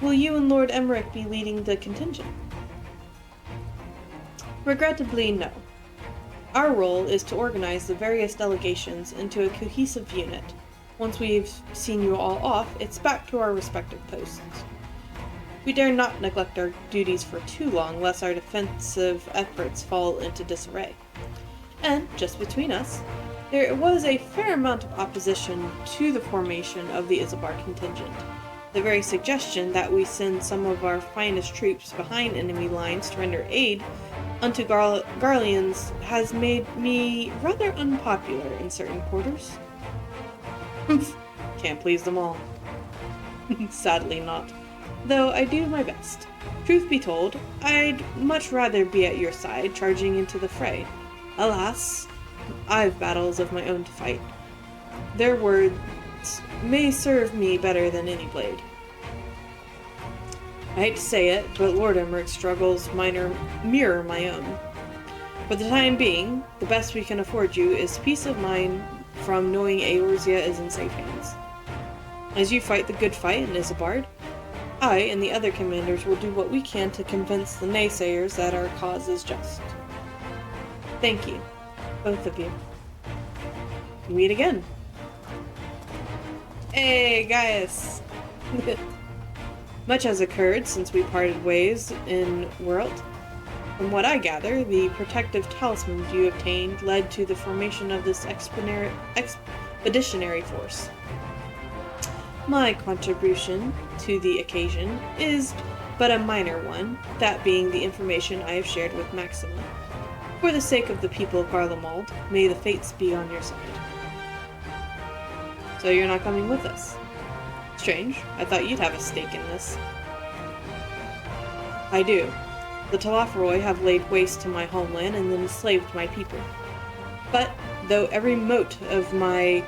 Will you and Lord Emmerich be leading the contingent? Regrettably, no. Our role is to organize the various delegations into a cohesive unit. Once we've seen you all off, it's back to our respective posts. We dare not neglect our duties for too long, lest our defensive efforts fall into disarray. And, just between us, there was a fair amount of opposition to the formation of the Isobar contingent. The very suggestion that we send some of our finest troops behind enemy lines to render aid unto Garleans has made me rather unpopular in certain quarters. Can't please them all. Sadly not. Though I do my best. Truth be told, I'd much rather be at your side, charging into the fray. Alas, I've battles of my own to fight. Their words may serve me better than any blade. I hate to say it, but Lord Emmerich's struggles mirror my own. For the time being, the best we can afford you is peace of mind from knowing Eorzea is in safe hands. As you fight the good fight in Isambard, I and the other commanders will do what we can to convince the naysayers that our cause is just. Thank you, both of you. Meet again. Hey, guys! Much has occurred since we parted ways in World. From what I gather, the protective talismans you obtained led to the formation of this expeditionary force. My contribution to the occasion is but a minor one, that being the information I have shared with Maxima. For the sake of the people of Garlemald, may the fates be on your side. So you're not coming with us? Strange. I thought you'd have a stake in this. I do. The Talaferoi have laid waste to my homeland and then enslaved my people. But, though every mote of my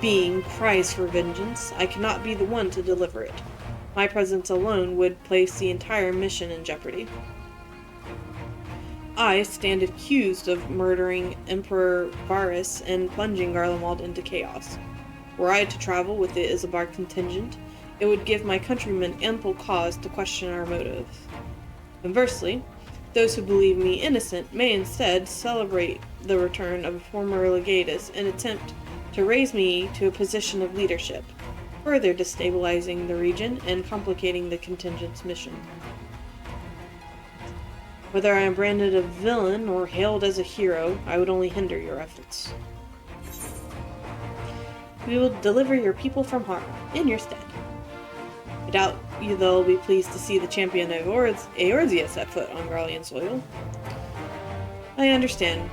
being cries for vengeance, I cannot be the one to deliver it. My presence alone would place the entire mission in jeopardy. I stand accused of murdering Emperor Varus and plunging Garlemald into chaos. Were I to travel with the Isobar contingent, it would give my countrymen ample cause to question our motives. Conversely, those who believe me innocent may instead celebrate the return of a former legatus and attempt to raise me to a position of leadership, further destabilizing the region and complicating the contingent's mission. Whether I am branded a villain or hailed as a hero, I would only hinder your efforts. We will deliver your people from harm, in your stead. I doubt they'll be pleased to see the champion of Eorzea set foot on Garlean soil. I understand.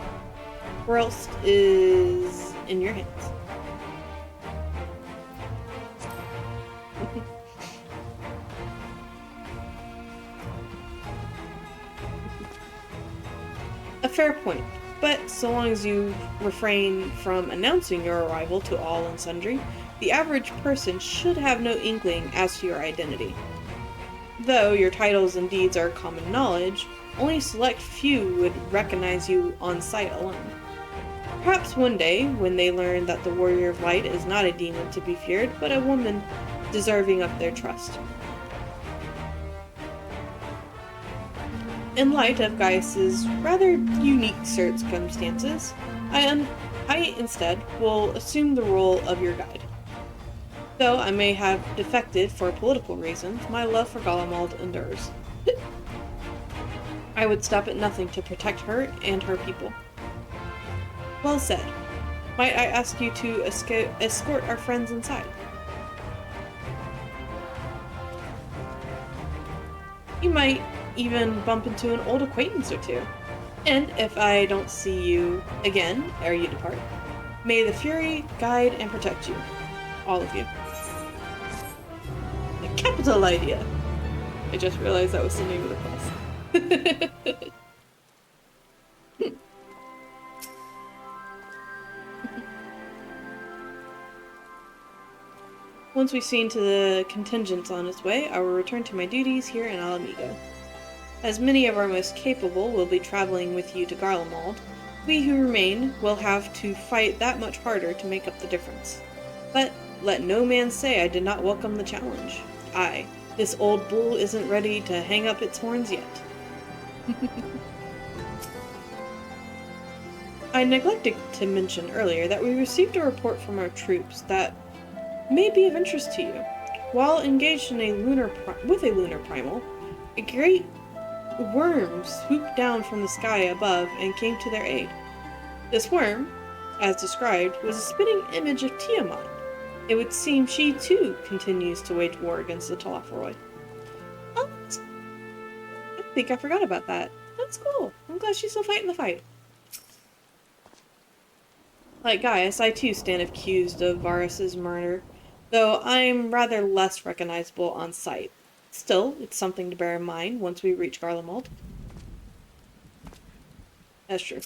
Worlst is in your hands. A fair point, but so long as you refrain from announcing your arrival to all and sundry, the average person should have no inkling as to your identity. Though your titles and deeds are common knowledge, only select few would recognize you on sight alone. Perhaps one day, when they learn that the Warrior of Light is not a demon to be feared, but a woman deserving of their trust. In light of Gaius's rather unique circumstances, I instead will assume the role of your guide. Though I may have defected for political reasons, my love for Garlemald endures. I would stop at nothing to protect her and her people. Well said. Might I ask you to escort our friends inside? You might even bump into an old acquaintance or two. And if I don't see you again ere you depart, may the Fury guide and protect you. All of you. A capital idea! I just realized that was the name of the class. Once we've seen to the contingents on its way, I will return to my duties here in Alamigo. As many of our most capable will be traveling with you to Garlemald, we who remain will have to fight that much harder to make up the difference. But let no man say I did not welcome the challenge. Aye, this old bull isn't ready to hang up its horns yet. I neglected to mention earlier that we received a report from our troops that may be of interest to you. While engaged in a lunar primal, a great worm swooped down from the sky above and came to their aid. This worm, as described, was a spitting image of Tiamat. It would seem she too continues to wage war against the Talafaroi. Oh, I think I forgot about that. That's cool. I'm glad she's still fighting the fight. Like Gaius, I too stand accused of Varus's murder, though I'm rather less recognizable on sight. Still, it's something to bear in mind once we reach Garlemald. That's true.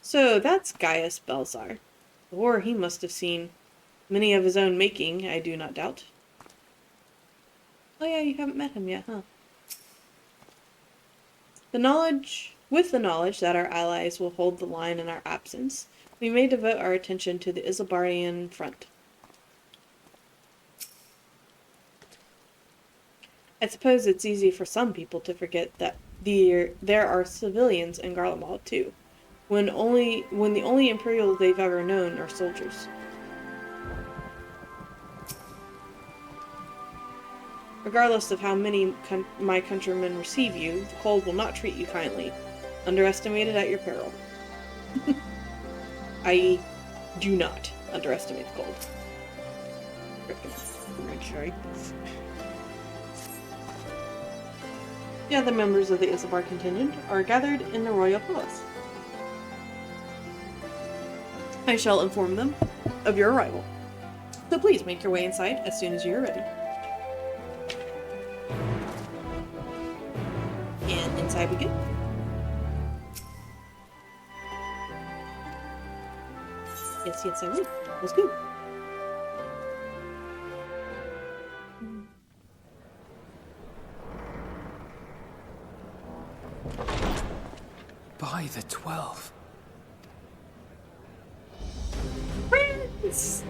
So that's Gaius Belzar. The war he must have seen. Many of his own making, I do not doubt. Oh yeah, you haven't met him yet, huh? With the knowledge that our allies will hold the line in our absence, we may devote our attention to the Isilbarian front. I suppose it's easy for some people to forget that there are civilians in Garlemald too, when the only Imperials they've ever known are soldiers. Regardless of how many my countrymen receive you, the cold will not treat you kindly. Underestimate it at your peril. I.e., do not underestimate the cold. Sorry. The other members of the Isilbar contingent are gathered in the royal palace. I shall inform them of your arrival. So please make your way inside as soon as you are ready. And inside we go. Yes, I will. Let's go. By the 12. Friends!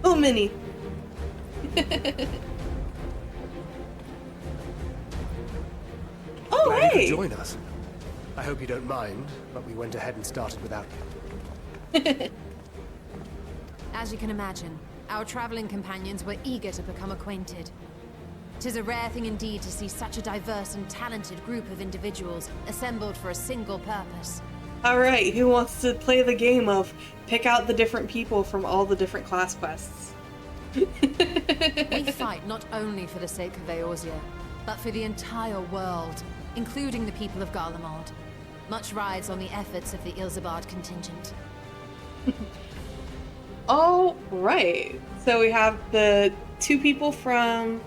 Oh, many. Oh, Glad you hey! could join us. I hope you don't mind, but we went ahead and started without you. As you can imagine, our traveling companions were eager to become acquainted. 'Tis a rare thing indeed to see such a diverse and talented group of individuals assembled for a single purpose. Alright, who wants to play the game of pick out the different people from all the different class quests? We fight not only for the sake of Eorzea, but for the entire world, including the people of Garlemald. Much rides on the efforts of the Isilbard contingent. Alright, so we have the two people from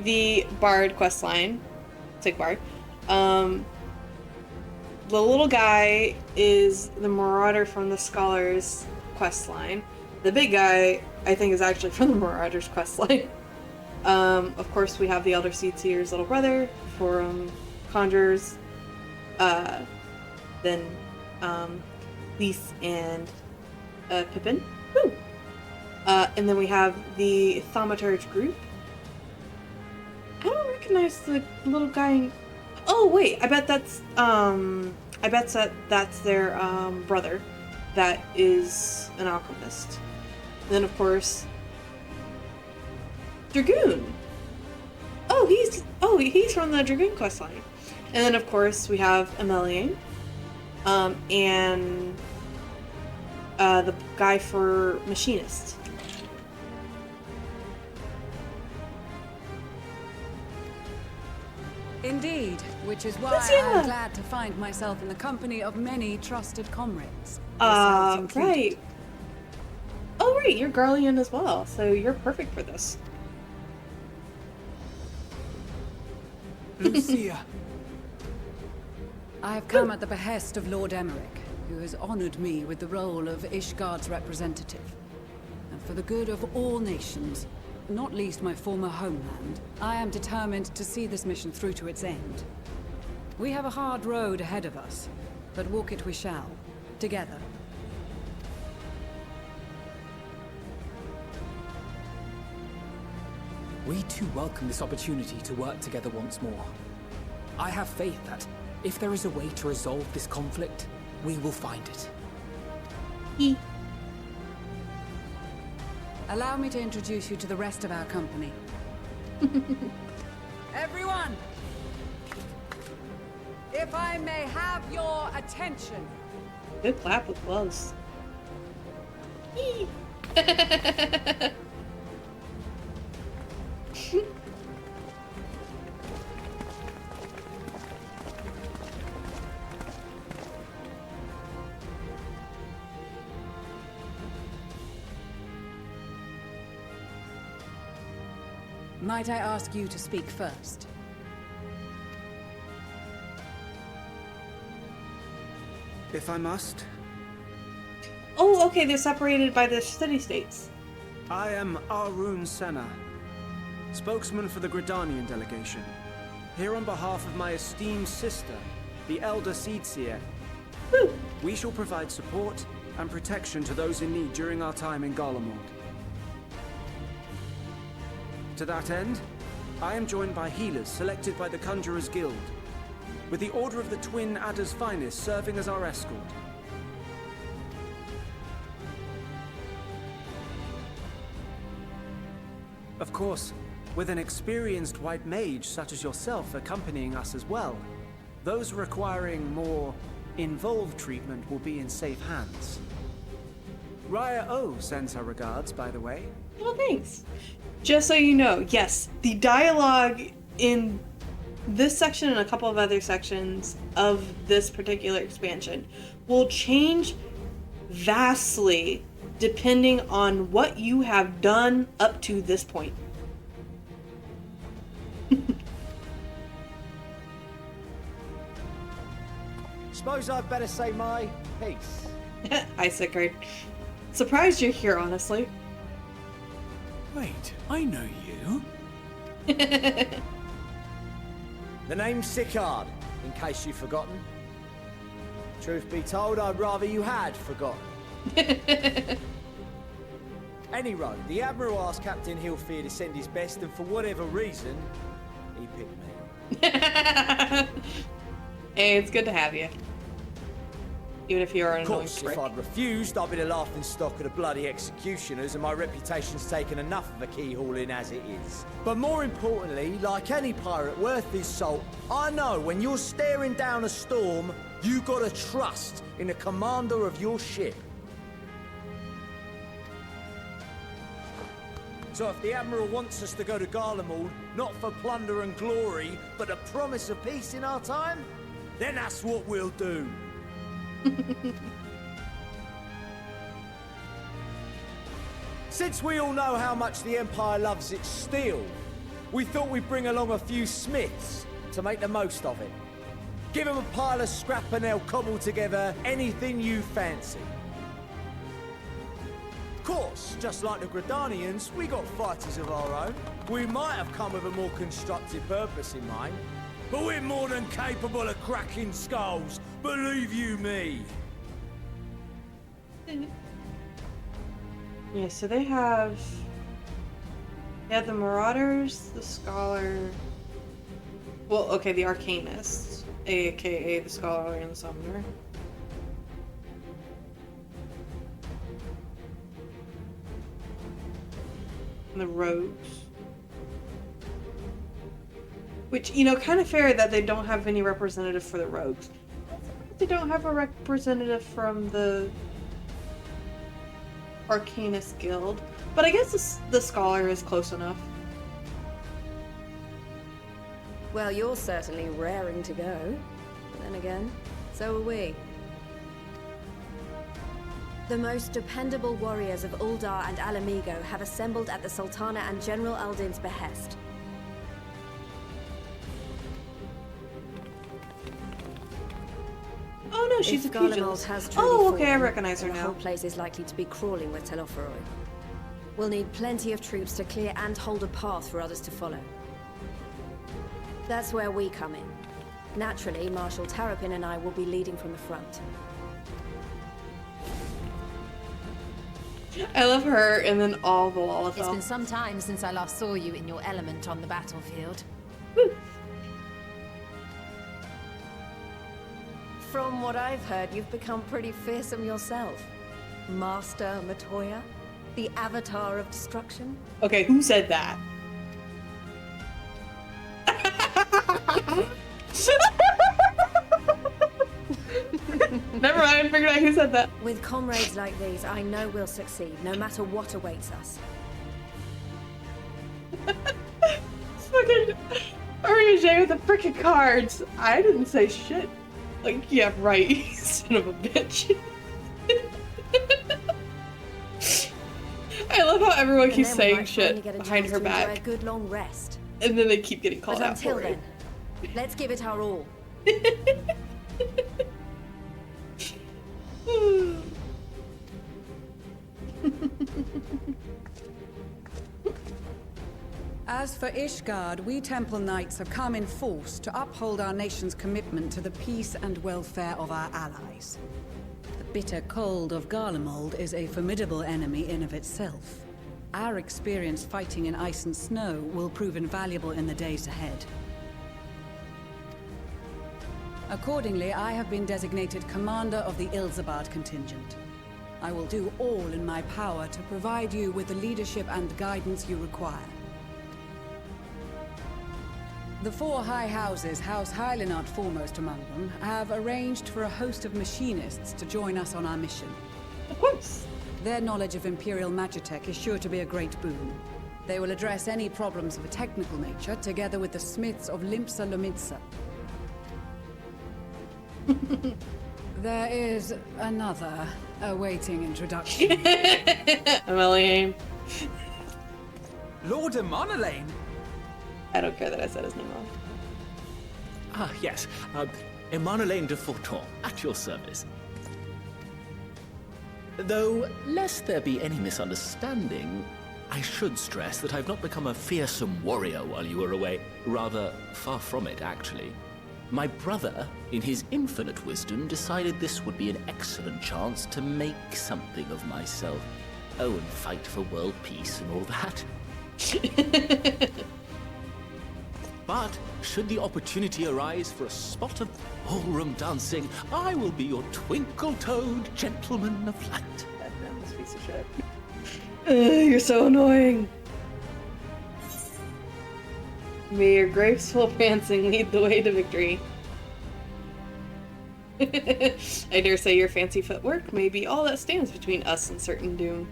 the Bard questline, Sigbard. The little guy is the Marauder from the Scholars questline. The big guy, I think, is actually from the Marauders questline. Of course, we have the Elder Seedseer's little brother from Conjurers. Then Lys and Pippin. Woo! And then we have the Thaumaturge group. I don't recognize the little guy. Oh wait, I bet that's that's their brother, that is an alchemist. Then of course, Dragoon. Oh, he's from the Dragoon questline. And then of course we have Emelian, and the guy for machinist. Indeed, which is why Lucia! I'm glad to find myself in the company of many trusted comrades. yourselves included. Right. Oh, right, you're Garlean as well, so you're perfect for this. Lucia. I have come at the behest of Lord Emmerich, who has honored me with the role of Ishgard's representative. And for the good of all nations, not least my former homeland, I am determined to see this mission through to its end. We have a hard road ahead of us, but walk it we shall, together. We too welcome this opportunity to work together once more. I have faith that, if there is a way to resolve this conflict, we will find it. Allow me to introduce you to the rest of our company. Everyone! If I may have your attention. Good clap with gloves. Might I ask you to speak first? If I must. Oh, okay, they're separated by the city-states. I am Arun Senna, spokesman for the Gridanian delegation. Here on behalf of my esteemed sister, the Elder Seedseer. We shall provide support and protection to those in need during our time in Garlemald. To that end, I am joined by healers selected by the Conjurers Guild, with the Order of the Twin Adder's Finest serving as our escort. Of course, with an experienced white mage such as yourself accompanying us as well, those requiring more involved treatment will be in safe hands. Raya O sends her regards, by the way. Well, thanks. Just so you know, yes, the dialogue in this section and a couple of other sections of this particular expansion will change vastly depending on what you have done up to this point. Suppose I'd better say my piece. Isaac, surprised you're here, honestly. Wait, I know you. The name's Sicard, in case you've forgotten. Truth be told, I'd rather you had forgotten. Any road, the Admiral asked Captain Hilfear to send his best, and for whatever reason, he picked me. Hey, it's good to have you. Even if you're an Of annoying course, prick. if I'd refused, I'd be the laughing stock of the bloody executioners, and my reputation's taken enough of a keyhauling as it is. But more importantly, like any pirate worth his salt, I know when you're staring down a storm, you gotta trust in the commander of your ship. So if the Admiral wants us to go to Garlemald, not for plunder and glory, but a promise of peace in our time, then that's what we'll do. Since we all know how much the Empire loves its steel, we thought we'd bring along a few smiths to make the most of it. Give them a pile of scrap and they'll cobble together anything you fancy. Of course, just like the Gridanians, we got fighters of our own. We might have come with a more constructive purpose in mind, but we're more than capable of cracking skulls, believe you me. Yeah, so they have the Marauders, the Scholar, Well, okay, the Arcanist, aka the Scholar and the Summoner. And the Rogues. Which, you know, kind of fair that they don't have any representative for the Rogues. They don't have a representative from the Arcanist Guild. But I guess the Scholar is close enough. Well, you're certainly raring to go. But then again, so are we. The most dependable warriors of Uldar and Alamigo have assembled at the Sultana and General Aldin's behest. Oh no, she's if a pugilist. has truly Oh, okay, I fallen, recognize her then now. The whole place is likely to be crawling with Telophoroi. We'll need plenty of troops to clear and hold a path for others to follow. That's where we come in. Naturally, Marshal Tarapin and I will be leading from the front. I love her and then all the It's Lalafell. been some time since I last saw you in your element on the battlefield. From what I've heard, you've become pretty fearsome yourself. Master Matoya, the Avatar of Destruction. Okay, who said that? Never mind, I figured out who said that. With comrades like these, I know we'll succeed, no matter what awaits us. Fucking Ariaje with the frickin' cards. I didn't say shit. Like, yeah, right, you son of a bitch. I love how everyone keeps And then we saying might shit finally get a behind chance her to enjoy back. a good long rest. And then they keep getting called But out until for then, it. let's give it our all. As for Ishgard, we Temple Knights have come in force to uphold our nation's commitment to the peace and welfare of our allies. The bitter cold of Garlemald is a formidable enemy in of itself. Our experience fighting in ice and snow will prove invaluable in the days ahead. Accordingly, I have been designated commander of the Ilzabard contingent. I will do all in my power to provide you with the leadership and guidance you require. The four high houses, House Hylinart foremost among them, have arranged for a host of machinists to join us on our mission. Of course. Their knowledge of Imperial Magitech is sure to be a great boon. They will address any problems of a technical nature, together with the smiths of Limpsa Lomitsa. There is another awaiting introduction. Emeliane. Lord Amonelane? I don't care that I said his name wrong. Ah, yes. Emanelaine de Forton, at your service. Though, lest there be any misunderstanding, I should stress that I've not become a fearsome warrior while you were away. Rather, far from it, actually. My brother, in his infinite wisdom, decided this would be an excellent chance to make something of myself. Oh, and fight for world peace and all that. But, should the opportunity arise for a spot of ballroom dancing, I will be your twinkle-toed gentleman of light. Goddamn, this piece of shit. You're so annoying. May your graceful prancing lead the way to victory. I dare say your fancy footwork may be all that stands between us and certain doom.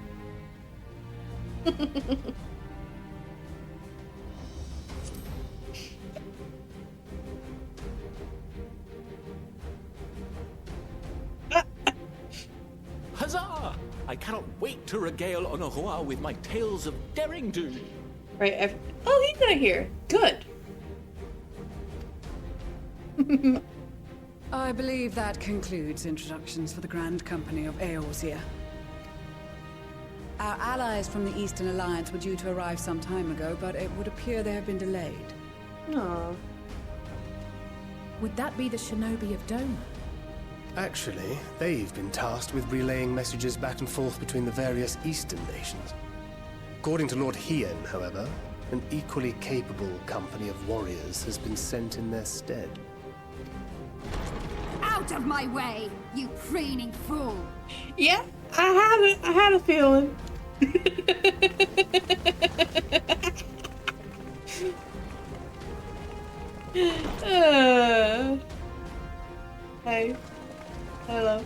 Huzzah! I cannot wait to regale Honoroa with my tales of daring do. Right, oh, he's not here. Good. I believe that concludes introductions for the Grand Company of Eorzea. Our allies from the Eastern Alliance were due to arrive some time ago, but it would appear they have been delayed. Aww. Would that be the shinobi of Doma? Actually, they've been tasked with relaying messages back and forth between the various eastern nations. According to Lord Hien, however, an equally capable company of warriors has been sent in their stead. Out of my way, you preening fool! Yeah, I had a feeling. Hey. Hello.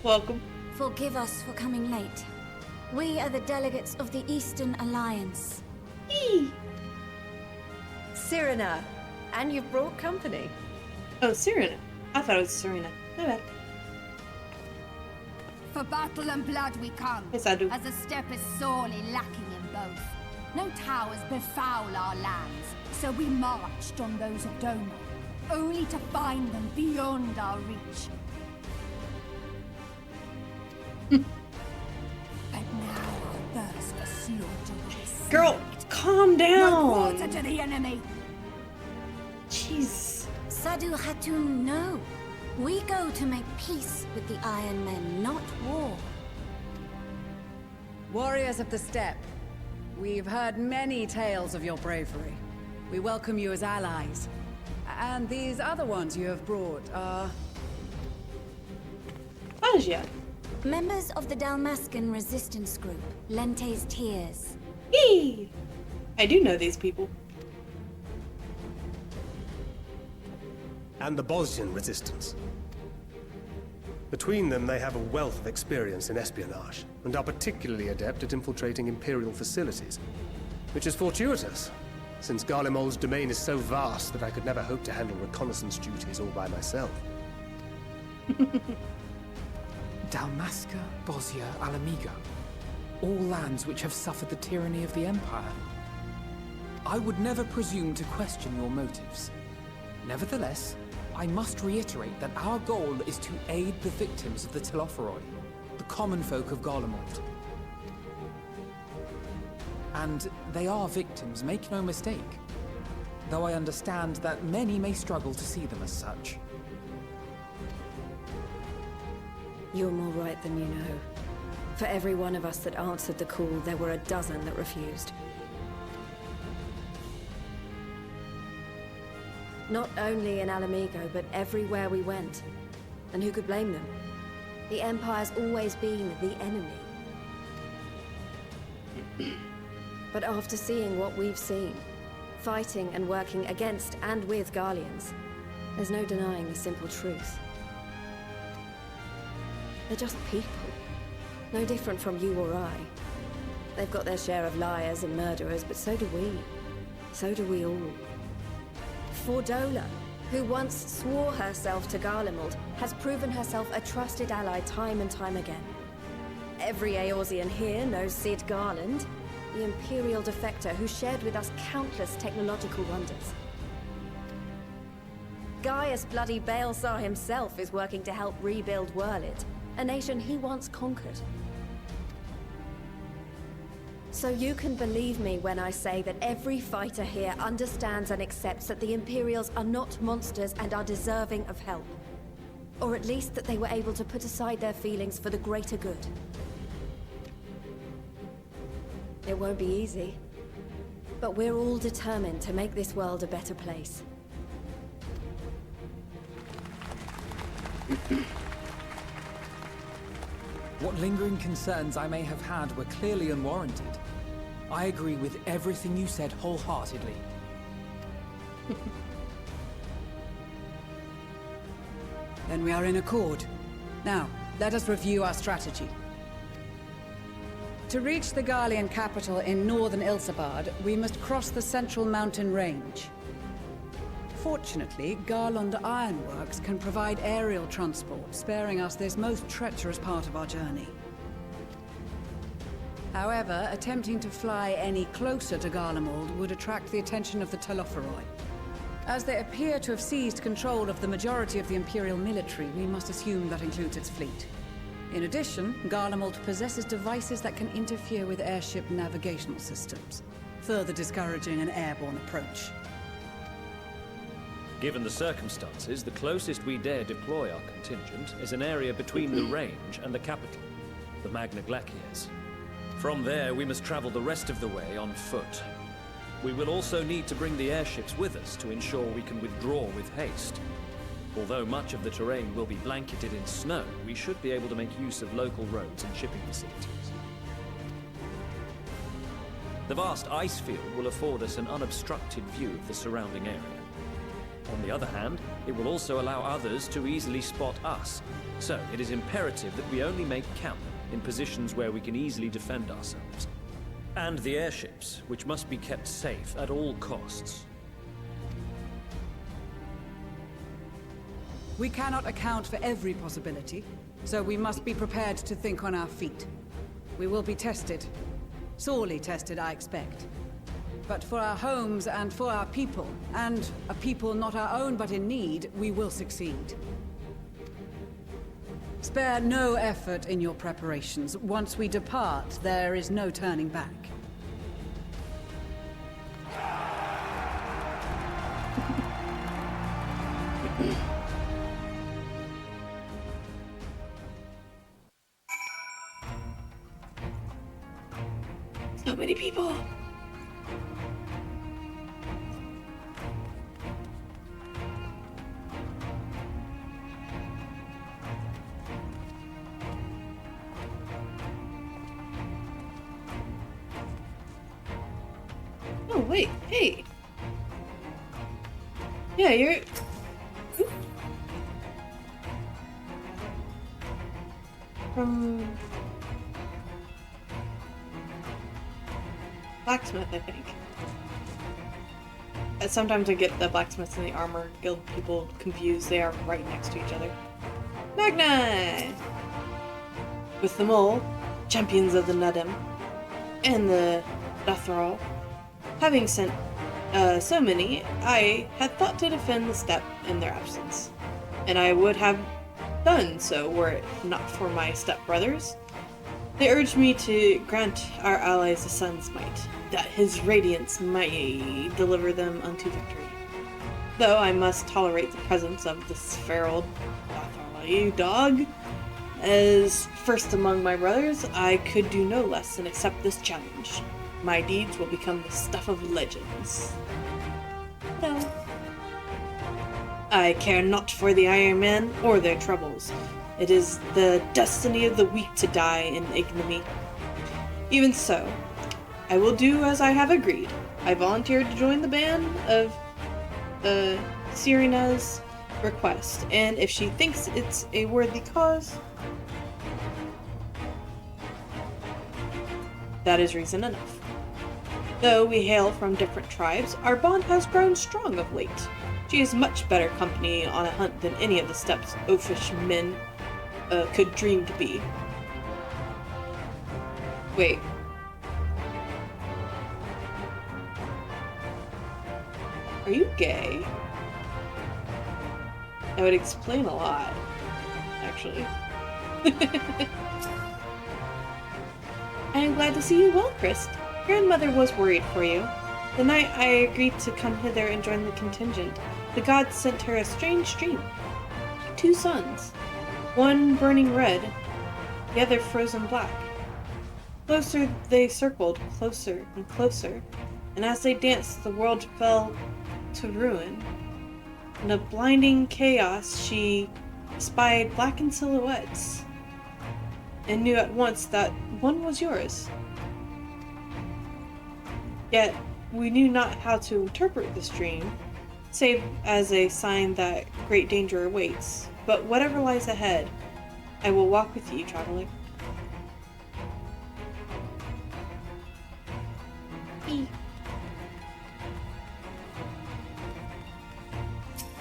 Welcome. Forgive us for coming late. We are the delegates of the Eastern Alliance. Cyrena, and you've brought company. Oh, Cyrena. I thought it was Serena. My bad. For battle and blood we come. Yes, I do. As a step is sorely lacking in both. No towers befoul our lands, so we marched on those of Doma, only to find them beyond our reach. And now our thirst for slaughter will be Girl, calm down. No quarter to the enemy. Jeez. Sadu Hatun, no. We go to make peace with the Iron Men, not war. Warriors of the Steppe, we've heard many tales of your bravery. We welcome you as allies. And these other ones you have brought are... Asia. Members of the Dalmascan resistance group, Lente's Tears. Eee! I do know these people. And the Bosnian resistance. Between them, they have a wealth of experience in espionage, and are particularly adept at infiltrating Imperial facilities. Which is fortuitous, since Garlemald's domain is so vast that I could never hope to handle reconnaissance duties all by myself. Dalmasca, Bosnia, Alamigo. All lands which have suffered the tyranny of the Empire. I would never presume to question your motives. Nevertheless, I must reiterate that our goal is to aid the victims of the Telophoroi, the common folk of Garlemald. And they are victims, make no mistake. Though I understand that many may struggle to see them as such. You're more right than you know. For every one of us that answered the call, there were a dozen that refused. Not only in Alamigo, but everywhere we went. And who could blame them? The Empire's always been the enemy. But after seeing what we've seen, fighting and working against and with Garleans, there's no denying the simple truth. They're just people. No different from you or I. They've got their share of liars and murderers, but so do we. So do we all. Fordola, who once swore herself to Garlemald, has proven herself a trusted ally time and time again. Every Eorzean here knows Cid Garland, the Imperial defector who shared with us countless technological wonders. Gaius bloody Baelsar himself is working to help rebuild Wurlid, a nation he once conquered. So you can believe me when I say that every fighter here understands and accepts that the Imperials are not monsters and are deserving of help. Or at least that they were able to put aside their feelings for the greater good. It won't be easy, but we're all determined to make this world a better place. What lingering concerns I may have had were clearly unwarranted. I agree with everything you said wholeheartedly. Then we are in accord. Now, let us review our strategy. To reach the Garlean capital in northern Ilsabard, we must cross the central mountain range. Fortunately, Garlund Ironworks can provide aerial transport, sparing us this most treacherous part of our journey. However, attempting to fly any closer to Garlemald would attract the attention of the Telophoroi. As they appear to have seized control of the majority of the Imperial military, we must assume that includes its fleet. In addition, Garlemald possesses devices that can interfere with airship navigational systems, further discouraging an airborne approach. Given the circumstances, the closest we dare deploy our contingent is an area between the range and the capital, the Magna Glaciers. From there, we must travel the rest of the way on foot. We will also need to bring the airships with us to ensure we can withdraw with haste. Although much of the terrain will be blanketed in snow, we should be able to make use of local roads and shipping facilities. The vast ice field will afford us an unobstructed view of the surrounding area. On the other hand, it will also allow others to easily spot us, so it is imperative that we only make camp in positions where we can easily defend ourselves. And the airships, which must be kept safe at all costs. We cannot account for every possibility, so we must be prepared to think on our feet. We will be tested. Sorely tested, I expect. But for our homes and for our people, and a people not our own but in need, we will succeed. Spare no effort in your preparations. Once we depart, there is no turning back. So many people. Oh, wait, hey. Yeah, you're... From... Blacksmith, I think. Sometimes I get the blacksmiths and the armor guild people confused. They are right next to each other. Magna! With them all, champions of the Nudem, and the Dothral. Having sent so many, I had thought to defend the steppe in their absence. And I would have done so were it not for my stepbrothers. They urged me to grant our allies the sun's might, that his radiance might deliver them unto victory. Though I must tolerate the presence of this feral dog, as first among my brothers, I could do no less than accept this challenge. My deeds will become the stuff of legends. No. I care not for the Iron Men or their troubles. It is the destiny of the weak to die in ignominy. Even so, I will do as I have agreed. I volunteered to join the band of Serena's request, and if she thinks it's a worthy cause, that is reason enough. Though we hail from different tribes, our bond has grown strong of late. She is much better company on a hunt than any of the steppes oafish men could dream to be. Wait. Are you gay? That would explain a lot, actually. I am glad to see you well, Chris. Grandmother was worried for you. The night I agreed to come hither and join the contingent, the gods sent her a strange dream. 2 suns. One burning red, the other frozen black. Closer they circled, closer and closer, and as they danced the world fell to ruin. In a blinding chaos she spied blackened silhouettes, and knew at once that one was yours. Yet we knew not how to interpret this dream, save as a sign that great danger awaits. But whatever lies ahead, I will walk with you, traveler.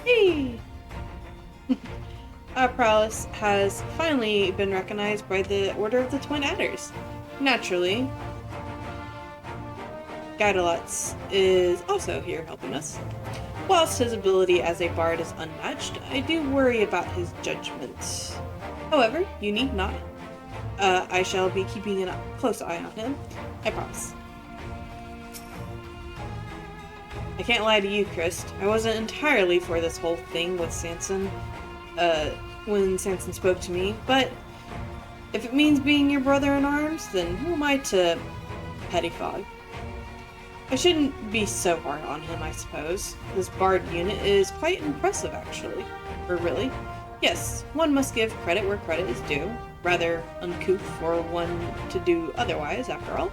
Hey! Our prowess has finally been recognized by the Order of the Twin Adders. Naturally, Gaidalatz is also here helping us. Whilst his ability as a bard is unmatched, I do worry about his judgment. However, you need not. I shall be keeping a close eye on him. I promise. I can't lie to you, Chris. I wasn't entirely for this whole thing with Sanson, when Sanson spoke to me, but If it means being your brother in arms, then who am I to pettifog? I shouldn't be so hard on him, I suppose. This bard unit is quite impressive, actually. Or really? Yes, one must give credit where credit is due. Rather uncouth for one to do otherwise, after all.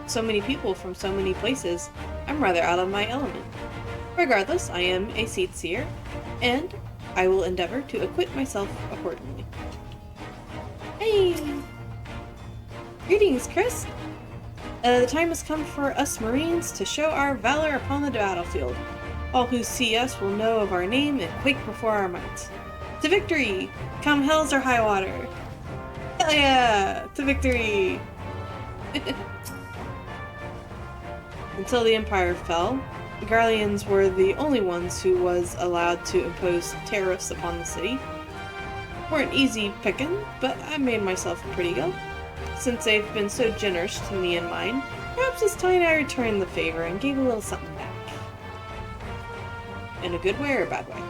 So many people from so many places, I'm rather out of my element. Regardless, I am a seed seer, and I will endeavor to acquit myself accordingly. Hey! Greetings, Chris! The time has come for us Marines to show our valor upon the battlefield. All who see us will know of our name and quake before our might. To victory! Come hells or high water! Hell yeah! To victory! Until the Empire fell, the Garleans were the only ones who was allowed to impose tariffs upon the city. Weren't easy picking, but I made myself a pretty go. Since they've been so generous to me and mine, perhaps it's time I returned the favor and gave a little something back. In a good way or a bad way?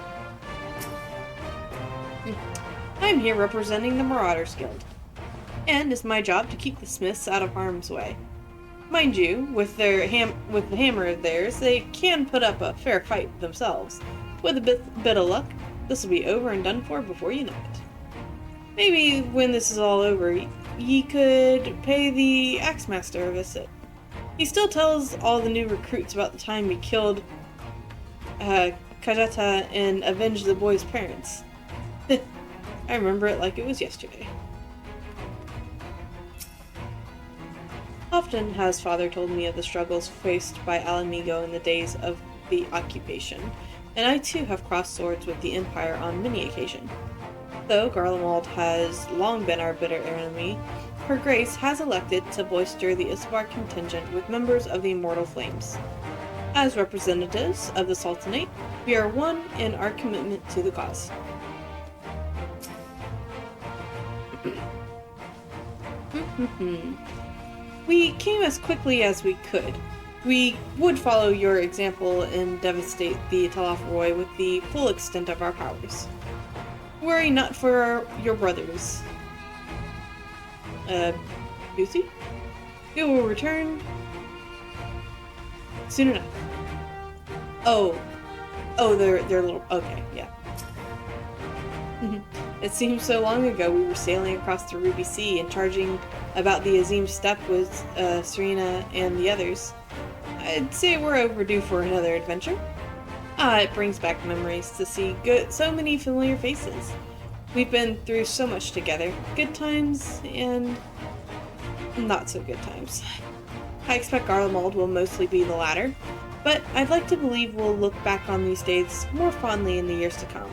I'm here representing the Marauders Guild, and it's my job to keep the Smiths out of harm's way. Mind you, with the hammer of theirs, they can put up a fair fight themselves. With a bit of luck, this will be over and done for before you know it. Maybe when this is all over, ye could pay the Axemaster a visit. He still tells all the new recruits about the time he killed Kajata and avenged the boy's parents. I remember it like it was yesterday. Often has Father told me of the struggles faced by Alamigo in the days of the occupation, and I too have crossed swords with the Empire on many occasions. Though Garlemald has long been our bitter enemy, Her Grace has elected to bolster the Isbar contingent with members of the Immortal Flames. As representatives of the Sultanate, we are one in our commitment to the cause. We came as quickly as we could. We would follow your example and devastate the Talafroy with the full extent of our powers. Worry not for your brothers. Lucy? We will return soon enough. Oh, they're little. Okay, yeah. It seems so long ago we were sailing across the Ruby Sea and charging about the Azim Steppe with Serena and the others. I'd say we're overdue for another adventure. It brings back memories to see so many familiar faces. We've been through so much together. Good times and not so good times. I expect Garlemald will mostly be the latter, but I'd like to believe we'll look back on these days more fondly in the years to come.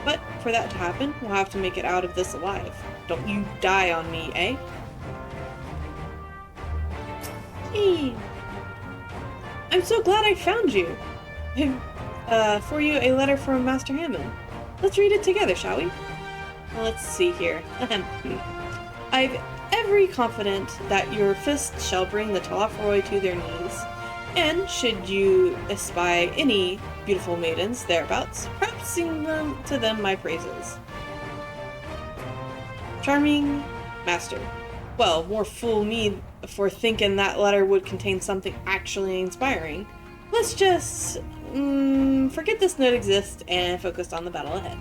But for that to happen, we'll have to make it out of this alive. Don't you die on me, eh? Hey. I'm so glad I found you. For you, a letter from Master Hammond. Let's read it together, shall we? Let's see here. I've every confidence that your fist shall bring the Talafroy to their knees, and should you espy any beautiful maidens thereabouts, perhaps sing to them my praises. Charming Master. Well, more fool me for thinking that letter would contain something actually inspiring. Let's just forget this note exists and focus on the battle ahead.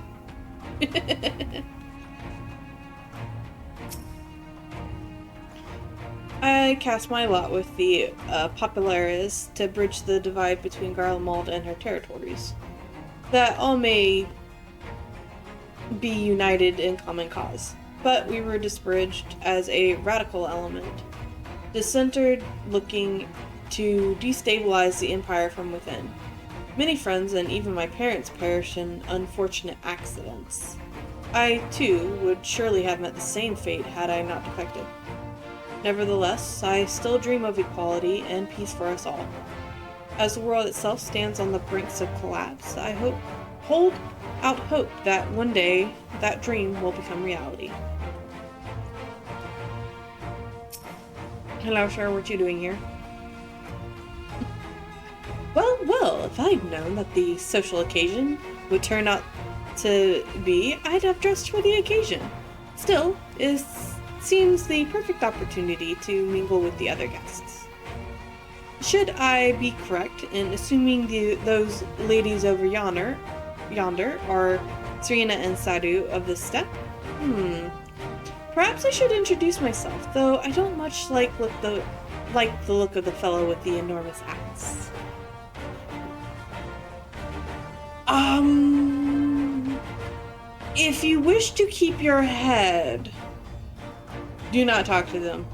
I cast my lot with the Populares to bridge the divide between Garlemald and her territories, that all may be united in common cause. But we were disparaged as a radical element, discentered, looking to destabilize the Empire from within. Many friends and even my parents perished in unfortunate accidents. I, too, would surely have met the same fate had I not defected. Nevertheless, I still dream of equality and peace for us all. As the world itself stands on the brinks of collapse, I hold out hope that one day that dream will become reality. Hello, sir, what you doing here? Well, if I'd known that the social occasion would turn out to be, I'd have dressed for the occasion. Still, it seems the perfect opportunity to mingle with the other guests. Should I be correct in assuming those ladies over yonder are Serena and Sadu of the steppe? Perhaps I should introduce myself, though I don't much like the look of the fellow with the enormous axe. If you wish to keep your head, do not talk to them.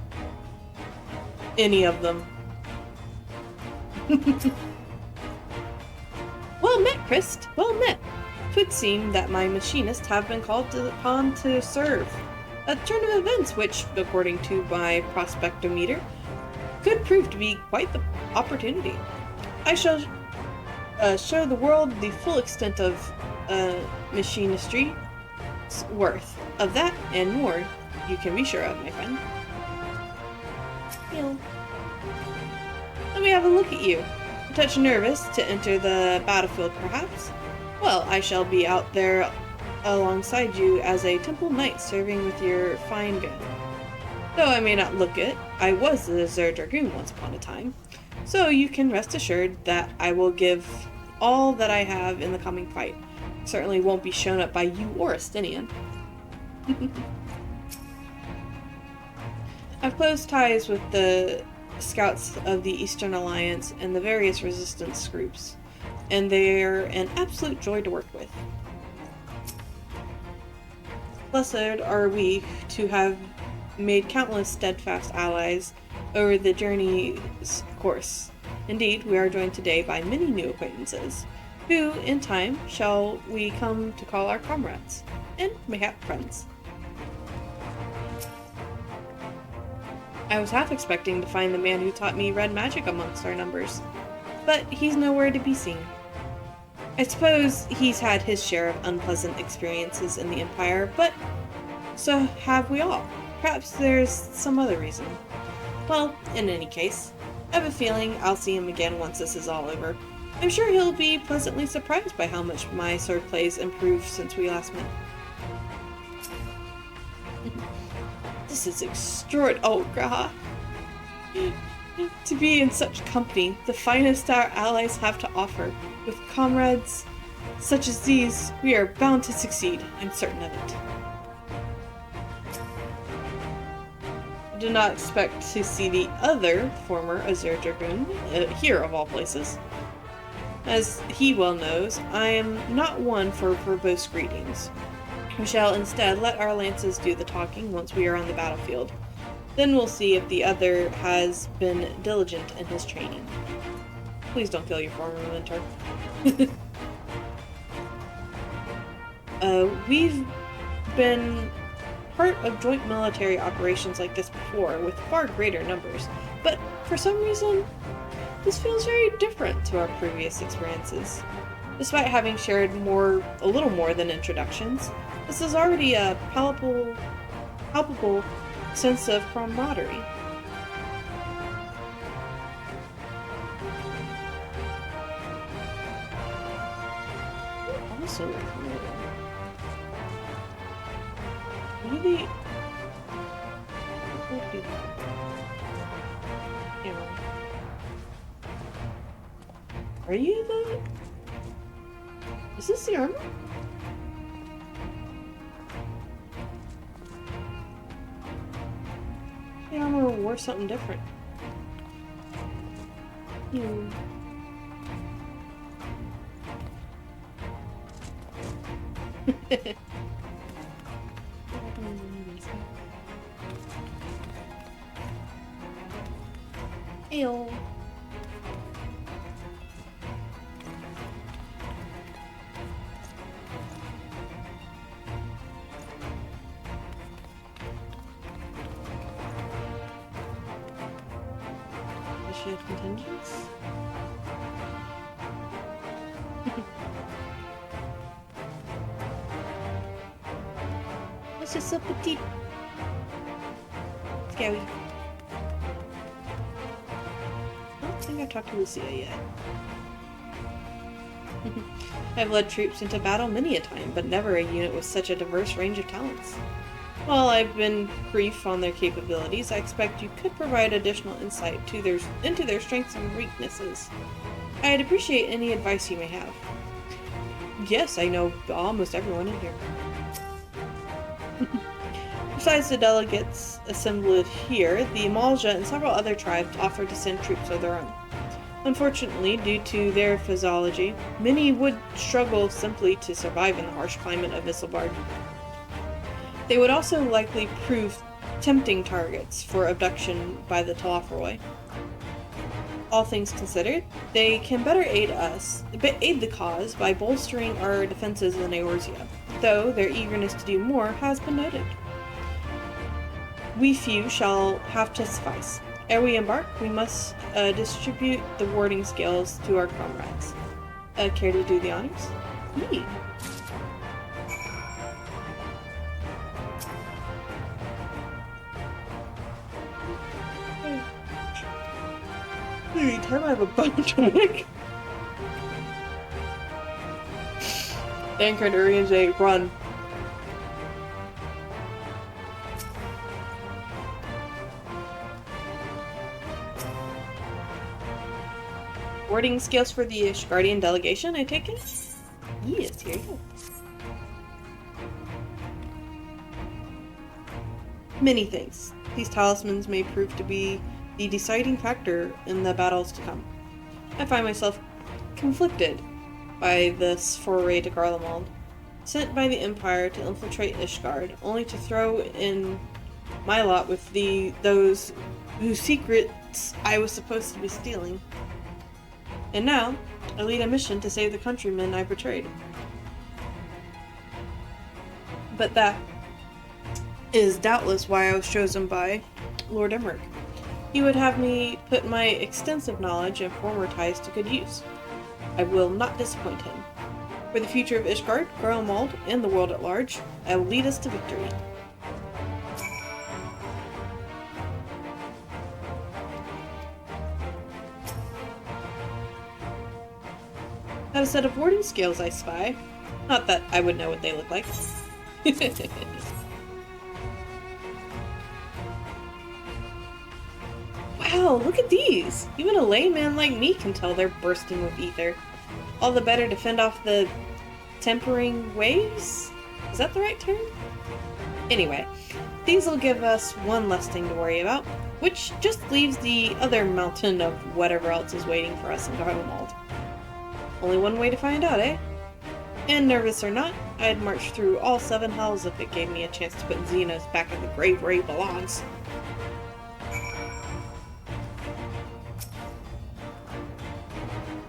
Any of them. Well met, Christ. Well met. 'Twould seem that my machinists have been called upon to serve a turn of events which, according to my prospectometer, could prove to be quite the opportunity. I shall show the world the full extent of machinistry's worth. Of that and more, you can be sure of, my friend. Let me have a look at you. A touch nervous to enter the battlefield, perhaps? Well, I shall be out there alongside you as a temple knight serving with your fine gun. Though I may not look it, I was a Zer Dragoon once upon a time, so you can rest assured that I will give all that I have in the coming fight. Certainly won't be shown up by you or Estinian. I've close ties with the scouts of the Eastern Alliance and the various resistance groups, and they're an absolute joy to work with. Blessed are we to have made countless steadfast allies over the journey's course. Indeed, we are joined today by many new acquaintances, who, in time, shall we come to call our comrades, and mayhap friends. I was half expecting to find the man who taught me red magic amongst our numbers, but he's nowhere to be seen. I suppose he's had his share of unpleasant experiences in the Empire, but so have we all. Perhaps there's some other reason. Well, in any case, I have a feeling I'll see him again once this is all over. I'm sure he'll be pleasantly surprised by how much my swordplay's improved since we last met. This is extraordinary. Oh, Graha. To be in such company, the finest our allies have to offer. With comrades such as these, we are bound to succeed. I'm certain of it. I did not expect to see the other former Azure Dragoon here of all places. As he well knows, I am not one for verbose greetings. We shall instead let our lances do the talking once we are on the battlefield. Then we'll see if the other has been diligent in his training. Please don't kill your former mentor. We've been part of joint military operations like this before, with far greater numbers, but for some reason, this feels very different to our previous experiences. Despite having shared a little more than introductions, this is already a palpable sense of camaraderie. Also, what are the... What do they... Are you the... Is this the armor? The armor wore something different. Ew. Shift contingents. What's this so petite? Scary. I don't think I've talked to Lucia yet. I've led troops into battle many a time, but never a unit with such a diverse range of talents. While I've been brief on their capabilities, I expect you could provide additional insight into their strengths and weaknesses. I'd appreciate any advice you may have. Yes, I know almost everyone in here. Besides the delegates assembled here, the Malja and several other tribes offered to send troops of their own. Unfortunately, due to their physiology, many would struggle simply to survive in the harsh climate of Isselbard. They would also likely prove tempting targets for abduction by the Talafroi. All things considered, they can better aid the cause by bolstering our defenses in Eorzea, though their eagerness to do more has been noted. We few shall have to suffice. Ere we embark, we must distribute the warding scales to our comrades. Care to do the honors? Yee. Every time I have a bone to lick. Anchored Urianze, run. Warding scales for the Ishgardian delegation, I take it? Yes, here you go. Many things. These talismans may prove to be the deciding factor in the battles to come. I find myself conflicted by this foray to Garlemald, sent by the Empire to infiltrate Ishgard, only to throw in my lot with those whose secrets I was supposed to be stealing. And now, I lead a mission to save the countrymen I betrayed. But that is doubtless why I was chosen by Lord Emmerich. He would have me put my extensive knowledge and former ties to good use. I will not disappoint him. For the future of Ishgard, Garlemald, and the world at large, I will lead us to victory. Have a set of warding scales I spy. Not that I would know what they look like. Wow, look at these! Even a layman like me can tell they're bursting with ether. All the better to fend off the tempering waves? Is that the right term? Anyway, these will give us one less thing to worry about, which just leaves the other mountain of whatever else is waiting for us in Garlemald. Only one way to find out, eh? And nervous or not, I'd march through all 7 hells if it gave me a chance to put Xenos back in the grave where he belongs.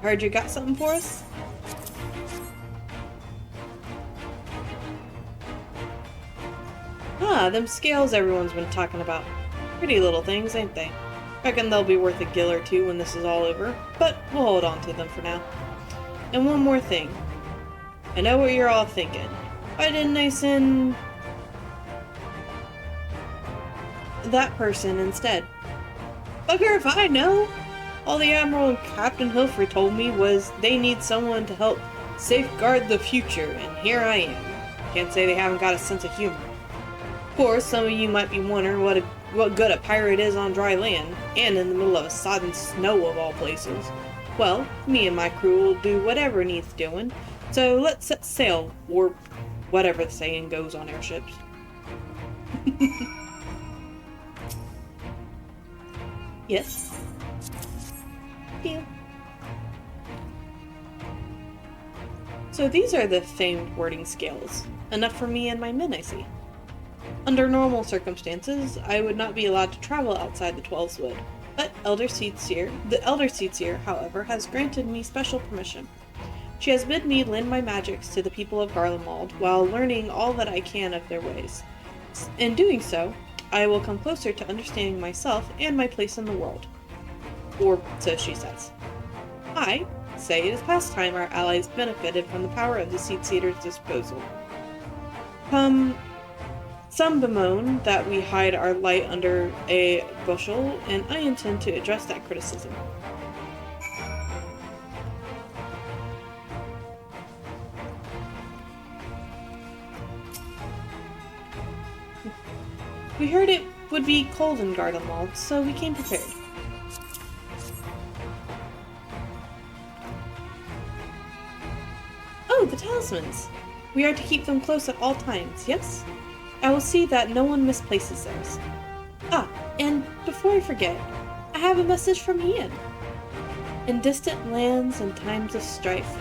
Heard you got something for us? Ah, them scales everyone's been talking about. Pretty little things, ain't they? Reckon they'll be worth a gill or two when this is all over, but we'll hold on to them for now. And one more thing. I know what you're all thinking. Why didn't I send that person instead? Bugger if I know! All the Admiral and Captain Hilfrey told me was they need someone to help safeguard the future, and here I am. Can't say they haven't got a sense of humor. Of course, some of you might be wondering what good a pirate is on dry land, and in the middle of a sodden snow of all places. Well, me and my crew will do whatever needs doing, so let's set sail, or whatever the saying goes on airships. Yes? Yeah. So these are the famed warding scales. Enough for me and my men, I see. Under normal circumstances, I would not be allowed to travel outside the 12's Wood, but the Elder Seedseer, however, has granted me special permission. She has bid me lend my magics to the people of Garlemald while learning all that I can of their ways. In doing so, I will come closer to understanding myself and my place in the world. Or so she says. I say it is past time our allies benefited from the power of the Seedseer's disposal. Some bemoan that we hide our light under a bushel, and I intend to address that criticism. We heard it would be cold in Garlemald, so we came prepared. Oh, the talismans! We are to keep them close at all times, yes? I will see that no one misplaces theirs. Ah, and before I forget, I have a message from Ian. In distant lands and times of strife,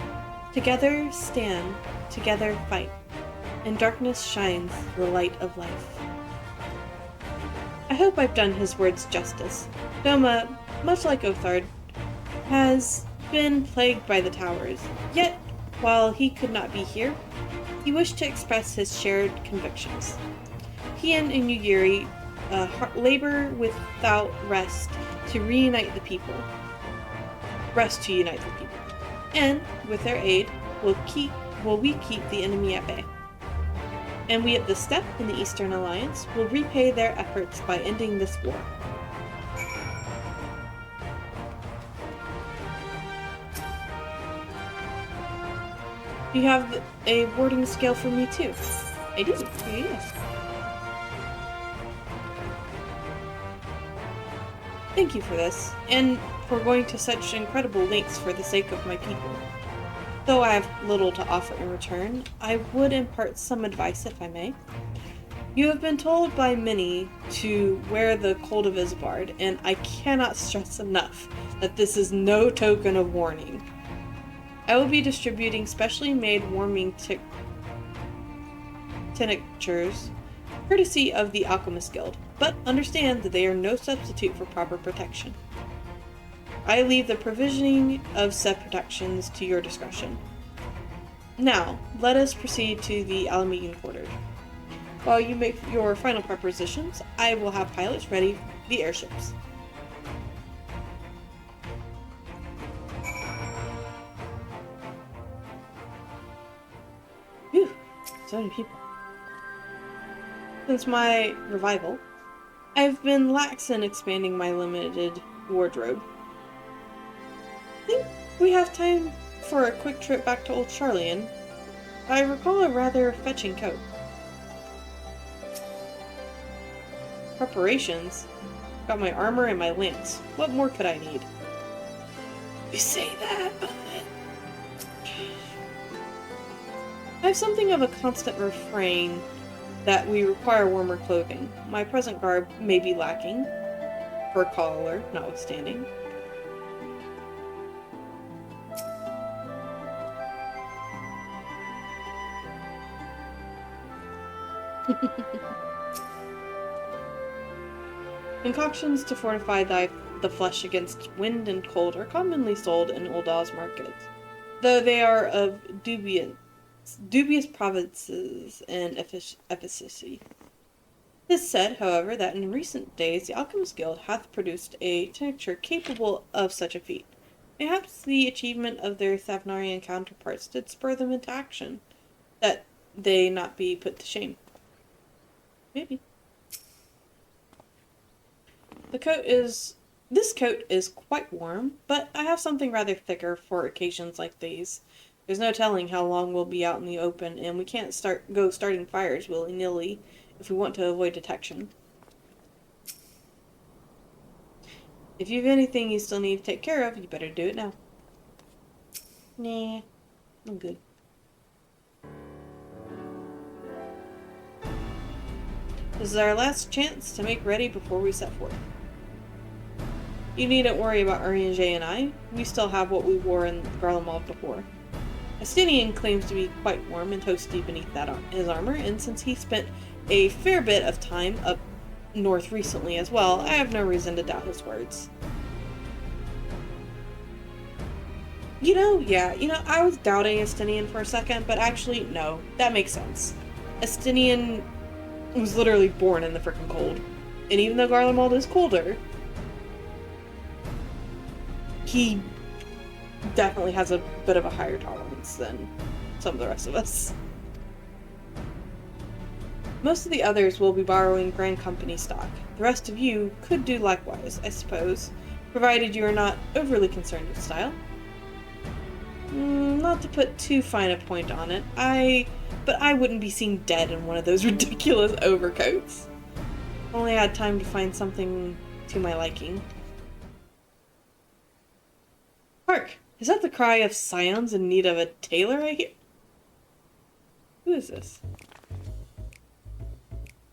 together stand, together fight. In darkness shines the light of life. I hope I've done his words justice. Doma, much like Othard, has been plagued by the towers, yet, while he could not be here, he wished to express his shared convictions. He and Inuyuri labor without rest to reunite the people. And, with their aid, will we keep the enemy at bay. And we at the Steppe in the Eastern Alliance will repay their efforts by ending this war. You have a warding scale for me too. I do. Here you go. Thank you for this, and for going to such incredible lengths for the sake of my people. Though I have little to offer in return, I would impart some advice if I may. You have been told by many to wear the Cold of Isbard, and I cannot stress enough that this is no token of warning. I will be distributing specially made warming tinctures, courtesy of the Alchemist Guild, but understand that they are no substitute for proper protection. I leave the provisioning of said protections to your discretion. Now, let us proceed to the Alamegan quarters. While you make your final preparations, I will have pilots ready the airships. Phew, so many people. Since my revival, I've been lax in expanding my limited wardrobe. I think we have time for a quick trip back to Old Charlian. I recall a rather fetching coat. Preparations? Got my armor and my lance. What more could I need? You say that, but... I have something of a constant refrain that we require warmer clothing. My present garb may be lacking, fur collar notwithstanding. Concoctions to fortify the flesh against wind and cold are commonly sold in Old Oz markets, though they are of dubious provinces and efficacy. It is said, however, that in recent days the Alchemist Guild hath produced a tincture capable of such a feat. Perhaps the achievement of their Thavnarian counterparts did spur them into action, that they not be put to shame. Maybe. This coat is quite warm, but I have something rather thicker for occasions like these. There's no telling how long we'll be out in the open, and we can't go starting fires willy-nilly if we want to avoid detection. If you have anything you still need to take care of, you better do it now. Nah, I'm good. This is our last chance to make ready before we set forth. You needn't worry about Urianger and I. We still have what we wore in Garlemald before. Estinian claims to be quite warm and toasty beneath his armor, and since he spent a fair bit of time up north recently as well, I have no reason to doubt his words. I was doubting Estinian for a second, but actually, no, that makes sense. Estinian was literally born in the frickin' cold. And even though Garlemald is colder, he definitely has a bit of a higher tolerance than some of the rest of us. Most of the others will be borrowing Grand Company stock. The rest of you could do likewise, I suppose, provided you are not overly concerned with style. Not to put too fine a point on it, but I wouldn't be seen dead in one of those ridiculous overcoats. Only had time to find something to my liking. Hark! Is that the cry of scions in need of a tailor I hear? Who is this?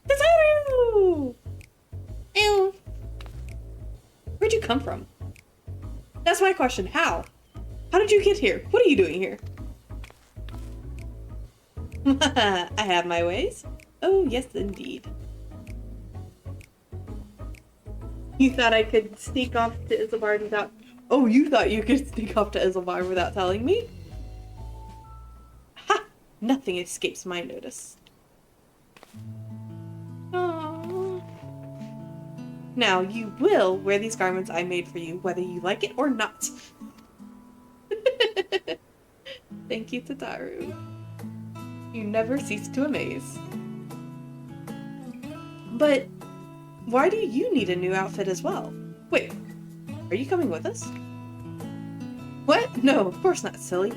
Tesaru! Ew! Where'd you come from? That's my question. How? How did you get here? What are you doing here? I have my ways. Oh, yes, indeed. You thought I could sneak off to Isambard without... Oh, you thought you could sneak off to Isambard without telling me? Ha! Nothing escapes my notice. Aww. Now, you will wear these garments I made for you, whether you like it or not. Thank you, Tataru. You never cease to amaze. But why do you need a new outfit as well? Wait, are you coming with us? What? No, of course not, silly.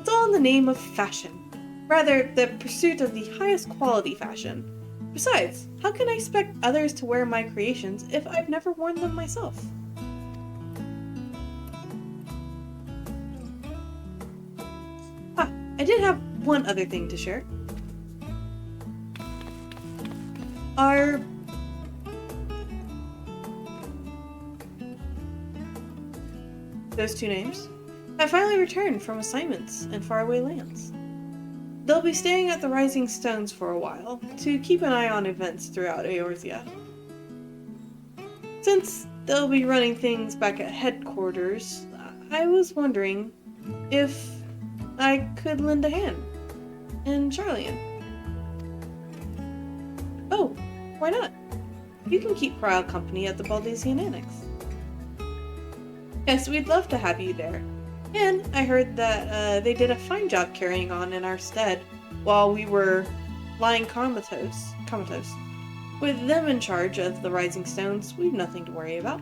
It's all in the name of fashion. Rather, the pursuit of the highest quality fashion. Besides, how can I expect others to wear my creations if I've never worn them myself? Ah, I did have one other thing to share. Are those two names have finally returned from assignments in faraway lands. They'll be staying at the Rising Stones for a while to keep an eye on events throughout Eorzea. Since they'll be running things back at headquarters, I was wondering if I could lend a hand. And Charlian. Oh, why not? You can keep Prowl company at the Baldesian Annex. Yes, we'd love to have you there. And I heard that they did a fine job carrying on in our stead while we were lying comatose. With them in charge of the Rising Stones, we've nothing to worry about.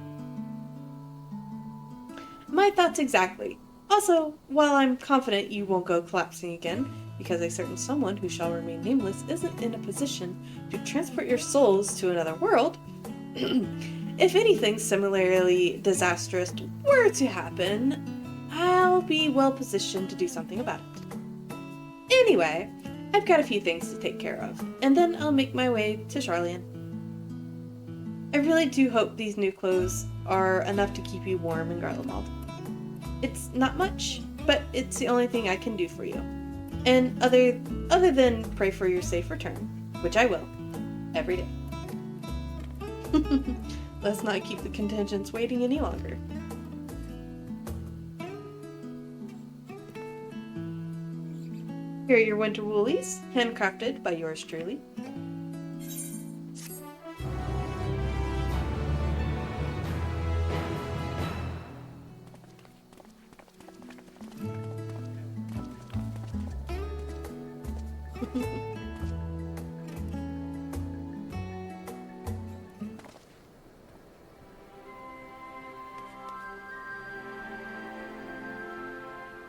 My thoughts exactly. Also, while I'm confident you won't go collapsing again, because a certain someone who shall remain nameless isn't in a position to transport your souls to another world, if anything similarly disastrous were to happen, I'll be well positioned to do something about it. Anyway, I've got a few things to take care of, and then I'll make my way to Charlian. I really do hope these new clothes are enough to keep you warm in Garlemald. It's not much, but it's the only thing I can do for you. And other than pray for your safe return, which I will, every day. Let's not keep the contingents waiting any longer. Here are your winter woolies, handcrafted by yours truly.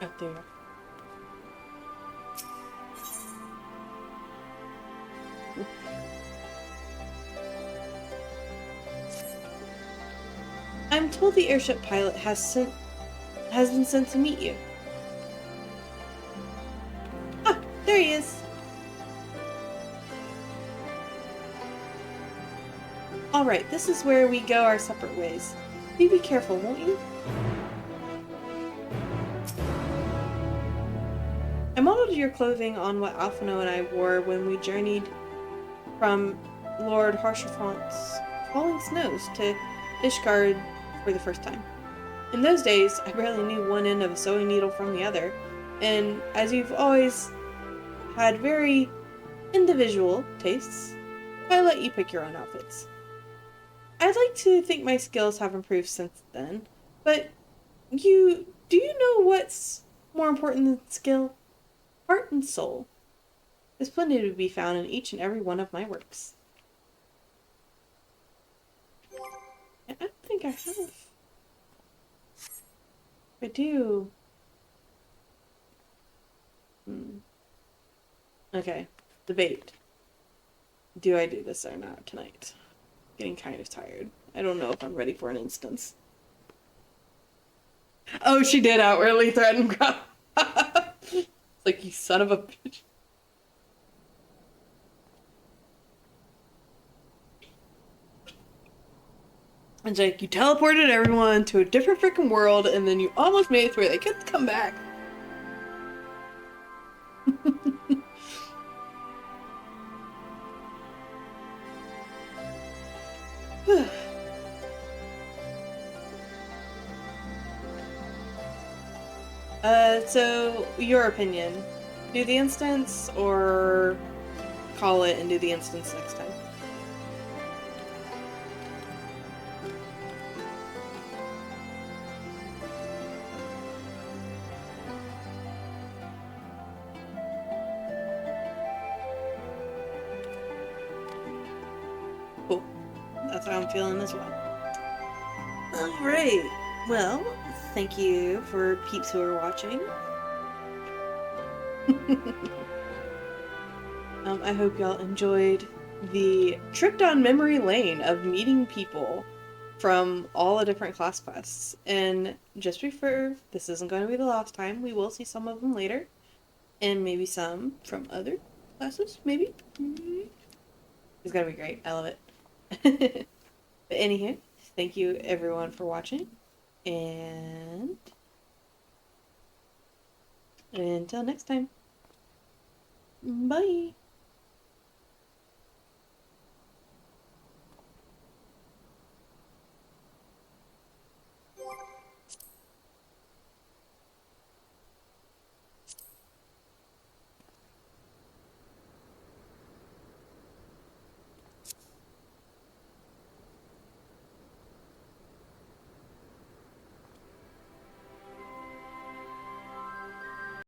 Out there. I'm told the airship pilot has been sent to meet you. Ah, there he is. Alright, this is where we go our separate ways. You be careful, won't you? I modeled your clothing on what Alphino and I wore when we journeyed from Lord Harshafont's falling snows to Ishgard for the first time. In those days, I barely knew one end of a sewing needle from the other, and as you've always had very individual tastes, I let you pick your own outfits. I'd like to think my skills have improved since then, but do you know what's more important than skill? Heart and soul. There's plenty to be found in each and every one of my works. I don't think I have. I do. Okay. Debate. Do I do this or not tonight? getting kind of tired. I don't know if I'm ready for an instance. Oh, she did outwardly threaten Grandma. It's like, you son of a bitch. It's like, you teleported everyone to a different freaking world, and then you almost made it through it. They couldn't come back. So, your opinion. Do the instance, or call it and do the instance next time? Cool. That's how I'm feeling as well. Alright. Well, thank you for peeps who are watching. I hope y'all enjoyed the trip down memory lane of meeting people from all the different class quests. And just before, this isn't going to be the last time. We will see some of them later. And maybe some from other classes, maybe? It's gonna be great. I love it. But anywho, thank you everyone for watching. And until next time. Bye.